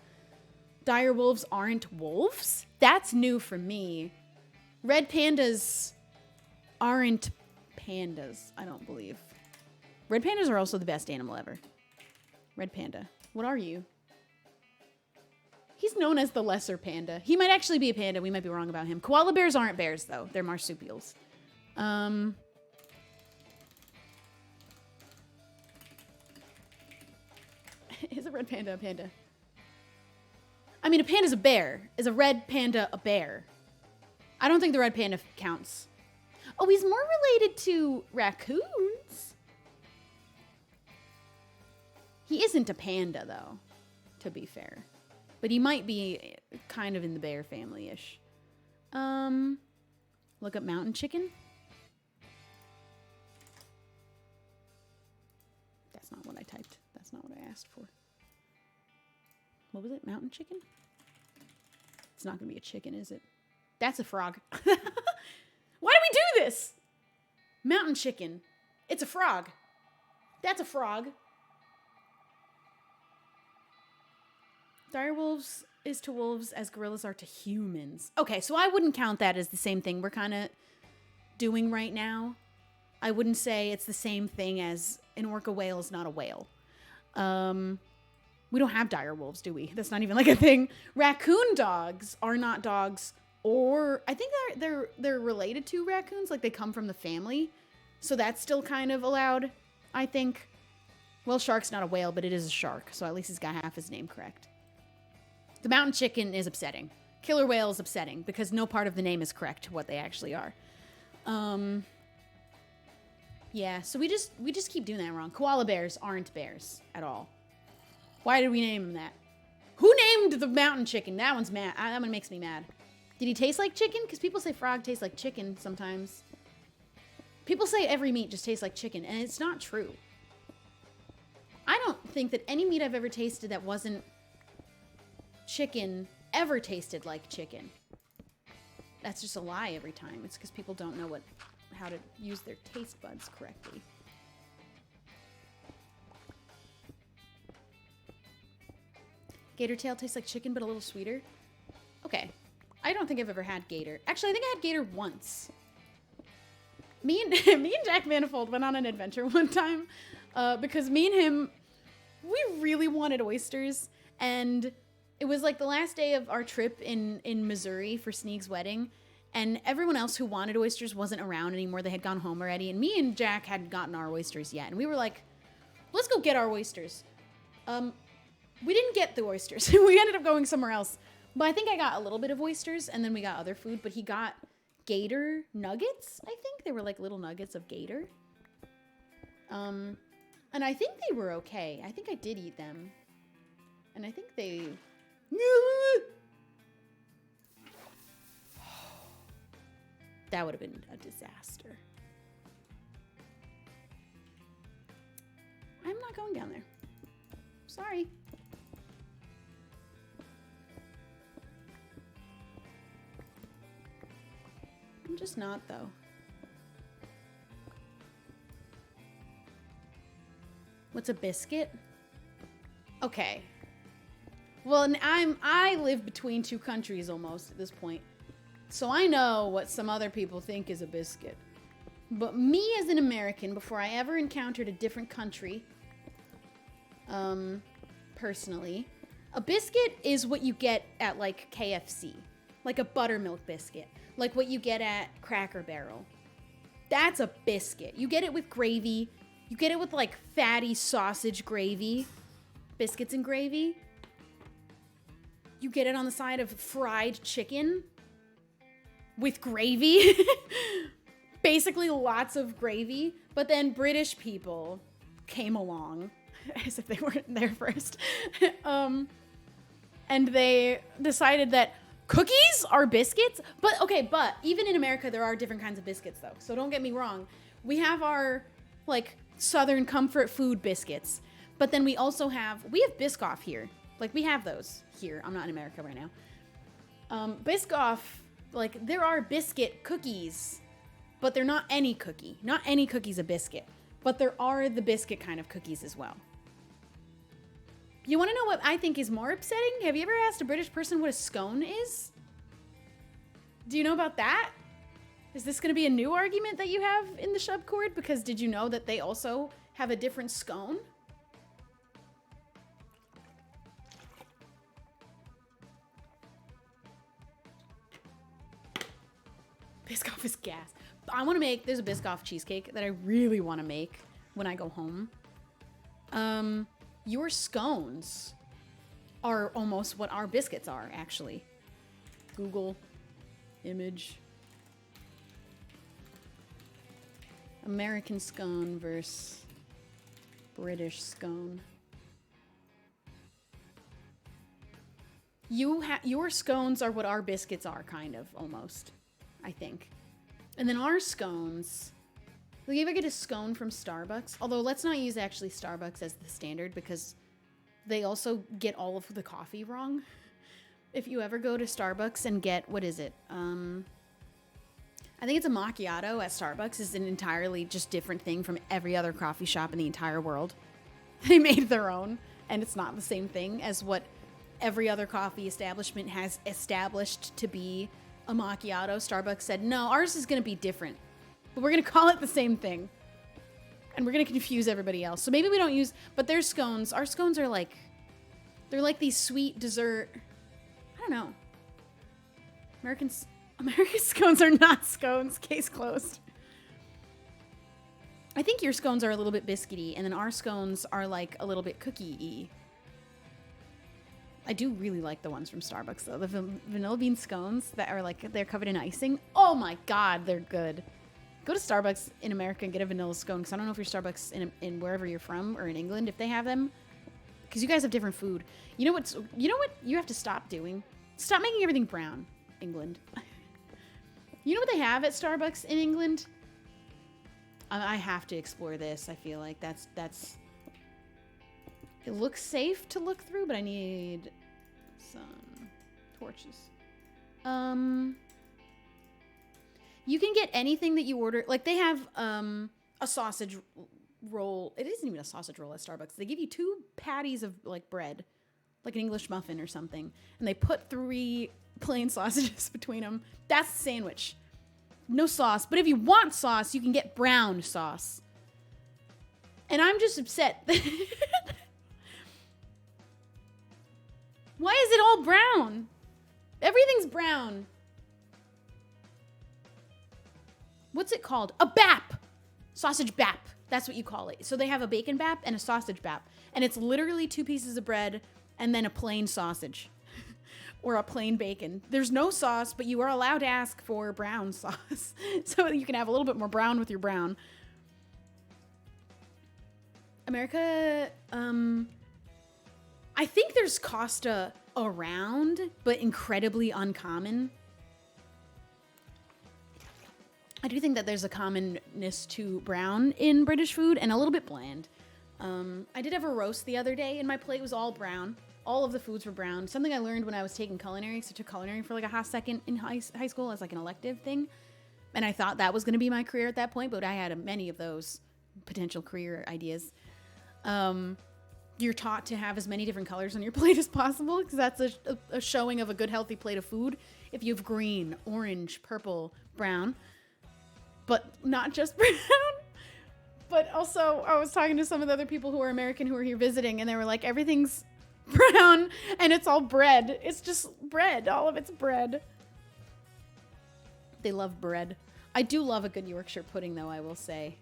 [SPEAKER 1] Dire wolves aren't wolves? That's new for me. Red pandas aren't pandas, I don't believe. Red pandas are also the best animal ever. Red panda. What are you? He's known as the lesser panda. He might actually be a panda. We might be wrong about him. Koala bears aren't bears, though. They're marsupials. Is a red panda a panda? I mean, a panda's a bear. Is a red panda a bear? I don't think the red panda counts. Oh, he's more related to raccoons. He isn't a panda, though, to be fair. But he might be kind of in the bear family-ish. Look up mountain chicken. That's not what I typed. That's not what I asked for. What was it? Mountain chicken? It's not going to be a chicken, is it? That's a frog. Why do we do this? Mountain chicken. It's a frog. That's a frog. Direwolves is to wolves as gorillas are to humans. Okay, so I wouldn't count that as the same thing we're kind of doing right now. I wouldn't say it's the same thing as an orca whale is not a whale. We don't have dire wolves, do we? That's not even like a thing. Raccoon dogs are not dogs, or I think they're related to raccoons, like they come from the family. So that's still kind of allowed, I think. Well, shark's not a whale, but it is a shark, so at least he's got half his name correct. The mountain chicken is upsetting. Killer whale is upsetting because no part of the name is correct to what they actually are. Yeah, so we just keep doing that wrong. Koala bears aren't bears at all. Why did we name them that? Who named the mountain chicken? That one's mad. That one makes me mad. Did he taste like chicken? Because people say frog tastes like chicken sometimes. People say every meat just tastes like chicken, and it's not true. I don't think that any meat I've ever tasted that wasn't chicken ever tasted like chicken. That's just a lie every time. It's because people don't know how to use their taste buds correctly. Gator tail tastes like chicken, but a little sweeter. Okay. I don't think I've ever had gator. Actually, I think I had gator once. Me and Jack Manifold went on an adventure one time because me and him, we really wanted oysters. And it was like the last day of our trip in Missouri for Sneeg's wedding. And everyone else who wanted oysters wasn't around anymore. They had gone home already. And me and Jack hadn't gotten our oysters yet. And we were like, let's go get our oysters. We didn't get the oysters. We ended up going somewhere else. But I think I got a little bit of oysters, and then we got other food. But he got gator nuggets, I think. They were like little nuggets of gator. And I think they were okay. I think I did eat them. And I think they... That would have been a disaster. I'm not going down there. Sorry. I'm just not, though. What's a biscuit? Okay. Well, I live between two countries almost at this point. So I know what some other people think is a biscuit. But me as an American, before I ever encountered a different country, personally, a biscuit is what you get at like KFC. Like a buttermilk biscuit. Like what you get at Cracker Barrel. That's a biscuit. You get it with gravy. You get it with like fatty sausage gravy. Biscuits and gravy. You get it on the side of fried chicken. With gravy. Basically lots of gravy. But then British people came along. As if they weren't there first. And they decided that cookies are biscuits. But even in America, there are different kinds of biscuits, though. So don't get me wrong. We have our, like, Southern comfort food biscuits. But then we also have Biscoff here. Like, we have those here. I'm not in America right now. Biscoff, like, there are biscuit cookies. But they're not any cookie. Not any cookie's a biscuit. But there are the biscuit kind of cookies as well. You want to know what I think is more upsetting? Have you ever asked a British person what a scone is? Do you know about that? Is this going to be a new argument that you have in the Shub Cord? Because did you know that they also have a different scone? Biscoff is gas. I want to make, there's a Biscoff cheesecake that I really want to make when I go home. Your scones are almost what our biscuits are, actually. Google image. American scone versus British scone. Your scones are what our biscuits are, kind of, almost, I think. And then our scones... Will you ever get a scone from Starbucks? Although, let's not use actually Starbucks as the standard because they also get all of the coffee wrong. If you ever go to Starbucks and get, what is it? I think it's a macchiato at Starbucks is an entirely just different thing from every other coffee shop in the entire world. They made their own, and it's not the same thing as what every other coffee establishment has established to be a macchiato. Starbucks said, no, ours is going to be different. But we're going to call it the same thing. And we're going to confuse everybody else. So maybe we don't use... But their scones... Our scones are like... They're like these sweet dessert... I don't know. American scones are not scones. Case closed. I think your scones are a little bit biscuity. And then our scones are like a little bit cookie-y. I do really like the ones from Starbucks, though. The vanilla bean scones that are like... They're covered in icing. Oh my god, they're good. Go to Starbucks in America and get a vanilla scone, because I don't know if your Starbucks in wherever you're from or in England, if they have them. Because you guys have different food. You know what you have to stop doing? Stop making everything brown, England. You know what they have at Starbucks in England? I have to explore this. I feel like that's... It looks safe to look through, but I need some torches. You can get anything that you order. Like they have a sausage roll. It isn't even a sausage roll at Starbucks. They give you 2 patties of like bread, like an English muffin or something, and they put 3 plain sausages between them. That's the sandwich. No sauce. But if you want sauce, you can get brown sauce. And I'm just upset. Why is it all brown? Everything's brown. What's it called? A bap. Sausage bap. That's what you call it. So they have a bacon bap and a sausage bap. And it's literally 2 pieces of bread and then a plain sausage. Or a plain bacon. There's no sauce, but you are allowed to ask for brown sauce. So you can have a little bit more brown with your brown. America, I think there's Costa around, but incredibly uncommon. I do think that there's a commonness to brown in British food and a little bit bland. I did have a roast the other day and my plate was all brown. All of the foods were brown. Something I learned when I was taking culinary, because I took culinary for like a hot second in high school as like an elective thing. And I thought that was going to be my career at that point, but I had many of those potential career ideas. You're taught to have as many different colors on your plate as possible, because that's a showing of a good, healthy plate of food. If you have green, orange, purple, brown, but not just brown. But also, I was talking to some of the other people who are American who are here visiting, and they were like, everything's brown and it's all bread. It's just bread. All of it's bread. They love bread. I do love a good Yorkshire pudding, though, I will say.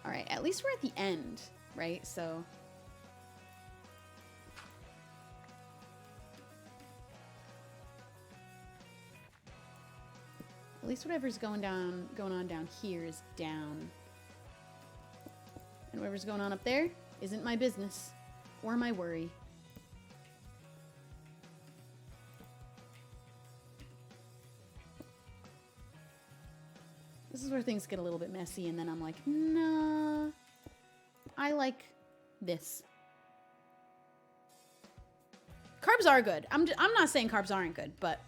[SPEAKER 1] All right, at least we're at the end, right? So at least whatever's going on down here is down. And whatever's going on up there isn't my business or my worry. This is where things get a little bit messy, and then I'm like, nah, I like this. Carbs are good. I'm not saying carbs aren't good, but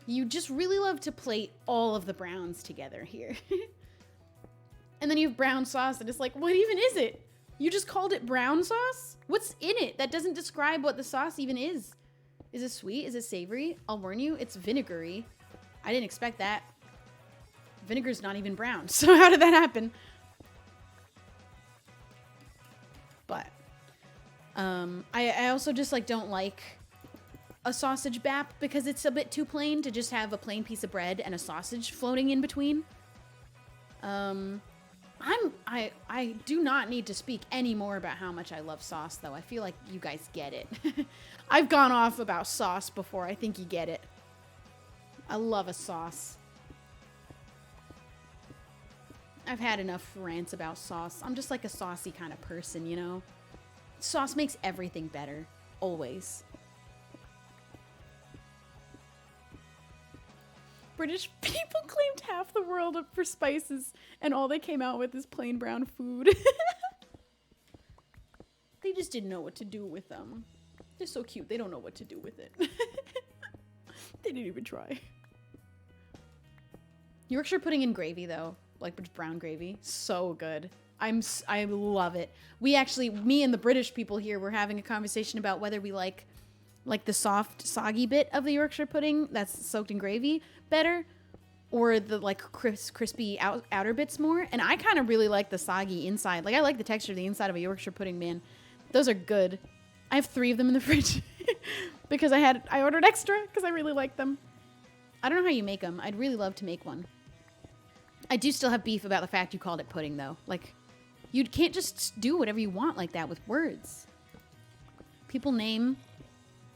[SPEAKER 1] you just really love to plate all of the browns together here. And then you have brown sauce, and it's like, what even is it? You just called it brown sauce? What's in it? That doesn't describe what the sauce even is. Is it sweet? Is it savory? I'll warn you, it's vinegary. I didn't expect that. Vinegar's not even brown, so how did that happen? But I also just like don't like a sausage bap because it's a bit too plain to just have a plain piece of bread and a sausage floating in between. I do not need to speak any more about how much I love sauce, though. I feel like you guys get it. I've gone off about sauce before. I think you get it. I love a sauce. I've had enough rants about sauce. I'm just like a saucy kind of person, you know? Sauce makes everything better. Always. British people claimed half the world up for spices, and all they came out with is plain brown food. They just didn't know what to do with them. They're so cute. They don't know what to do with it. They didn't even try. Yorkshire pudding and gravy, though. Like brown gravy. So good. I love it. We actually, me and the British people here were having a conversation about whether we like the soft, soggy bit of the Yorkshire pudding that's soaked in gravy better, or the like crispy outer bits more. And I kind of really like the soggy inside. Like I like the texture of the inside of a Yorkshire pudding, man. Those are good. I have 3 of them in the fridge because I ordered extra because I really like them. I don't know how you make them. I'd really love to make one. I do still have beef about the fact you called it pudding, though. Like, you can't just do whatever you want like that with words. People name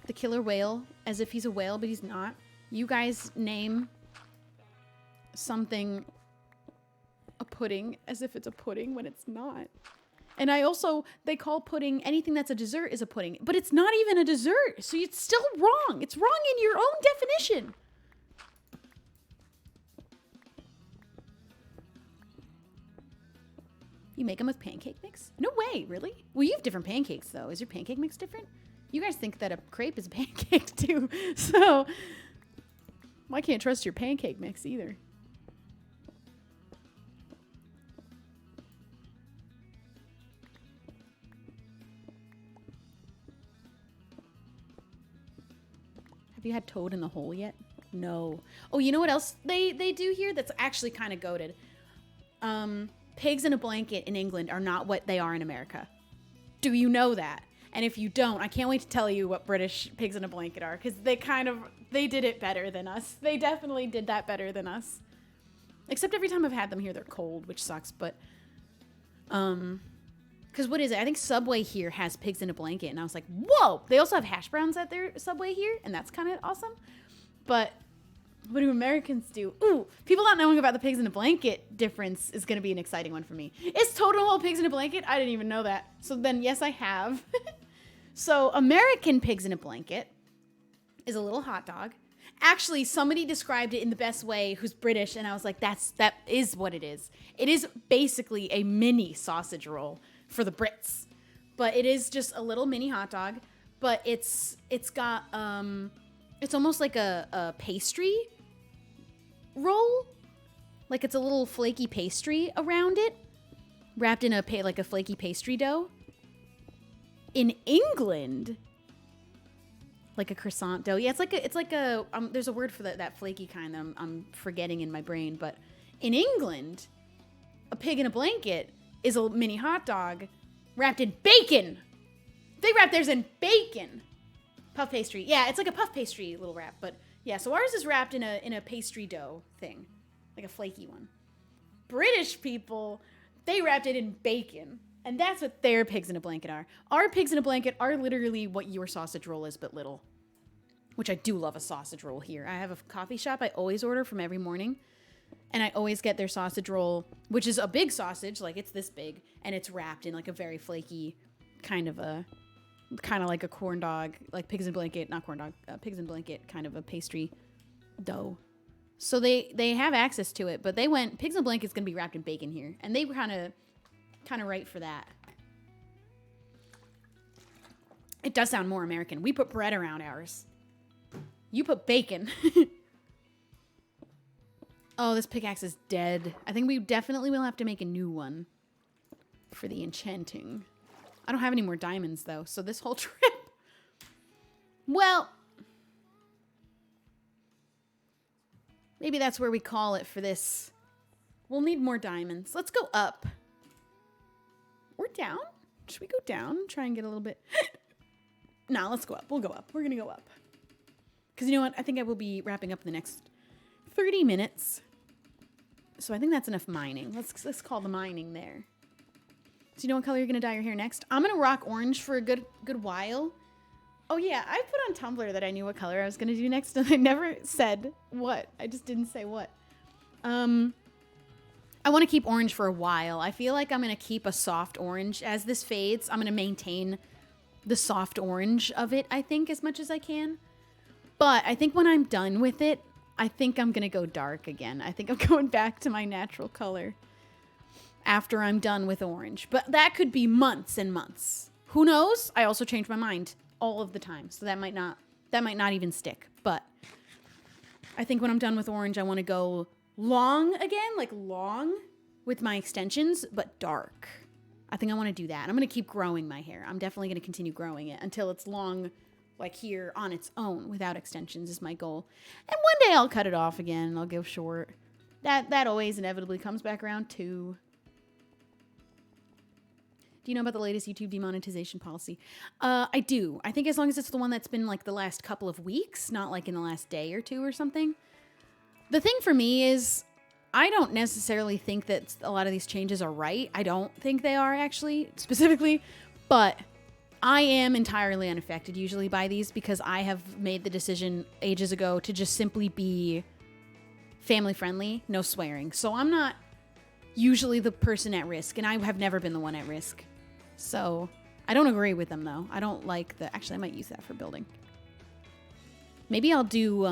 [SPEAKER 1] the killer whale as if he's a whale, but he's not. You guys name something a pudding as if it's a pudding when it's not. And they call pudding, anything that's a dessert is a pudding, but it's not even a dessert, so it's still wrong. It's wrong in your own definition. You make them with pancake mix? No way, really? Well, you have different pancakes, though. Is your pancake mix different? You guys think that a crepe is a pancake too. So I can't trust your pancake mix either. Have you had toad in the hole yet? No. Oh, you know what else they do here that's actually kind of goated? Pigs in a blanket in England are not what they are in America. Do you know that? And if you don't, I can't wait to tell you what British pigs in a blanket are, because they did it better than us. They definitely did that better than us. Except every time I've had them here, they're cold, which sucks, but because what is it? I think Subway here has pigs in a blanket, and I was like, whoa! They also have hash browns at their Subway here, and that's kind of awesome. But what do Americans do? Ooh, people not knowing about the pigs in a blanket difference is going to be an exciting one for me. Is toad in a hole pigs in a blanket? I didn't even know that. So then, yes, I have. So American pigs in a blanket is a little hot dog. Actually, somebody described it in the best way who's British, and I was like, that is what it is. It is basically a mini sausage roll for the Brits. But it is just a little mini hot dog, but it's got it's almost like a pastry roll. Like it's a little flaky pastry around it, wrapped in a flaky pastry dough. In England, like a croissant dough. Yeah, it's like a there's a word for that flaky kind that I'm forgetting in my brain, but in England, a pig in a blanket is a mini hot dog wrapped in bacon. They wrap theirs in bacon. Puff pastry. Yeah, it's like a puff pastry little wrap, but yeah, so ours is wrapped in a pastry dough thing, like a flaky one. British people, they wrapped it in bacon. And that's what their pigs in a blanket are. Our pigs in a blanket are literally what your sausage roll is, but little. Which I do love a sausage roll here. I have a coffee shop I always order from every morning. And I always get their sausage roll, which is a big sausage, like it's this big. And it's wrapped in like a very flaky kind of like a corn dog, like pigs in a blanket, not corn dog, pigs in a blanket, kind of a pastry dough. So they have access to it, but they went, pigs in a blanket is going to be wrapped in bacon here. And they were kind of right for that. It does sound more American. We put bread around ours. You put bacon. Oh, this pickaxe is dead. I think we definitely will have to make a new one for the enchanting. I don't have any more diamonds though, so this whole trip. Well, maybe that's where we call it for this. We'll need more diamonds. Let's go up. Or down? Should we go down? Try and get a little bit... No, let's go up. We'll go up. We're going to go up. Because you know what? I think I will be wrapping up in the next 30 minutes. So I think that's enough mining. Let's call the mining there. So you know what color you're going to dye your hair next? I'm going to rock orange for a good while. Oh yeah, I put on Tumblr that I knew what color I was going to do next. And I never said what. I just didn't say what. I want to keep orange for a while. I feel like I'm going to keep a soft orange. As this fades, I'm going to maintain the soft orange of it, I think, as much as I can. But I think when I'm done with it, I think I'm going to go dark again. I think I'm going back to my natural color after I'm done with orange. But that could be months and months. Who knows? I also change my mind all of the time. So that might not even stick. But I think when I'm done with orange, I want to go long again, like long with my extensions, but dark. I think I want to do that. And I'm going to keep growing my hair. I'm definitely going to continue growing it until it's long, like here on its own without extensions is my goal. And one day I'll cut it off again and I'll go short. That always inevitably comes back around too. Do you know about the latest YouTube demonetization policy? I do. I think as long as it's the one that's been like the last couple of weeks, not like in the last day or two or something. The thing for me is I don't necessarily think that a lot of these changes are right. I don't think they are actually specifically, but I am entirely unaffected usually by these because I have made the decision ages ago to just simply be family friendly, no swearing. So I'm not usually the person at risk, and I have never been the one at risk. So I don't agree with them though. I don't like actually I might use that for building. Maybe I'll do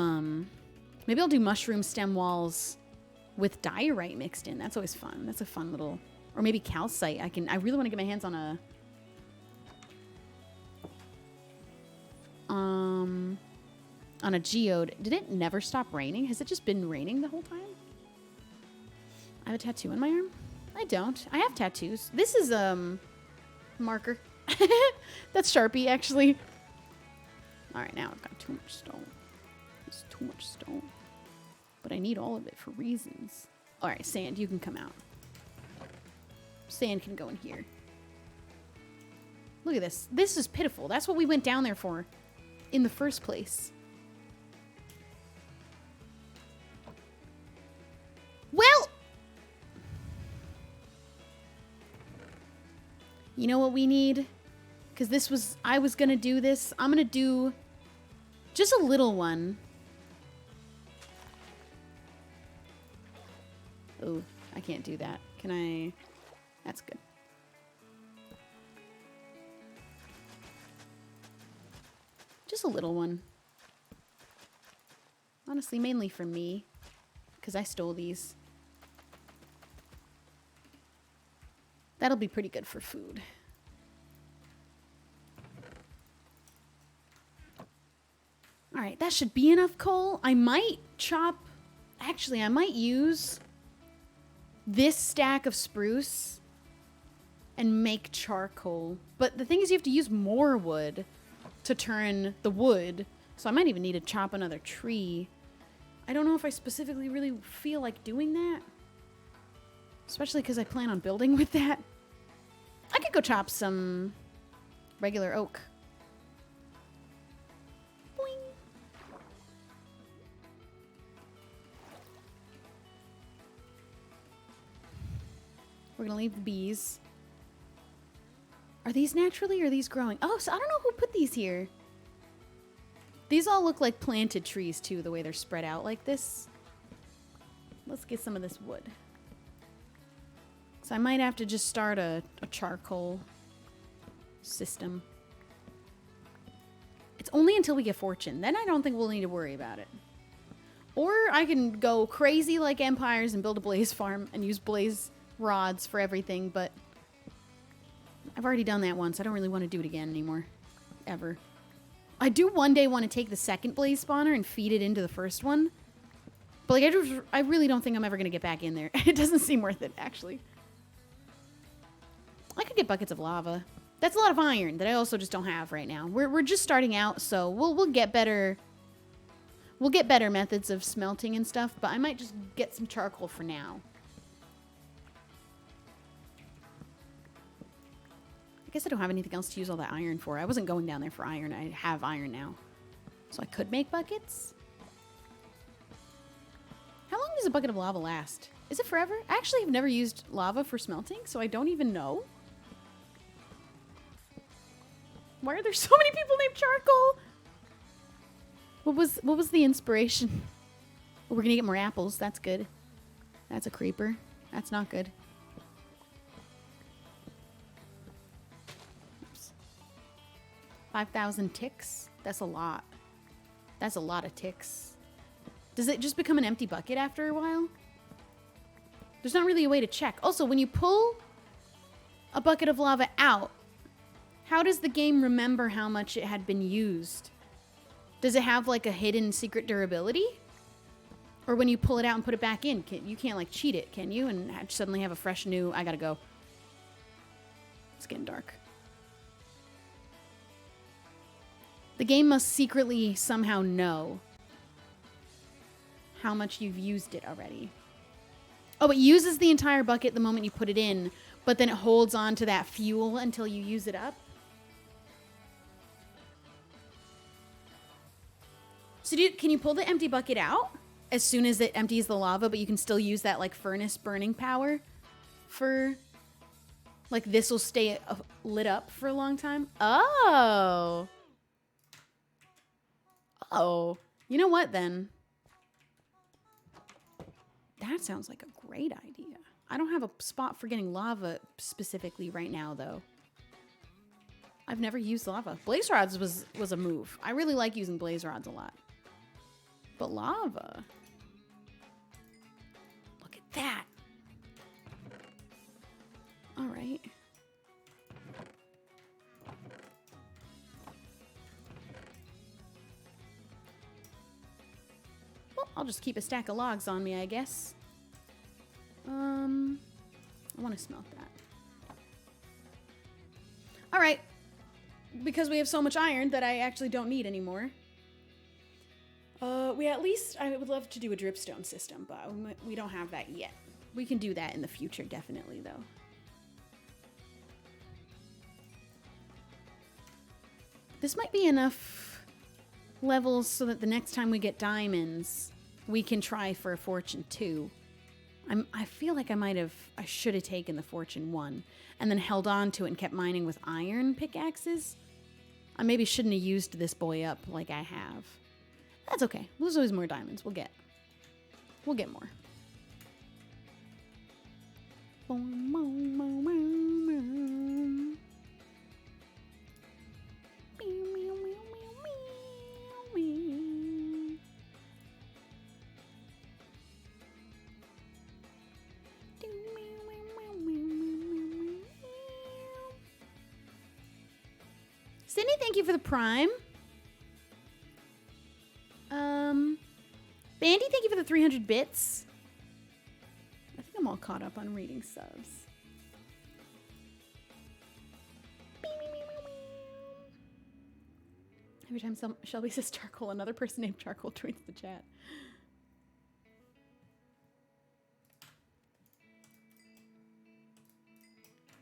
[SPEAKER 1] mushroom stem walls with diorite mixed in. That's always fun. That's a fun little, or maybe calcite. I really want to get my hands on on a geode. Did it never stop raining? Has it just been raining the whole time? I have a tattoo on my arm? I don't. I have tattoos. This is marker. That's Sharpie, actually. All right, now I've got too much stone. It's too much stone. But I need all of it for reasons. All right, sand, you can come out. Sand can go in here. Look at this. This is pitiful. That's what we went down there for in the first place. Well, you know what we need? Because I was going to do this. I'm going to do just a little one. Oh, I can't do that. Can I? That's good. Just a little one. Honestly, mainly for me. Because I stole these. That'll be pretty good for food. Alright, that should be enough coal. I might chop... Actually, I might use this stack of spruce and make charcoal. But the thing is, you have to use more wood to turn the wood. So I might even need to chop another tree. I don't know if I specifically really feel like doing that. Especially because I plan on building with that. I could go chop some regular oak. Boing. We're gonna leave the bees. Are these naturally or are these growing? Oh, so I don't know who put these here. These all look like planted trees too, the way they're spread out like this. Let's get some of this wood. So I might have to just start a charcoal system. It's only until we get fortune. Then I don't think we'll need to worry about it. Or I can go crazy like empires and build a blaze farm and use blaze rods for everything, but I've already done that once. I don't really want to do it again anymore. Ever. I do one day want to take the second blaze spawner and feed it into the first one. But like, I really don't think I'm ever going to get back in there. It doesn't seem worth it, actually. I could get buckets of lava. That's a lot of iron that I also just don't have right now. We're just starting out, so we'll get better. We'll get better methods of smelting and stuff, but I might just get some charcoal for now. I guess I don't have anything else to use all that iron for. I wasn't going down there for iron. I have iron now. So I could make buckets. How long does a bucket of lava last? Is it forever? I actually have never used lava for smelting, so I don't even know. Why are there so many people named Charcoal? What was the inspiration? Oh, we're gonna get more apples. That's good. That's a creeper. That's not good. Oops. 5,000 ticks? That's a lot. That's a lot of ticks. Does it just become an empty bucket after a while? There's not really a way to check. Also, when you pull a bucket of lava out, how does the game remember how much it had been used? Does it have like a hidden secret durability? Or when you pull it out and put it back in, you can't like cheat it, can you? And suddenly have a fresh new, I gotta go. It's getting dark. The game must secretly somehow know how much you've used it already. Oh, it uses the entire bucket the moment you put it in, but then it holds on to that fuel until you use it up? So can you pull the empty bucket out as soon as it empties the lava, but you can still use that like furnace burning power for, like, this will stay lit up for a long time? Oh. Oh. You know what then? That sounds like a great idea. I don't have a spot for getting lava specifically right now, though. I've never used lava. Blaze rods was a move. I really like using blaze rods a lot. But lava. Look at that. All right. I'll just keep a stack of logs on me, I guess. I want to smelt that. All right. Because we have so much iron that I actually don't need anymore. I would love to do a dripstone system, but we don't have that yet. We can do that in the future, definitely, though. This might be enough levels so that the next time we get diamonds, we can try for a fortune 2. I feel like I should have taken the fortune 1 and then held on to it and kept mining with iron pickaxes. I maybe shouldn't have used this boy up like I have. That's okay. There's always more diamonds. We'll get more. Sydney, thank you for the prime. Bandy, thank you for the 300 bits. I think I'm all caught up on reading subs. Every time Shelby says charcoal, another person named Charcoal joins the chat.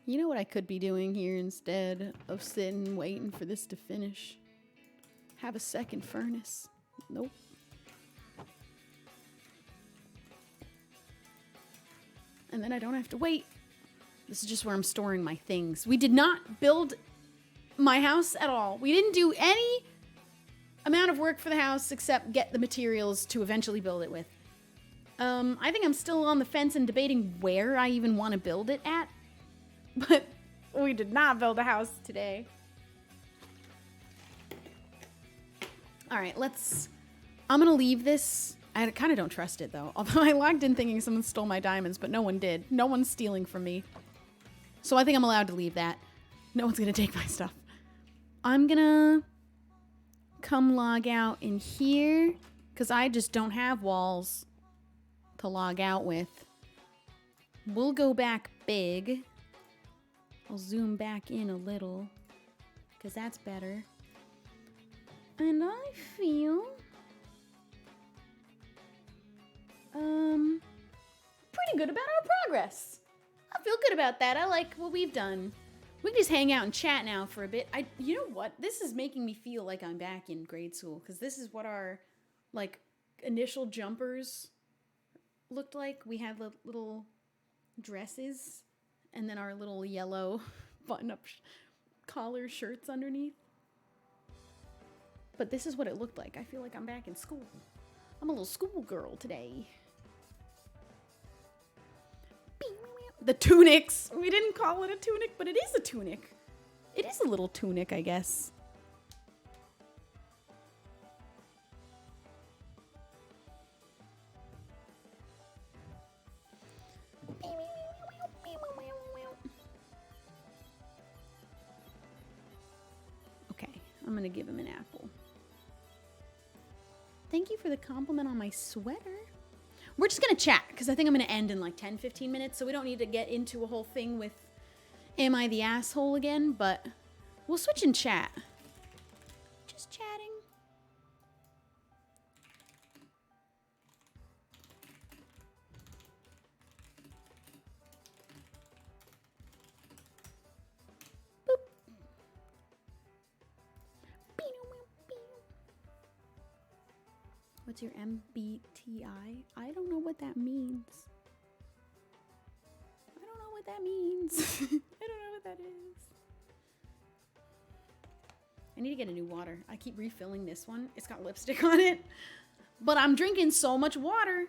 [SPEAKER 1] You know what I could be doing here instead of sitting waiting for this to finish? Have a second furnace. Nope. And then I don't have to wait. This is just where I'm storing my things. We did not build my house at all. We didn't do any amount of work for the house except get the materials to eventually build it with. I think I'm still on the fence and debating where I even want to build it at. But we did not build a house today. All right, I'm going to leave this. I kind of don't trust it, though. Although I logged in thinking someone stole my diamonds, but no one did. No one's stealing from me. So I think I'm allowed to leave that. No one's going to take my stuff. I'm going to come log out in here because I just don't have walls to log out with. We'll go back big. I'll zoom back in a little because that's better. And I feel pretty good about our progress. I feel good about that. I like what we've done. We can just hang out and chat now for a bit. You know what? This is making me feel like I'm back in grade school because this is what our initial jumpers looked like. We had little dresses and then our little yellow button-up collar shirts underneath. But this is what it looked like. I feel like I'm back in school. I'm a little schoolgirl today. The tunics. We didn't call it a tunic, but it is a tunic. It is a little tunic, I guess. Okay, I'm gonna give him an apple. Thank you for the compliment on my sweater. We're just going to chat because I think I'm going to end in 10-15 minutes, so we don't need to get into a whole thing with am I the asshole again, but we'll switch and chat. Just chatting. Boop. What's your MBTI? I don't know what that means. I don't know what that means. I don't know what that is. I need to get a new water. I keep refilling this one. It's got lipstick on it. But I'm drinking so much water.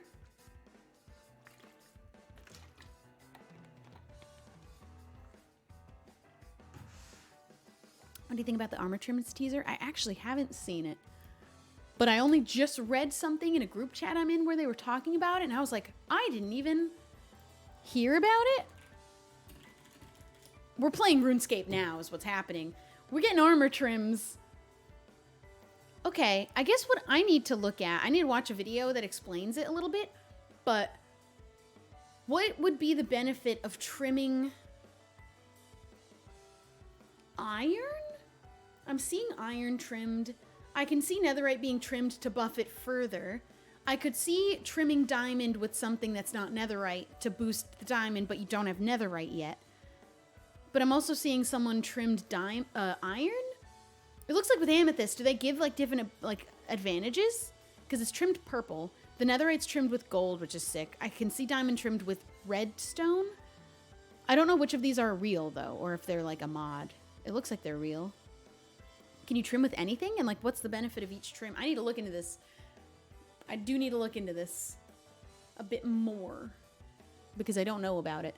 [SPEAKER 1] What do you think about the Armor Trimmings teaser? I actually haven't seen it. But I only just read something in a group chat I'm in where they were talking about it, and I was like, I didn't even hear about it. We're playing RuneScape now is what's happening. We're getting armor trims. Okay. Okay, I guess what I need to look at, I need to watch a video that explains it a little bit, but what would be the benefit of trimming iron? I'm seeing iron trimmed. I can see netherite being trimmed to buff it further. I could see trimming diamond with something that's not netherite to boost the diamond, but you don't have netherite yet. But I'm also seeing someone trimmed iron? It looks like with amethyst, do they give like different like advantages? Because it's trimmed purple. The netherite's trimmed with gold, which is sick. I can see diamond trimmed with redstone. I don't know which of these are real though, or if they're like a mod. It looks like they're real. Can you trim with anything? And like, what's the benefit of each trim? I need to look into this. I do need to look into this a bit more because I don't know about it.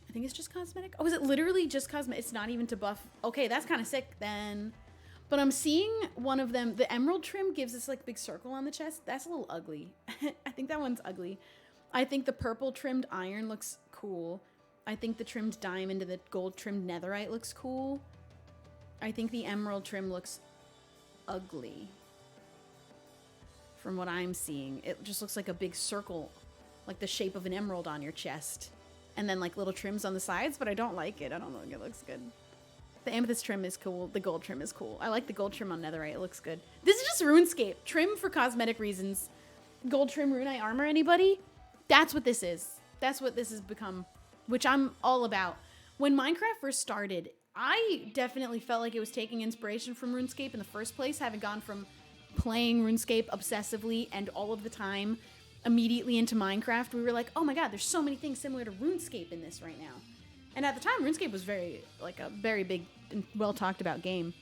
[SPEAKER 1] I think it's just cosmetic. Oh, is it literally just cosmetic? It's not even to buff. Okay, that's kind of sick then. But I'm seeing one of them. The emerald trim gives this like big circle on the chest. That's a little ugly. I think that one's ugly. I think the purple trimmed iron looks cool. I think the trimmed diamond and the gold trimmed netherite looks cool. I think the emerald trim looks ugly. From what I'm seeing, it just looks like a big circle, like the shape of an emerald on your chest. And then like little trims on the sides, but I don't like it. I don't think it looks good. The amethyst trim is cool. The gold trim is cool. I like the gold trim on netherite. It looks good. This is just RuneScape. Trim for cosmetic reasons. Gold trim runite armor, anybody? That's what this is. That's what this has become, which I'm all about. When Minecraft first started, I definitely felt like it was taking inspiration from RuneScape in the first place, having gone from playing RuneScape obsessively and all of the time immediately into Minecraft. We were like, oh my god, there's so many things similar to RuneScape in this right now. And at the time, RuneScape was very big and well talked about game.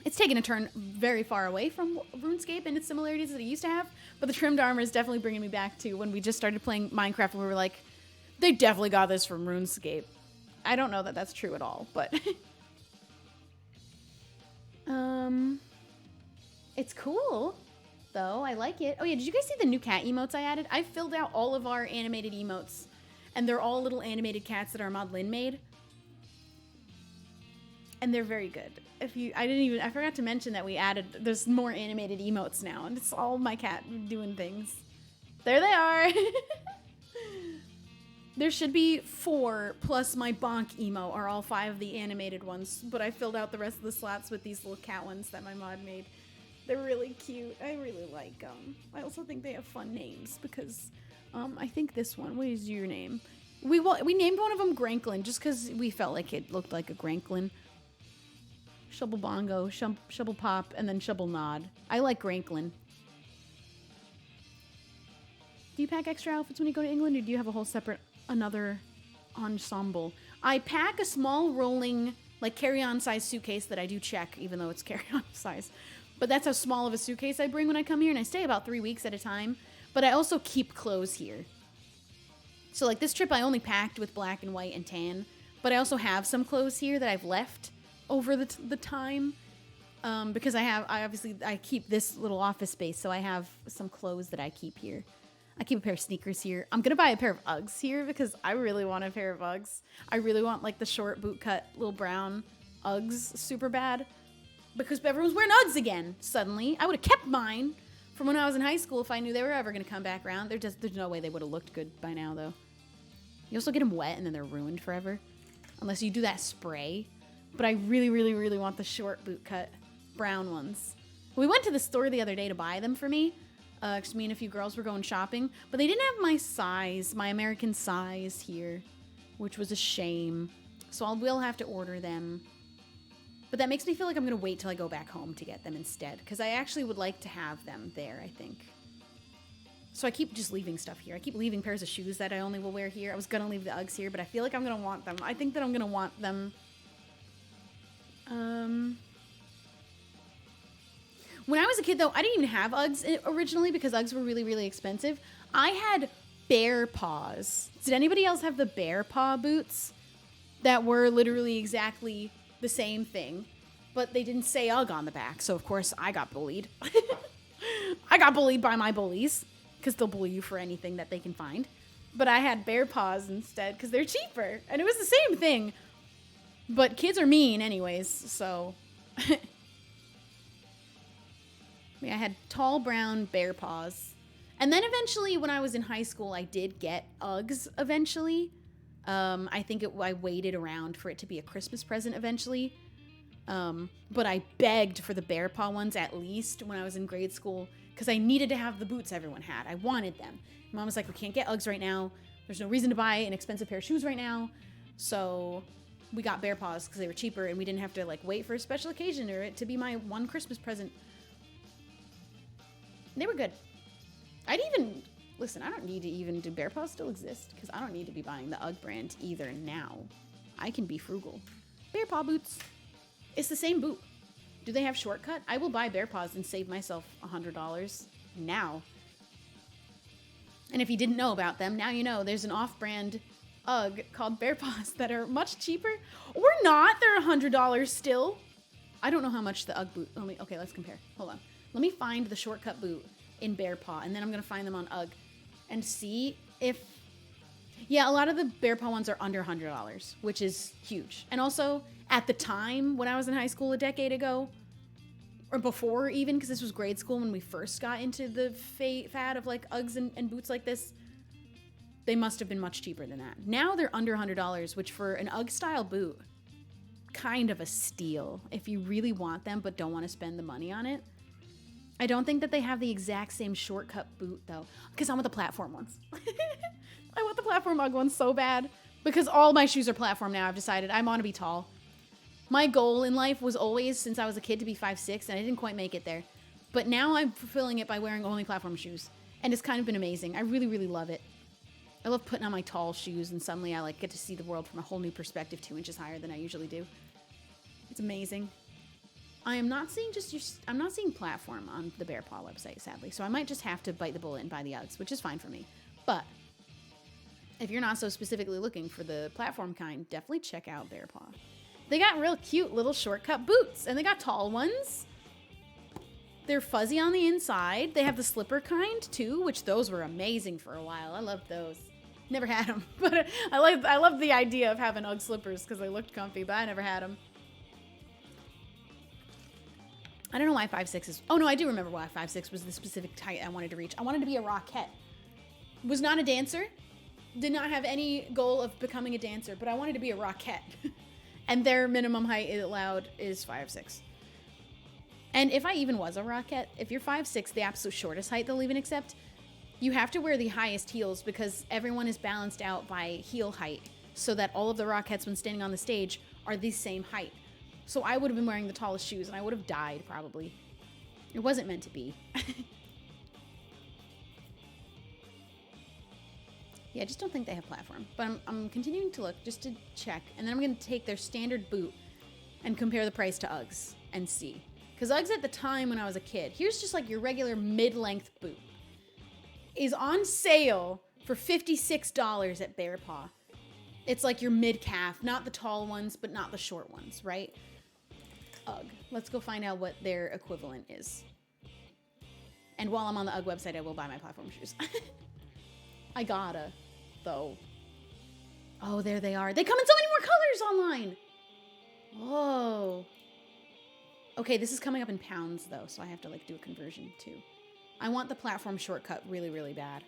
[SPEAKER 1] It's taken a turn very far away from RuneScape and its similarities that it used to have, but the trimmed armor is definitely bringing me back to when we just started playing Minecraft and we were like, they definitely got this from RuneScape. I don't know that that's true at all, but it's cool. Though I like it. Oh yeah, did you guys see the new cat emotes I added? I filled out all of our animated emotes, and they're all little animated cats that our mod Lynn made, and they're very good. I forgot to mention that there's more animated emotes now, and it's all my cat doing things. There they are. There should be 4 plus my bonk emo are all 5 of the animated ones, but I filled out the rest of the slots with these little cat ones that my mod made. They're really cute. I really like them. I also think they have fun names because I think this one, what is your name? We named one of them Granklin just because we felt like it looked like a Granklin. Shubble Bongo, Shubble Pop, and then Shubble Nod. I like Granklin. Do you pack extra outfits when you go to England, or do you have a whole separate, another ensemble? I pack a small rolling, like carry-on size suitcase that I do check, even though it's carry-on size. But that's how small of a suitcase I bring when I come here, and I stay about 3 weeks at a time. But I also keep clothes here. So like this trip I only packed with black and white and tan, but I also have some clothes here that I've left over the time. Because I keep this little office space, so I have some clothes that I keep here. I keep a pair of sneakers here. I'm gonna buy a pair of Uggs here because I really want a pair of Uggs. I really want like the short boot cut little brown Uggs super bad. Because everyone's wearing Uggs again, suddenly. I would have kept mine from when I was in high school if I knew they were ever going to come back around. There's no way they would have looked good by now, though. You also get them wet, and then they're ruined forever. Unless you do that spray. But I really, really, really want the short boot cut brown ones. We went to the store the other day to buy them for me. Because me and a few girls were going shopping. But they didn't have my size, my American size here. Which was a shame. So I will have to order them. But that makes me feel like I'm going to wait till I go back home to get them instead. Because I actually would like to have them there, I think. So I keep just leaving stuff here. I keep leaving pairs of shoes that I only will wear here. I was going to leave the Uggs here, but I feel like I'm going to want them. I think that I'm going to want them. When I was a kid, though, I didn't even have Uggs originally because Uggs were really, really expensive. I had bear paws. Did anybody else have the bear paw boots that were literally exactly the same thing, but they didn't say Ugg on the back, so of course I got bullied. I got bullied by my bullies, because they'll bully you for anything that they can find. But I had bear paws instead, because they're cheaper, and it was the same thing. But kids are mean anyways, so I had tall brown bear paws. And then eventually when I was in high school, I did get Uggs eventually. I think I waited around for it to be a Christmas present eventually. But I begged for the bear paw ones at least when I was in grade school because I needed to have the boots everyone had. I wanted them. Mom was like, we can't get Uggs right now. There's no reason to buy an expensive pair of shoes right now. So we got bear paws because they were cheaper and we didn't have to like wait for a special occasion or it to be my one Christmas present. They were good. Listen, I don't need to even, do bear paws still exist? Because I don't need to be buying the Ugg brand either now. I can be frugal. Bear paw boots. It's the same boot. Do they have shortcut? I will buy bear paws and save myself $100 now. And if you didn't know about them, now you know there's an off-brand Ugg called bear paws that are much cheaper. Or not, they're $100 still. I don't know how much the Ugg boot, okay, let's compare. Hold on. Let me find the shortcut boot in bear paw and then I'm gonna find them on Ugg and see if, yeah, a lot of the bear paw ones are under $100, which is huge. And also at the time when I was in high school a decade ago, or before even, because this was grade school when we first got into the fad of like Uggs and boots like this, they must have been much cheaper than that. Now they're under $100, which for an Ugg style boot, kind of a steal if you really want them but don't want to spend the money on it. I don't think that they have the exact same shortcut boot though, because I want the platform ones. I want the platform Ugg ones so bad because all my shoes are platform now. I've decided I want to be tall. My goal in life was always, since I was a kid, to be 5'6", and I didn't quite make it there. But now I'm fulfilling it by wearing only platform shoes, and it's kind of been amazing. I really, really love it. I love putting on my tall shoes, and suddenly I like get to see the world from a whole new perspective, 2 inches higher than I usually do. It's amazing. I am not seeing I'm not seeing platform on the Bear Paw website, sadly. So I might just have to bite the bullet and buy the Uggs, which is fine for me. But if you're not so specifically looking for the platform kind, definitely check out Bear Paw. They got real cute little shortcut boots, and they got tall ones. They're fuzzy on the inside. They have the slipper kind too, which those were amazing for a while. I loved those. Never had them, but I love the idea of having Ugg slippers because they looked comfy, but I never had them. I don't know why 5'6" is... Oh, no, I do remember why 5'6" was the specific height I wanted to reach. I wanted to be a rockette. Was not a dancer. Did not have any goal of becoming a dancer, but I wanted to be a rockette. And their minimum height allowed is 5'6". And if I even was a rockette, if you're 5'6", the absolute shortest height they'll even accept, you have to wear the highest heels because everyone is balanced out by heel height so that all of the rockettes when standing on the stage are the same height. So I would have been wearing the tallest shoes and I would have died probably. It wasn't meant to be. Yeah, I just don't think they have platform. But I'm continuing to look just to check. And then I'm going to take their standard boot and compare the price to Uggs and see. Because Uggs at the time when I was a kid, here's just like your regular mid-length boot, is on sale for $56 at Bear Paw. It's like your mid-calf, not the tall ones, but not the short ones, right? Ugg. Let's go find out what their equivalent is. And while I'm on the Ugg website, I will buy my platform shoes. I gotta, though. Oh, there they are. They come in so many more colors online. Oh. Okay, this is coming up in pounds, though, so I have to, like, do a conversion, too. I want the platform shortcut really, really bad.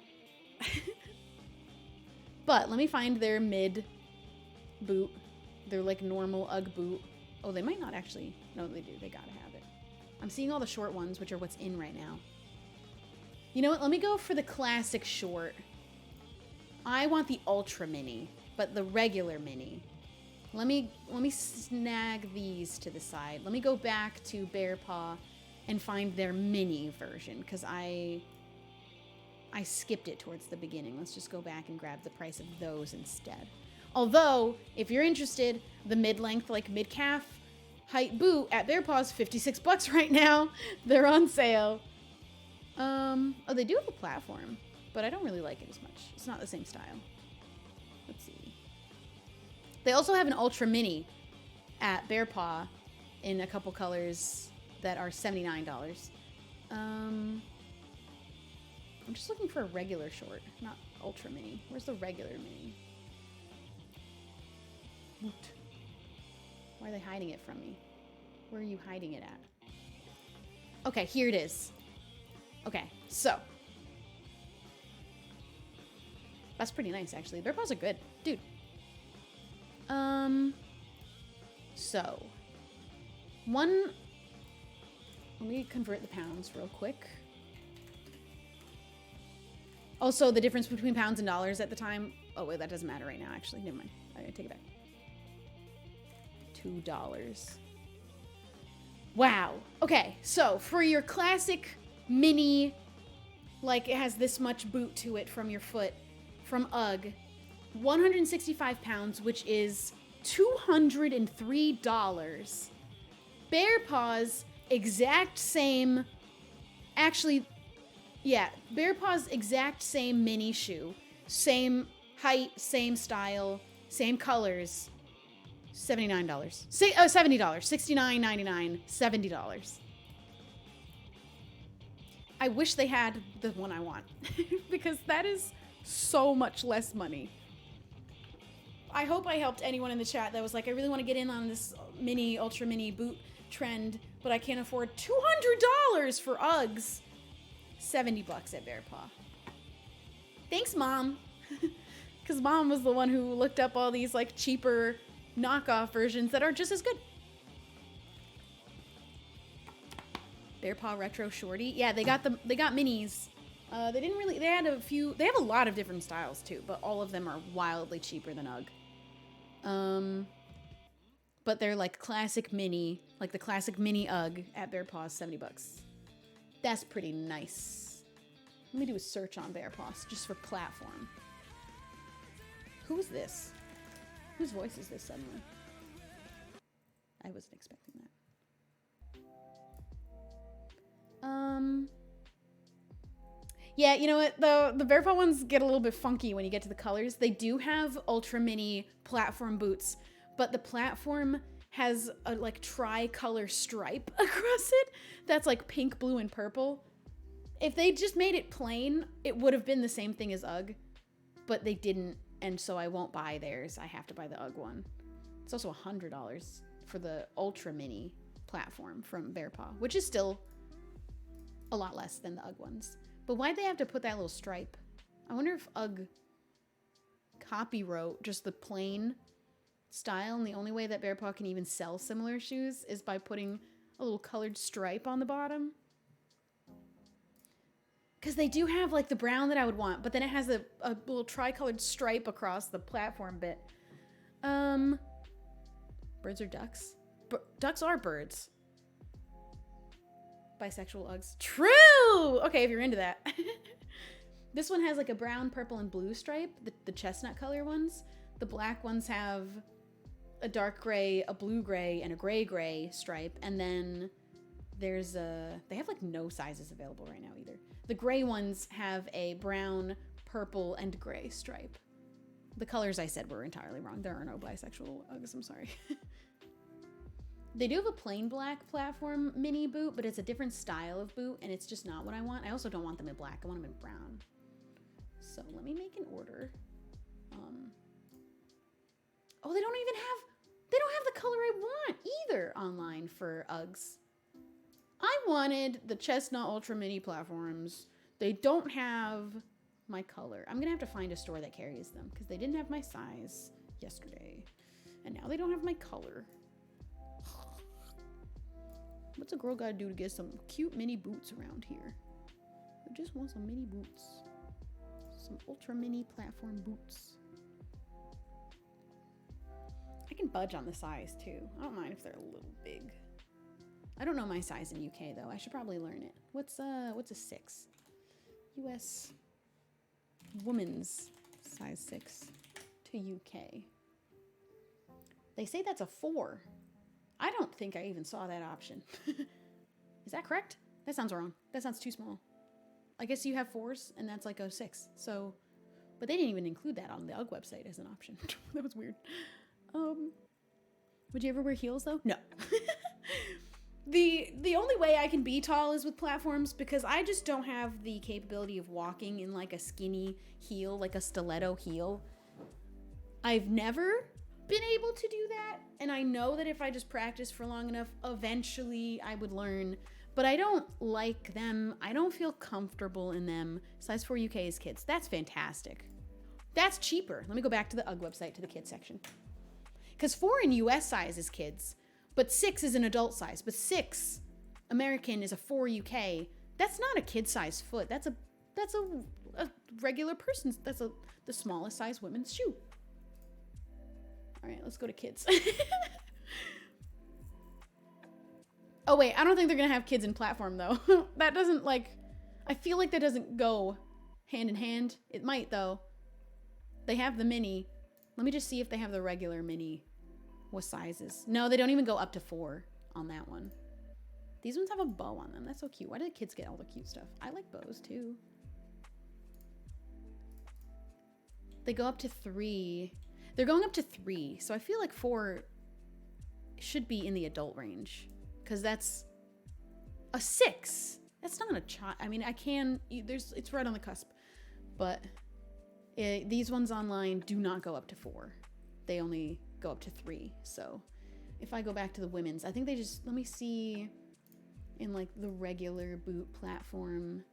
[SPEAKER 1] But let me find their mid boot. Their, like, normal Ugg boot. Oh, they might not actually. No, they do. They gotta have it. I'm seeing all the short ones, which are what's in right now. You know what? Let me go for the classic short. I want the ultra mini, but the regular mini. Let me snag these to the side. Let me go back to Bear Paw and find their mini version because I skipped it towards the beginning. Let's just go back and grab the price of those instead. Although, if you're interested, the mid-length, like mid-calf height boot at Bear Paw is $56 right now. They're on sale. Oh, they do have a platform, but I don't really like it as much. It's not the same style. Let's see. They also have an Ultra Mini at Bear Paw in a couple colors that are $79. I'm just looking for a regular short, not Ultra Mini. Where's the regular Mini? Woot. Why are they hiding it from me? Where are you hiding it at? Okay, here it is. Okay, so. That's pretty nice, actually. Bear paws are good. Dude. So. Let me convert the pounds real quick. Also, the difference between pounds and dollars at the time. Oh, wait, that doesn't matter right now, actually. Never mind. I'm going to take it back. $2. Wow. Okay, so for your classic mini, like it has this much boot to it from your foot, from UGG, 165 pounds, which is $203. Bear paws, exact same, actually, yeah, Bear paws, exact same mini shoe. Same height, same style, same colors. $79. $70. $69.99. $70. I wish they had the one I want because that is so much less money. I hope I helped anyone in the chat that was like, I really want to get in on this mini, ultra mini boot trend, but I can't afford $200 for Uggs. $70 at Bear Paw. Thanks, Mom. Because Mom was the one who looked up all these like cheaper knockoff versions that are just as good. Bear Paw Retro Shorty. Yeah, they got minis. They didn't really, they have a lot of different styles too, but all of them are wildly cheaper than UGG. But they're like classic mini, like the classic mini UGG at Bear Paws, $70. That's pretty nice. Let me do a search on Bear Paws just for platform. Who is this? Whose voice is this suddenly? I wasn't expecting that. Yeah, you know what, though? The Bear Paw ones get a little bit funky when you get to the colors. They do have ultra mini platform boots, but the platform has a like tri-color stripe across it that's like pink, blue, and purple. If they just made it plain, it would have been the same thing as UGG, but they didn't, and so I won't buy theirs. I have to buy the UGG one. It's also $100 for the ultra mini platform from Bear Paw, which is still a lot less than the UGG ones. But why'd they have to put that little stripe? I wonder if UGG copywrote just the plain style, and the only way that Bear Paw can even sell similar shoes is by putting a little colored stripe on the bottom. Because they do have like the brown that I would want, but then it has a little tri-colored stripe across the platform bit. Birds or ducks? Ducks are birds. Bisexual Uggs. True! Okay, if you're into that. This one has like a brown, purple, and blue stripe, the chestnut color ones. The black ones have a dark gray, a blue gray, and a gray stripe. And then there's they have like no sizes available right now either. The gray ones have a brown, purple, and gray stripe. The colors I said were entirely wrong. There are no bisexual Uggs, I'm sorry. They do have a plain black platform mini boot, but it's a different style of boot, and it's just not what I want. I also don't want them in black. I want them in brown. So let me make an order. Oh, they don't have the color I want either online for Uggs. I wanted the chestnut ultra mini platforms. They don't have my color. I'm gonna have to find a store that carries them because they didn't have my size yesterday, and now they don't have my color. What's a girl gotta do to get some cute mini boots around here? I just want some mini boots. Some ultra mini platform boots. I can budge on the size too. I don't mind if they're a little big. I don't know my size in UK though. I should probably learn it. What's a 6? US woman's size 6 to UK. They say that's a 4. I don't think I even saw that option. Is that correct? That sounds wrong. That sounds too small. I guess you have 4s and that's like a 6. So, but they didn't even include that on the UGG website as an option. That was weird. Would you ever wear heels though? No. The only way I can be tall is with platforms because I just don't have the capability of walking in like a skinny heel, like a stiletto heel. I've never been able to do that, and I know that if I just practice for long enough, eventually I would learn, but I don't like them. I don't feel comfortable in them. Size 4 UK is kids. That's fantastic. That's cheaper. Let me go back to the UGG website to the kids section. Because 4 in US size is kids, but 6 is an adult size. But 6 American is a 4 UK. That's not a kid size foot. That's a regular person's. That's the smallest size women's shoe. All right, let's go to kids. Oh wait, I don't think they're gonna have kids in platform though. That doesn't I feel like that doesn't go hand in hand. It might though. They have the mini. Let me just see if they have the regular mini. What sizes? No, they don't even go up to 4 on that one. These ones have a bow on them. That's so cute. Why do the kids get all the cute stuff? I like bows too. They go up to 3. They're going up to 3. So I feel like 4 should be in the adult range. Because that's a 6. That's not a child. I mean, it's right on the cusp. But these ones online do not go up to 4. They only go up to 3. So if I go back to the women's, I think they just, let me see in like the regular boot platform.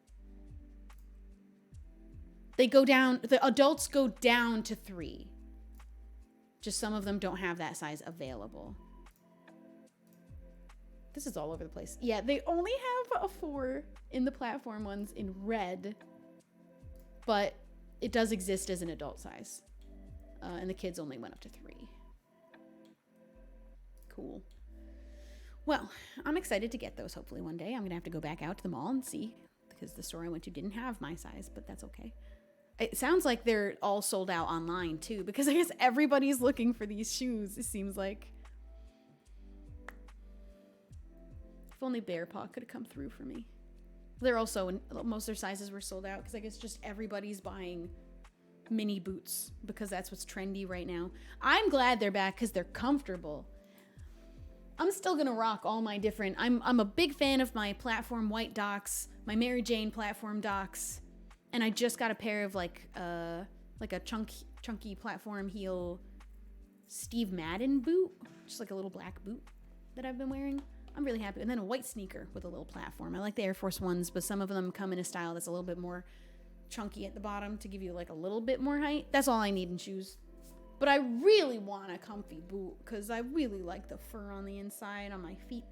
[SPEAKER 1] They go down, the adults go down to 3. Just some of them don't have that size available. This is all over the place. Yeah, they only have a 4 in the platform ones in red, but it does exist as an adult size. And the kids only went up to 3. Cool. Well, I'm excited to get those hopefully one day. I'm gonna have to go back out to the mall and see, because the store I went to didn't have my size, but that's okay. It sounds like they're all sold out online too, because I guess everybody's looking for these shoes, it seems like. If only Bear Paw could have come through for me. They're also, most of their sizes were sold out, because I guess just everybody's buying mini boots, because that's what's trendy right now. I'm glad they're back, because they're comfortable. I'm still gonna rock all my different, I'm a big fan of my platform white Docs, my Mary Jane platform Docs, and I just got a pair of like a chunky platform heel Steve Madden boot, just like a little black boot that I've been wearing. I'm really happy. And then a white sneaker with a little platform. I like the Air Force Ones, but some of them come in a style that's a little bit more chunky at the bottom to give you like a little bit more height. That's all I need in shoes. But I really want a comfy boot because I really like the fur on the inside on my feet.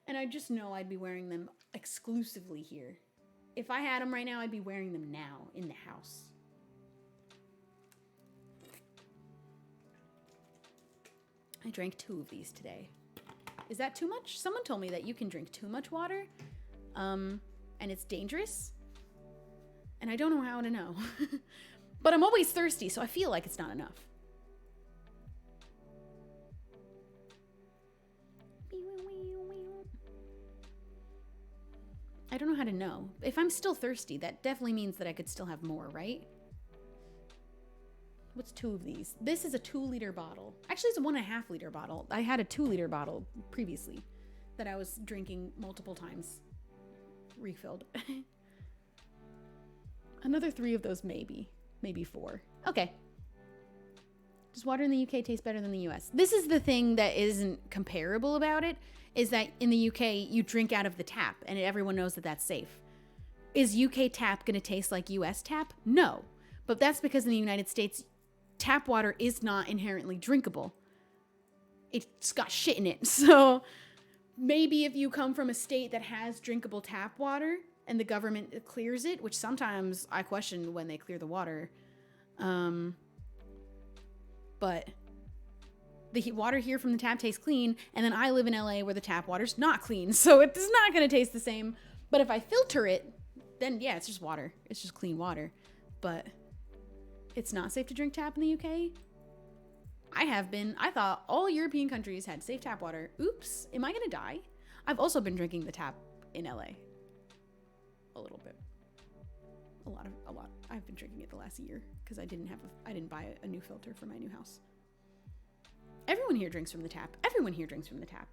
[SPEAKER 1] And I just know I'd be wearing them exclusively here. If I had them right now, I'd be wearing them now in the house. I drank 2 of these today. Is that too much? Someone told me that you can drink too much water, and it's dangerous. And I don't know how to know. But I'm always thirsty, so I feel like it's not enough. I don't know how to know. If I'm still thirsty, that definitely means that I could still have more, right? What's 2 of these? This is a 2-liter bottle. Actually, it's a 1.5-liter bottle. I had a 2-liter bottle previously that I was drinking multiple times. Refilled. Another 3 of those, maybe. Maybe 4. Okay. Does water in the UK taste better than the US? This is the thing that isn't comparable about it, is that in the UK, you drink out of the tap, and everyone knows that that's safe. Is UK tap going to taste like US tap? No. But that's because in the United States, tap water is not inherently drinkable. It's got shit in it. So maybe if you come from a state that has drinkable tap water and the government clears it, which sometimes I question when they clear the water, but the water here from the tap tastes clean, and then I live in LA where the tap water's not clean, so it's not going to taste the same. But if I filter it, then yeah, it's just water. It's just clean water. But it's not safe to drink tap in the UK. I thought all European countries had safe tap water. Oops, am I gonna die? I've also been drinking the tap in LA. A little bit. A lot. I've been drinking it the last year because I didn't buy a new filter for my new house. Everyone here drinks from the tap. Everyone here drinks from the tap.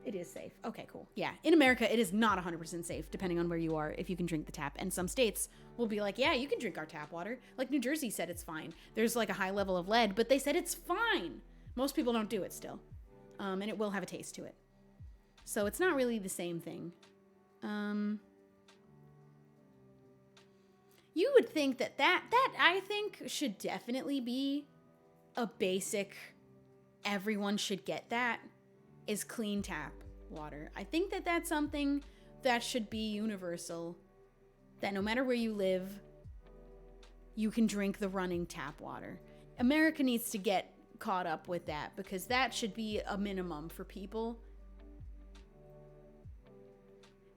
[SPEAKER 1] It is safe. Okay, cool. Yeah, in America, it is not 100% safe, depending on where you are, if you can drink the tap. And some states will be like, yeah, you can drink our tap water. Like New Jersey said it's fine. There's like a high level of lead, but they said it's fine. Most people don't do it still. And it will have a taste to it. So it's not really the same thing. You would think that I think should definitely be a basic, everyone should get that, is clean tap water. I think that that's something that should be universal, that no matter where you live, you can drink the running tap water. America needs to get caught up with that, because that should be a minimum for people.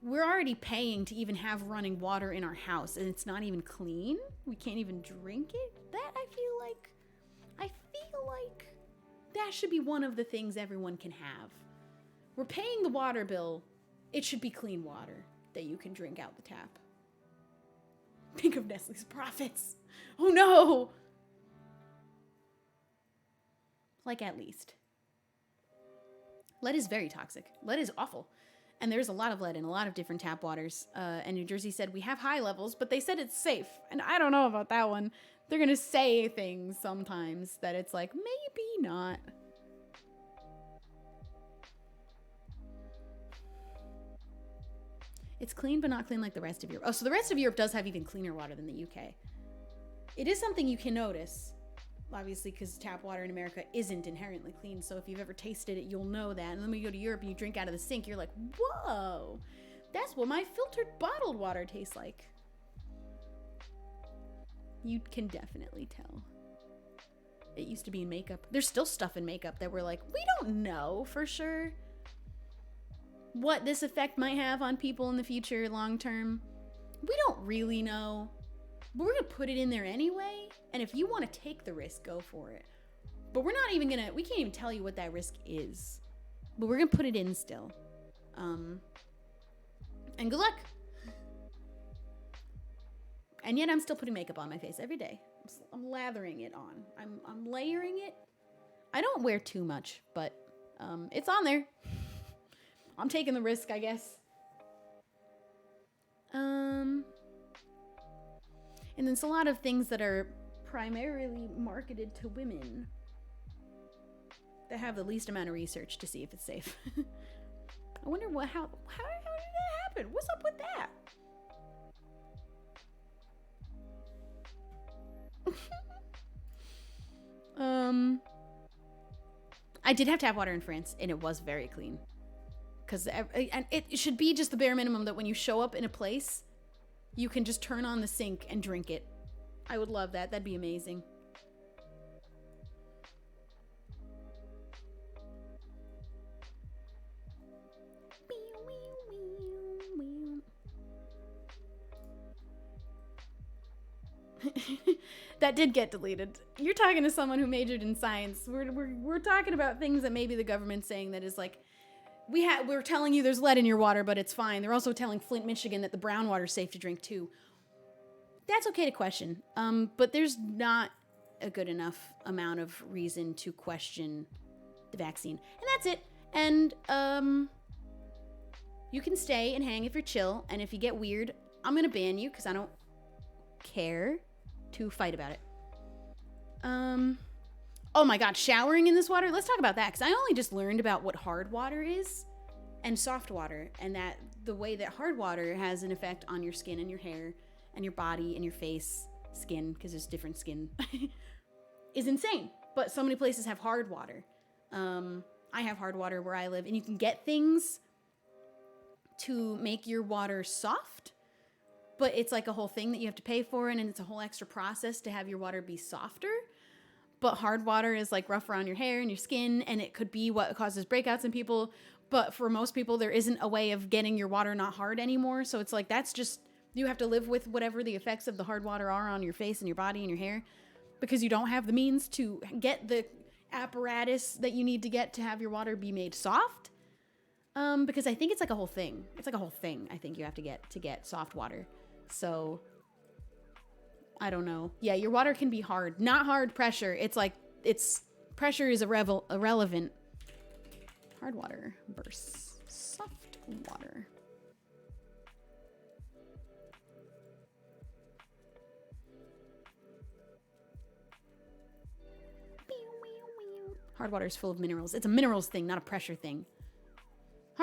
[SPEAKER 1] We're already paying to even have running water in our house, and it's not even clean. We can't even drink it. That I feel like that should be one of the things everyone can have. We're paying the water bill. It should be clean water that you can drink out the tap. Think of Nestle's profits. Oh no! Like, at least. Lead is very toxic. Lead is awful. And there's a lot of lead in a lot of different tap waters. And New Jersey said we have high levels, but they said it's safe. And I don't know about that one. They're going to say things sometimes that it's like, maybe not. It's clean, but not clean like the rest of Europe. Oh, so the rest of Europe does have even cleaner water than the UK. It is something you can notice, obviously, because tap water in America isn't inherently clean. So if you've ever tasted it, you'll know that. And then when you go to Europe and you drink out of the sink, you're like, whoa, that's what my filtered bottled water tastes like. You can definitely tell. It used to be in makeup. There's still stuff in makeup that we're like, we don't know for sure what this effect might have on people in the future long term. We don't really know. But we're going to put it in there anyway. And if you want to take the risk, go for it. But we're not even going to, we can't even tell you what that risk is. But we're going to put it in still. And good luck. And yet I'm still putting makeup on my face every day. I'm lathering it on. I'm layering it. I don't wear too much, but it's on there. I'm taking the risk, I guess. And there's a lot of things that are primarily marketed to women that have the least amount of research to see if it's safe. I wonder how did that happen? What's up with that? I did have tap water in France, and it was very clean. And it should be just the bare minimum that when you show up in a place, you can just turn on the sink and drink it. I would love that. That'd be amazing. That did get deleted. You're talking to someone who majored in science. We're talking about things that maybe the government's saying that is like, we're telling you there's lead in your water, but it's fine. They're also telling Flint, Michigan that the brown water's safe to drink too. That's okay to question. But there's not a good enough amount of reason to question the vaccine. And that's it. And you can stay and hang if you're chill. And if you get weird, I'm going to ban you because I don't care to fight about it. Oh my God, showering in this water? Let's talk about that, because I only just learned about what hard water is and soft water, and that the way that hard water has an effect on your skin and your hair and your body and your face, skin, because there's different skin, is insane. But so many places have hard water. I have hard water where I live, and you can get things to make your water soft, but it's like a whole thing that you have to pay for, and it's a whole extra process to have your water be softer. But hard water is like rough around your hair and your skin, and it could be what causes breakouts in people. But for most people, there isn't a way of getting your water not hard anymore. So it's like, that's just, you have to live with whatever the effects of the hard water are on your face and your body and your hair, because you don't have the means to get the apparatus that you need to get to have your water be made soft. Because I think it's like a whole thing. It's like a whole thing I think you have to get soft water. So I don't know. Yeah, your water can be hard. Not hard pressure. It's like, pressure is irrelevant. Hard water versus soft water. Hard water is full of minerals. It's a minerals thing, not a pressure thing.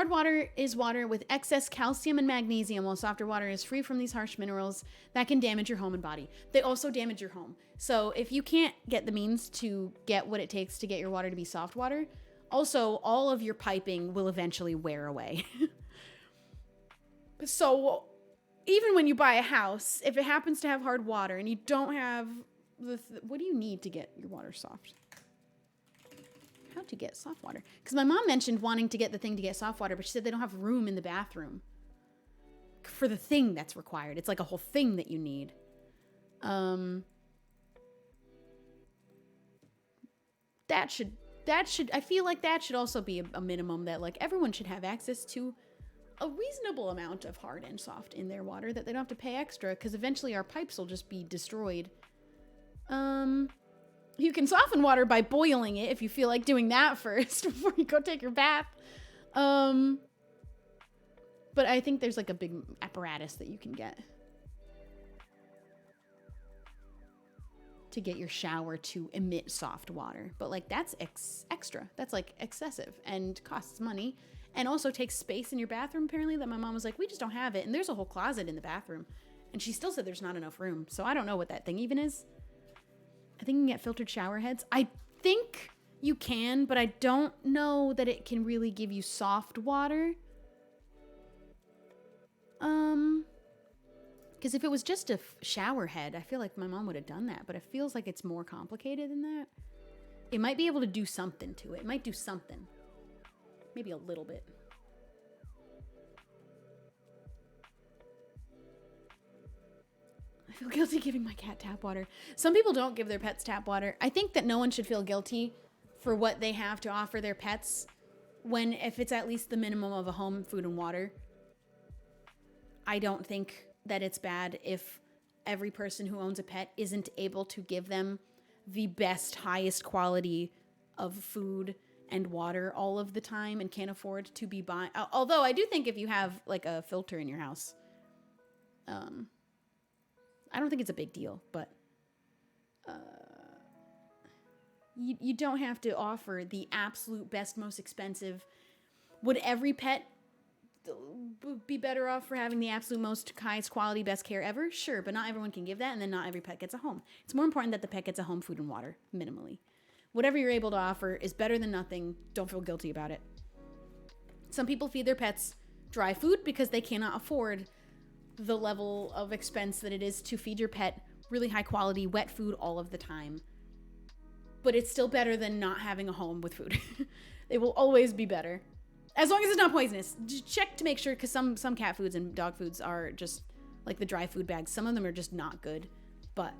[SPEAKER 1] Hard water is water with excess calcium and magnesium, while softer water is free from these harsh minerals that can damage your home and body. They also damage your home. So if you can't get the means to get what it takes to get your water to be soft water, also all of your piping will eventually wear away. So even when you buy a house, if it happens to have hard water and you don't have what do you need to get your water soft? How to get soft water? Because my mom mentioned wanting to get the thing to get soft water, but she said they don't have room in the bathroom for the thing that's required. It's like a whole thing that you need. That should, I feel like that should also be a minimum that like everyone should have access to a reasonable amount of hard and soft in their water that they don't have to pay extra, because eventually our pipes will just be destroyed. You can soften water by boiling it if you feel like doing that first before you go take your bath. But I think there's like a big apparatus that you can get to get your shower to emit soft water. But like that's extra. That's like excessive and costs money and also takes space in your bathroom apparently, that my mom was like, we just don't have it. And there's a whole closet in the bathroom. And she still said there's not enough room. So I don't know what that thing even is. I think you can get filtered shower heads. I think you can, but I don't know that it can really give you soft water. Because if it was just a shower head, I feel like my mom would have done that, but it feels like it's more complicated than that. It might be able to do something to it. It might do something. Maybe a little bit. I feel guilty giving my cat tap water. Some people don't give their pets tap water. I think that no one should feel guilty for what they have to offer their pets if it's at least the minimum of a home, food, and water. I don't think that it's bad if every person who owns a pet isn't able to give them the best, highest quality of food and water all of the time and can't afford to be buying. Although I do think if you have like a filter in your house, I don't think it's a big deal, but you don't have to offer the absolute best, most expensive. Would every pet be better off for having the absolute most highest quality, best care ever? Sure, but not everyone can give that, and then not every pet gets a home. It's more important that the pet gets a home, food, and water, minimally. Whatever you're able to offer is better than nothing. Don't feel guilty about it. Some people feed their pets dry food because they cannot afford the level of expense that it is to feed your pet really high quality wet food all of the time. But it's still better than not having a home with food. It will always be better. As long as it's not poisonous. Just check to make sure, because some cat foods and dog foods are just like the dry food bags. Some of them are just not good. But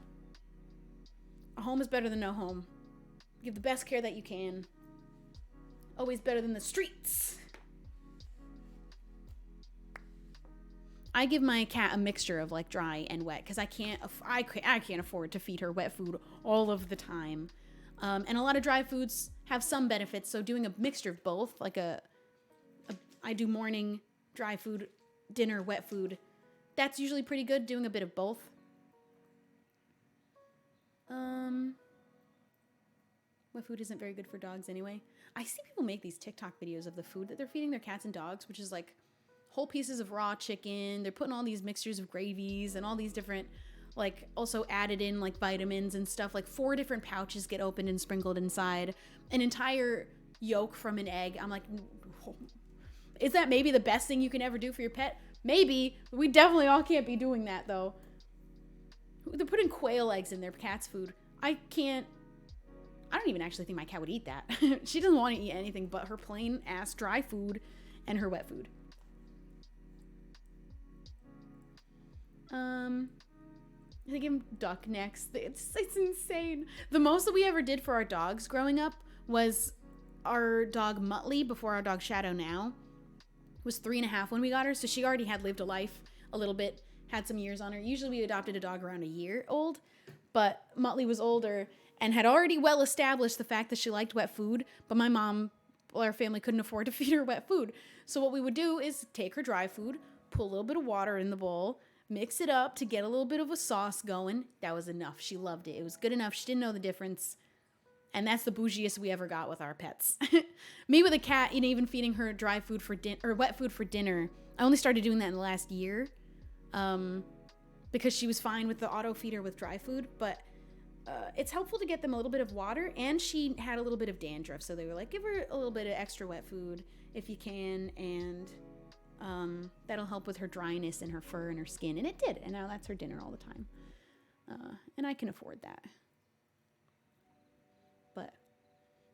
[SPEAKER 1] a home is better than no home. Give the best care that you can. Always better than the streets. I give my cat a mixture of like dry and wet because I can't afford to feed her wet food all of the time. And a lot of dry foods have some benefits, so doing a mixture of both, like I do morning dry food, dinner wet food. That's usually pretty good, doing a bit of both. Wet food isn't very good for dogs anyway. I see people make these TikTok videos of the food that they're feeding their cats and dogs, which is like whole pieces of raw chicken. They're putting all these mixtures of gravies and all these different, like, also added in like vitamins and stuff. Like 4 different pouches get opened and sprinkled inside an entire yolk from an egg. I'm like, is that maybe the best thing you can ever do for your pet? Maybe. We definitely all can't be doing that though. They're putting quail eggs in their cat's food. I don't even actually think my cat would eat that. She doesn't want to eat anything but her plain ass dry food and her wet food. I give him duck necks. It's insane. The most that we ever did for our dogs growing up was our dog Muttley, before our dog Shadow now, was 3.5 when we got her. So she already had lived a life a little bit, had some years on her. Usually we adopted a dog around a year old, but Muttley was older and had already well established the fact that she liked wet food, but my mom, our family couldn't afford to feed her wet food. So what we would do is take her dry food, put a little bit of water in the bowl, mix it up to get a little bit of a sauce going. That was enough. She loved it. It was good enough. She didn't know the difference. And that's the bougiest we ever got with our pets. Me with a cat, even feeding her dry food for dinner or wet food for dinner. I only started doing that in the last year, because she was fine with the auto feeder with dry food. But it's helpful to get them a little bit of water, and she had a little bit of dandruff, so they were like, give her a little bit of extra wet food if you can, and that'll help with her dryness and her fur and her skin. And it did, and now that's her dinner all the time. And I can afford that. But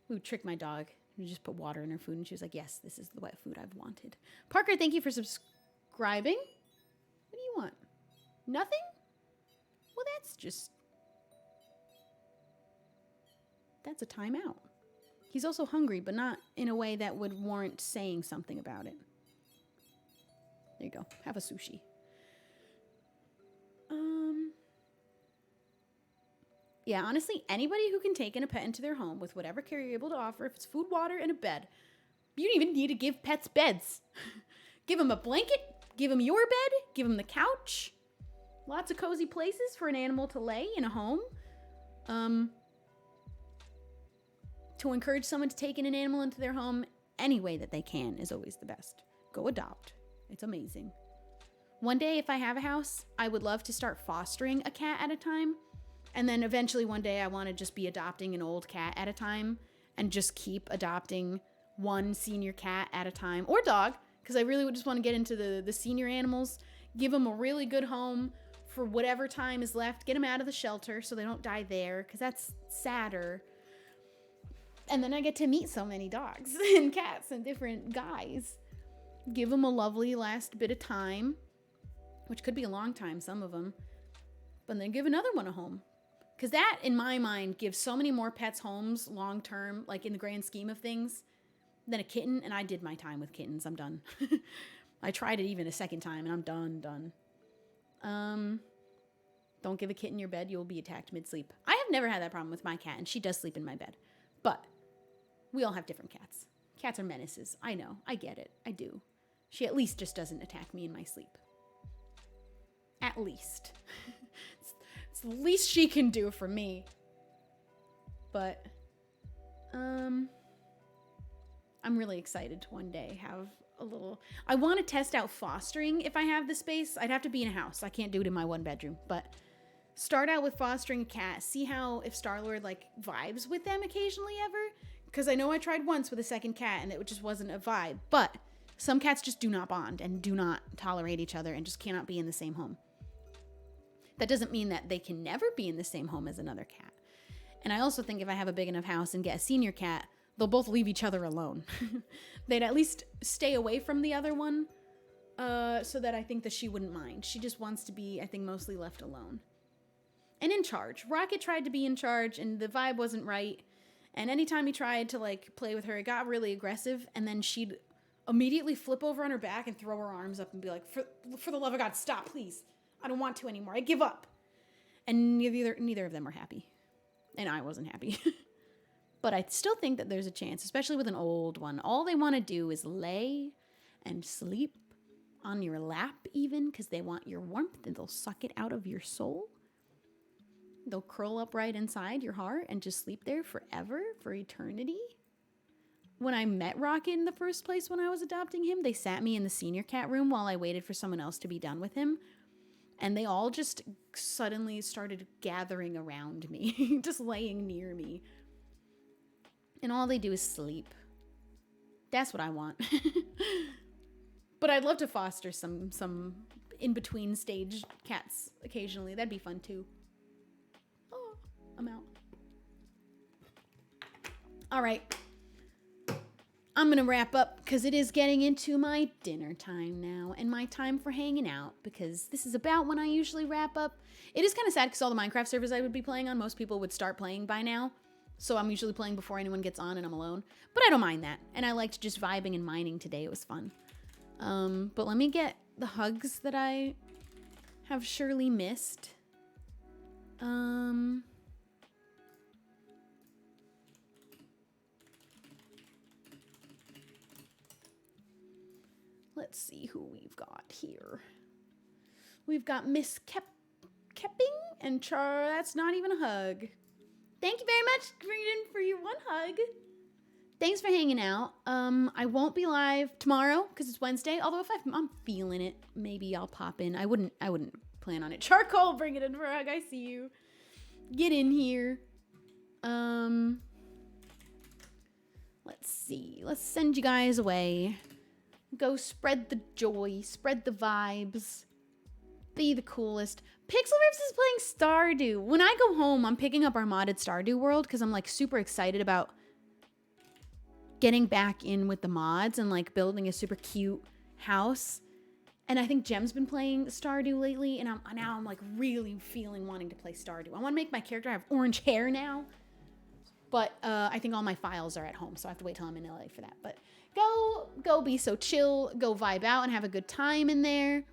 [SPEAKER 1] we would trick my dog. We just put water in her food, and she was like, yes, this is the wet food I've wanted. Parker, thank you for subscribing. What do you want? Nothing? Well, that's a timeout. He's also hungry, but not in a way that would warrant saying something about it. There you go. Have a sushi. Yeah, honestly, anybody who can take in a pet into their home with whatever care you're able to offer, if it's food, water, and a bed, you don't even need to give pets beds. Give them a blanket, give them your bed, give them the couch. Lots of cozy places for an animal to lay in a home. To encourage someone to take in an animal into their home any way that they can is always the best. Go adopt. It's amazing. One day, if I have a house, I would love to start fostering a cat at a time. And then eventually one day I want to just be adopting an old cat at a time and just keep adopting one senior cat at a time, or dog, because I really would just want to get into the senior animals, give them a really good home for whatever time is left, get them out of the shelter so they don't die there, because that's sadder. And then I get to meet so many dogs and cats and different guys. Give them a lovely last bit of time, which could be a long time, some of them, but then give another one a home. Because that, in my mind, gives so many more pets homes long term, like in the grand scheme of things, than a kitten. And I did my time with kittens. I'm done. I tried it even a second time, and I'm done. Don't give a kitten your bed. You'll be attacked mid-sleep. I have never had that problem with my cat, and she does sleep in my bed. But we all have different cats. Cats are menaces. I know. I get it. I do. She at least just doesn't attack me in my sleep. At least. It's the least she can do for me. But, I'm really excited to one day have a little... I want to test out fostering if I have the space. I'd have to be in a house. I can't do it in my one bedroom. But start out with fostering a cat. See how, if Star-Lord, vibes with them occasionally ever. Because I know I tried once with a second cat and it just wasn't a vibe. But some cats just do not bond and do not tolerate each other and just cannot be in the same home. That doesn't mean that they can never be in the same home as another cat. And I also think if I have a big enough house and get a senior cat, they'll both leave each other alone. They'd at least stay away from the other one, so that I think that she wouldn't mind. She just wants to be, I think, mostly left alone. And in charge. Rocket tried to be in charge, and the vibe wasn't right. And anytime he tried to, play with her, it got really aggressive, and then she'd immediately flip over on her back and throw her arms up and be like, for the love of God, stop, please. I don't want to anymore. I give up. And neither of them were happy. And I wasn't happy. But I still think that there's a chance, especially with an old one. All they want to do is lay and sleep on your lap even, because they want your warmth, and they'll suck it out of your soul. They'll curl up right inside your heart and just sleep there forever, for eternity. When I met Rocket in the first place when I was adopting him, they sat me in the senior cat room while I waited for someone else to be done with him. And they all just suddenly started gathering around me, just laying near me. And all they do is sleep. That's what I want. But I'd love to foster some in-between stage cats occasionally. That'd be fun too. Oh, I'm out. All right. I'm going to wrap up because it is getting into my dinner time now and my time for hanging out, because this is about when I usually wrap up. It is kind of sad because all the Minecraft servers I would be playing on, most people would start playing by now. So I'm usually playing before anyone gets on and I'm alone. But I don't mind that. And I liked just vibing and mining today. It was fun. But let me get the hugs that I have surely missed. Let's see who we've got here. We've got Miss Kepping and Char. That's not even a hug. Thank you very much, Green, for your one hug. Thanks for hanging out. I won't be live tomorrow because it's Wednesday. Although if I'm feeling it, maybe I'll pop in. I wouldn't plan on it. Charcoal, bring it in for a hug. I see you. Get in here. Let's see. Let's send you guys away. Go spread the joy, spread the vibes. Be the coolest. Pixel Rips is playing Stardew. When I go home, I'm picking up our modded Stardew world because I'm like super excited about getting back in with the mods and like building a super cute house. And I think Jem's been playing Stardew lately, and I'm like really wanting to play Stardew. I want to make my character have orange hair now, but I think all my files are at home, so I have to wait till I'm in LA for that. But go be so chill, go vibe out and have a good time in there.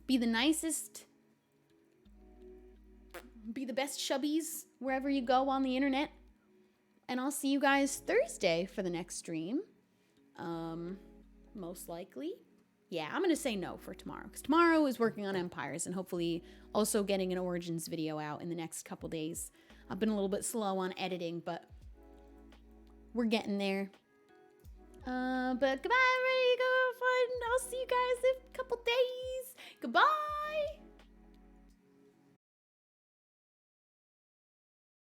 [SPEAKER 1] Be the nicest, be the best shubbies wherever you go on the internet. And I'll see you guys Thursday for the next stream. Most likely. Yeah, I'm going to say no for tomorrow, because tomorrow is working on Empires and hopefully also getting an Origins video out in the next couple days. I've been a little bit slow on editing, but we're getting there. But goodbye, everybody. Go have fun. I'll see you guys in a couple days. Goodbye.